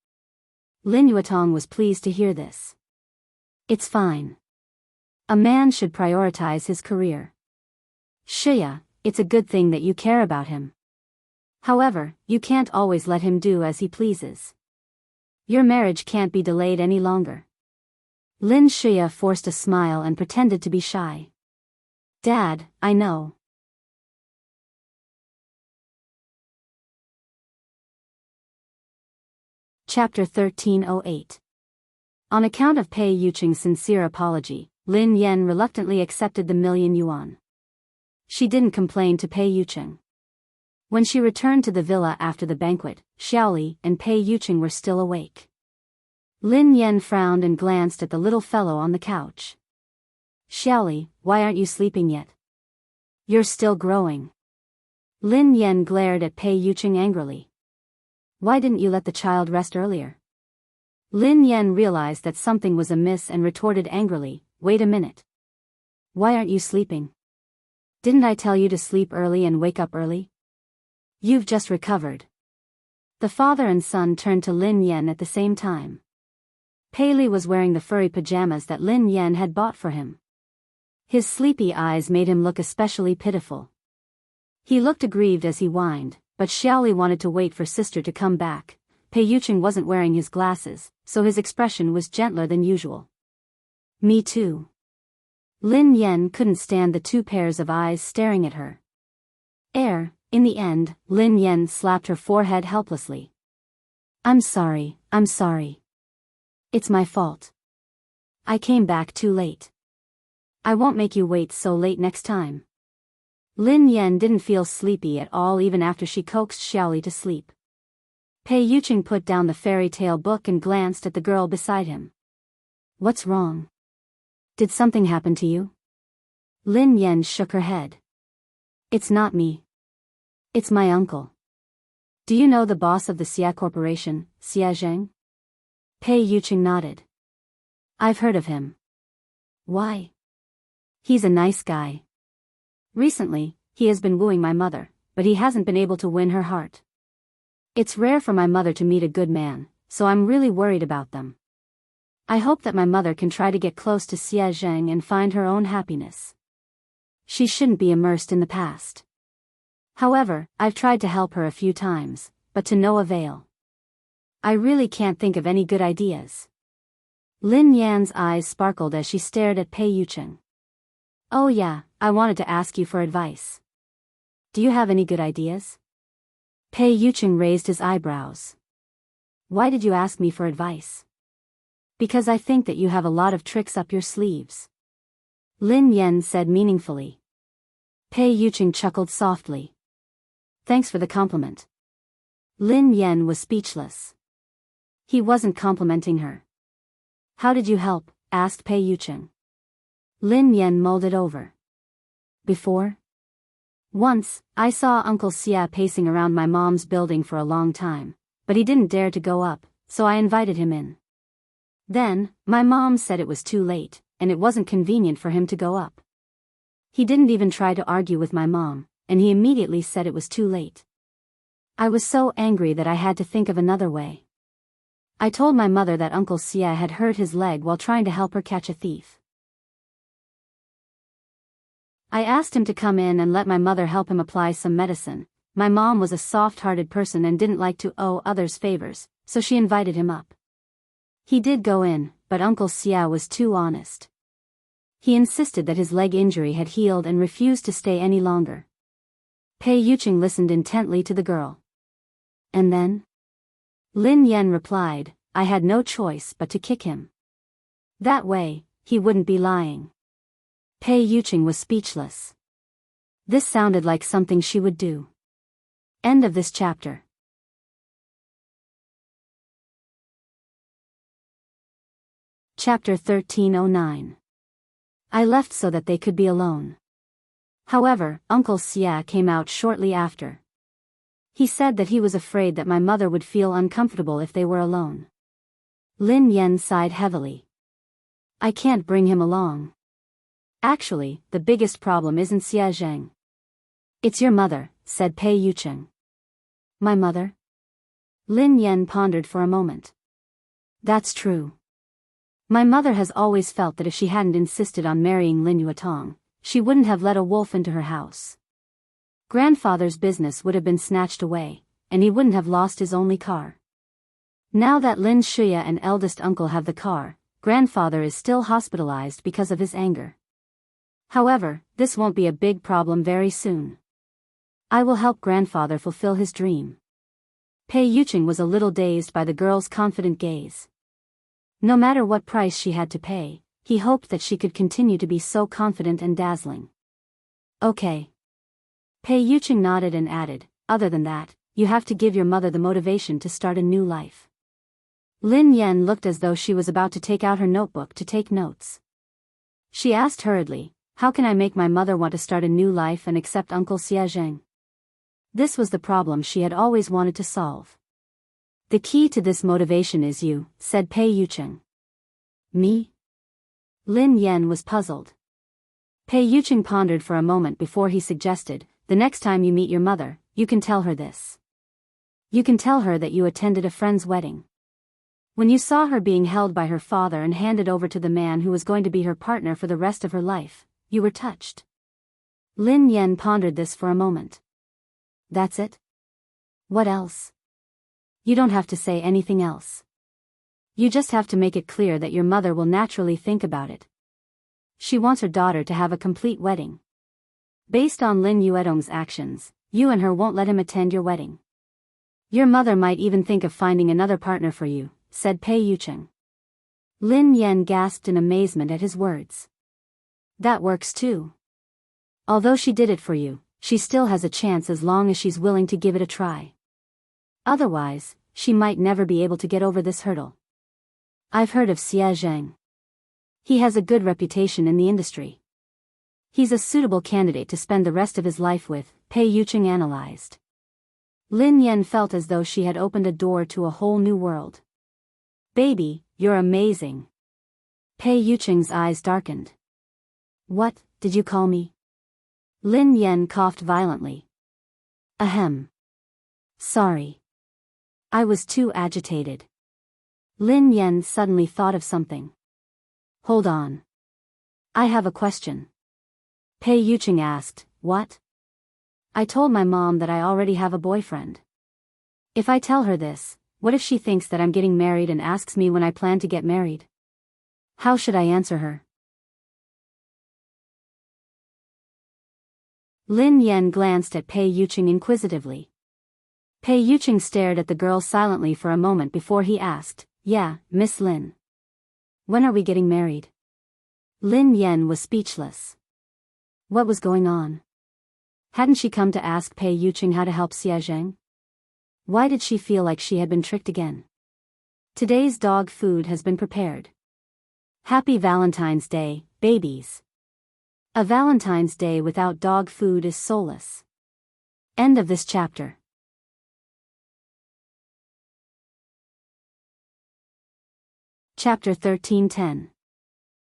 Lin Yuetong was pleased to hear this. It's fine. A man should prioritize his career. Shuya, it's a good thing that you care about him. However, you can't always let him do as he pleases. Your marriage can't be delayed any longer. Lin Shuya forced a smile and pretended to be shy. Dad, I know. Chapter 1308. On account of Pei Yucheng's sincere apology, Lin Yan reluctantly accepted the $1,000,000. She didn't complain to Pei Yucheng. When she returned to the villa after the banquet, Xiaoli and Pei Yucheng were still awake. Lin Yan frowned and glanced at the little fellow on the couch. Xiaoli, why aren't you sleeping yet? You're still growing. Lin Yan glared at Pei Yuqing angrily. Why didn't you let the child rest earlier? Lin Yan realized that something was amiss and retorted angrily, wait a minute. Why aren't you sleeping? Didn't I tell you to sleep early and wake up early? You've just recovered. The father and son turned to Lin Yan at the same time. Pei Li was wearing the furry pajamas that Lin Yan had bought for him. His sleepy eyes made him look especially pitiful. He looked aggrieved as he whined, but Xiaoli wanted to wait for sister to come back. Pei Yuqing wasn't wearing his glasses, so his expression was gentler than usual. Me too. Lin Yan couldn't stand the two pairs of eyes staring at her. In the end, Lin Yan slapped her forehead helplessly. I'm sorry. It's my fault. I came back too late. I won't make you wait so late next time. Lin Yan didn't feel sleepy at all even after she coaxed Xiaoli to sleep. Pei Yuqing put down the fairy tale book and glanced at the girl beside him. What's wrong? Did something happen to you? Lin Yan shook her head. It's not me. It's my uncle. Do you know the boss of the Xia Corporation, Xia Zheng? Pei Yuqing nodded. I've heard of him. Why? He's a nice guy. Recently, he has been wooing my mother, but he hasn't been able to win her heart. It's rare for my mother to meet a good man, so I'm really worried about them. I hope that my mother can try to get close to Xia Zheng and find her own happiness. She shouldn't be immersed in the past. However, I've tried to help her a few times, but to no avail. I really can't think of any good ideas. Lin Yan's eyes sparkled as she stared at Pei Yuqing. Oh yeah, I wanted to ask you for advice. Do you have any good ideas? Pei Yuqing raised his eyebrows. Why did you ask me for advice? Because I think that you have a lot of tricks up your sleeves. Lin Yan said meaningfully. Pei Yuqing chuckled softly. Thanks for the compliment. Lin Yan was speechless. He wasn't complimenting her. How did you help? Asked Pei Yuqing. Lin Yan mulled it over. Before? Once, I saw Uncle Xia pacing around my mom's building for a long time, but he didn't dare to go up, so I invited him in. Then, my mom said it was too late, and it wasn't convenient for him to go up. He didn't even try to argue with my mom, and he immediately said it was too late. I was so angry that I had to think of another way. I told my mother that Uncle Xia had hurt his leg while trying to help her catch a thief. I asked him to come in and let my mother help him apply some medicine. My mom was a soft-hearted person and didn't like to owe others favors, so she invited him up. He did go in, but Uncle Xia was too honest. He insisted that his leg injury had healed and refused to stay any longer. Pei Yuqing listened intently to the girl. And then? Lin Yan replied, I had no choice but to kick him. That way, he wouldn't be lying. Pei Yuqing was speechless. This sounded like something she would do. End of this chapter. Chapter 1309. I left so that they could be alone. However, Uncle Xia came out shortly after. He said that he was afraid that my mother would feel uncomfortable if they were alone. Lin Yan sighed heavily. I can't bring him along. Actually, the biggest problem isn't Xia Zheng. It's your mother, said Pei Yuqing. My mother? Lin Yan pondered for a moment. That's true. My mother has always felt that if she hadn't insisted on marrying Lin Yuetong, she wouldn't have let a wolf into her house. Grandfather's business would have been snatched away, and he wouldn't have lost his only car. Now that Lin Shuya and eldest uncle have the car, grandfather is still hospitalized because of his anger. However, this won't be a big problem very soon. I will help grandfather fulfill his dream. Pei Yuqing was a little dazed by the girl's confident gaze. No matter what price she had to pay, he hoped that she could continue to be so confident and dazzling. Okay. Pei Yuqing nodded and added, other than that, you have to give your mother the motivation to start a new life. Lin Yan looked as though she was about to take out her notebook to take notes. She asked hurriedly, How can I make my mother want to start a new life and accept Uncle Xiaozheng? This was the problem she had always wanted to solve. The key to this motivation is you, said Pei Yucheng. Me? Lin Yan was puzzled. Pei Yucheng pondered for a moment before he suggested, the next time you meet your mother, you can tell her this. You can tell her that you attended a friend's wedding. When you saw her being held by her father and handed over to the man who was going to be her partner for the rest of her life, you were touched. Lin Yan pondered this for a moment. That's it? What else? You don't have to say anything else. You just have to make it clear that your mother will naturally think about it. She wants her daughter to have a complete wedding. Based on Lin Yuedong's actions, you and her won't let him attend your wedding. Your mother might even think of finding another partner for you, said Pei Yucheng. Lin Yan gasped in amazement at his words. That works too. Although she did it for you, she still has a chance as long as she's willing to give it a try. Otherwise, she might never be able to get over this hurdle. I've heard of Xia Zheng. He has a good reputation in the industry. He's a suitable candidate to spend the rest of his life with, Pei Yucheng analyzed. Lin Yan felt as though she had opened a door to a whole new world. Baby, you're amazing. Pei Yucheng's eyes darkened. What, did you call me? Lin Yan coughed violently. Ahem. Sorry. I was too agitated. Lin Yan suddenly thought of something. Hold on. I have a question. Pei Yucheng asked, what? I told my mom that I already have a boyfriend. If I tell her this, what if she thinks that I'm getting married and asks me when I plan to get married? How should I answer her? Lin Yan glanced at Pei Yucheng inquisitively. Pei Yucheng stared at the girl silently for a moment before he asked, yeah, Miss Lin. When are we getting married? Lin Yan was speechless. What was going on? Hadn't she come to ask Pei Yucheng how to help Xia Zheng? Why did she feel like she had been tricked again? Today's dog food has been prepared. Happy Valentine's Day, babies. A Valentine's Day without dog food is soulless. End of this chapter. Chapter 13:10.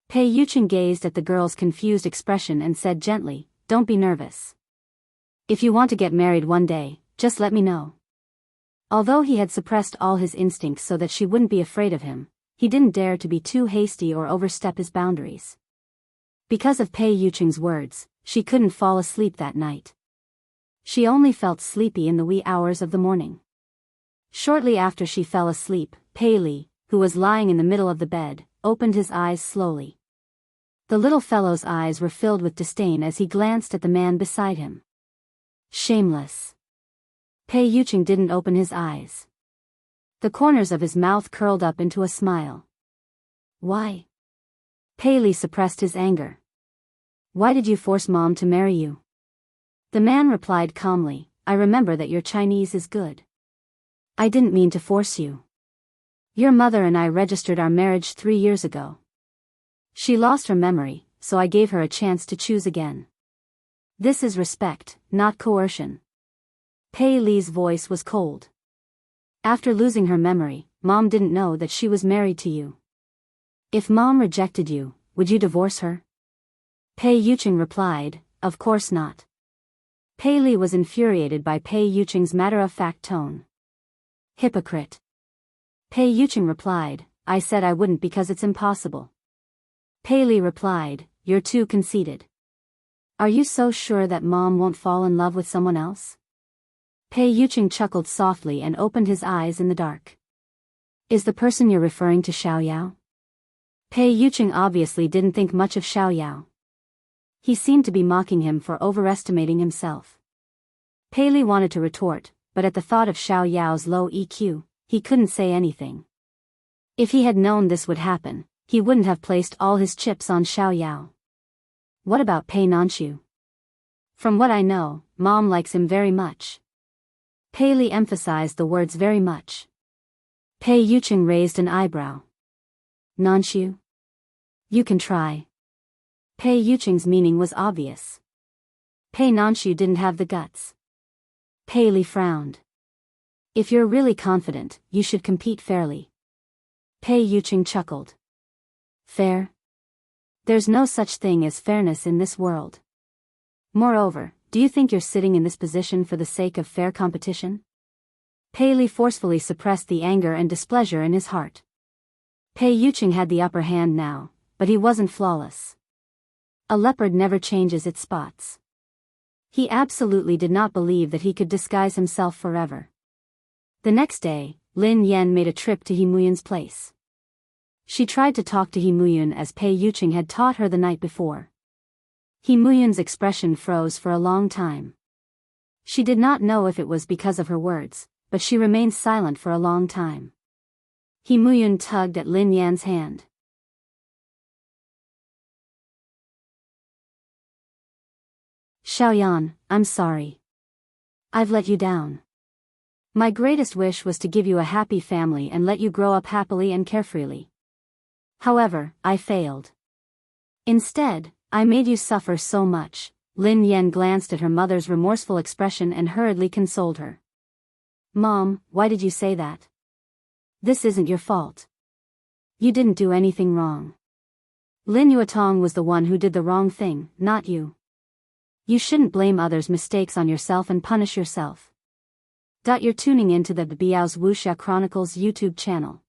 Pei Yucheng gazed at the girl's confused expression and said gently, don't be nervous. If you want to get married one day, just let me know. Although he had suppressed all his instincts so that she wouldn't be afraid of him, he didn't dare to be too hasty or overstep his boundaries. Because of Pei Yucheng's words, she couldn't fall asleep that night. She only felt sleepy in the wee hours of the morning. Shortly after she fell asleep, Pei Li, who was lying in the middle of the bed, opened his eyes slowly. The little fellow's eyes were filled with disdain as he glanced at the man beside him. Shameless. Pei Yucheng didn't open his eyes. The corners of his mouth curled up into a smile. Why? Pei Li suppressed his anger. Why did you force Mom to marry you? The man replied calmly, I remember that your Chinese is good. I didn't mean to force you. Your mother and I registered our marriage 3 years ago. She lost her memory, so I gave her a chance to choose again. This is respect, not coercion. Pei Li's voice was cold. After losing her memory, Mom didn't know that she was married to you. If Mom rejected you, would you divorce her? Pei Yucheng replied, of course not. Pei Li was infuriated by Pei Yucheng's matter-of-fact tone. Hypocrite. Pei Yucheng replied, I said I wouldn't because it's impossible. Pei Li replied, you're too conceited. Are you so sure that Mom won't fall in love with someone else? Pei Yucheng chuckled softly and opened his eyes in the dark. Is the person you're referring to Xiao Yao? Pei Yucheng obviously didn't think much of Xiao Yao. He seemed to be mocking him for overestimating himself. Pei Li wanted to retort, but at the thought of Xiao Yao's low EQ, he couldn't say anything. If he had known this would happen, he wouldn't have placed all his chips on Xiao Yao. What about Pei Nanxiu? From what I know, Mom likes him very much. Pei Li emphasized the words very much. Pei Yucheng raised an eyebrow. Nanxiu? You can try. Pei Yuqing's meaning was obvious. Pei Nanshu didn't have the guts. Pei Li frowned. If you're really confident, you should compete fairly. Pei Yuqing chuckled. Fair? There's no such thing as fairness in this world. Moreover, do you think you're sitting in this position for the sake of fair competition? Pei Li forcefully suppressed the anger and displeasure in his heart. Pei Yuqing had the upper hand now, but he wasn't flawless. A leopard never changes its spots. He absolutely did not believe that he could disguise himself forever. The next day, Lin Yan made a trip to He Muyun's place. She tried to talk to He Muyun as Pei Yuqing had taught her the night before. He Muyun's expression froze for a long time. She did not know if it was because of her words, but she remained silent for a long time. He Muyun tugged at Lin Yan's hand. Xiaoyan, I'm sorry. I've let you down. My greatest wish was to give you a happy family and let you grow up happily and carefreely. However, I failed. Instead, I made you suffer so much. Lin Yan glanced at her mother's remorseful expression and hurriedly consoled her. Mom, why did you say that? This isn't your fault. You didn't do anything wrong. Lin Yuetong was the one who did the wrong thing, not you. You shouldn't blame others' mistakes on yourself and punish yourself. You're tuning into the Biyao's Wuxia Chronicles YouTube channel.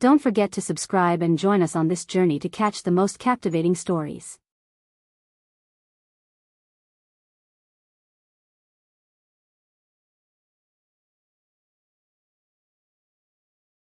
Don't forget to subscribe and join us on this journey to catch the most captivating stories.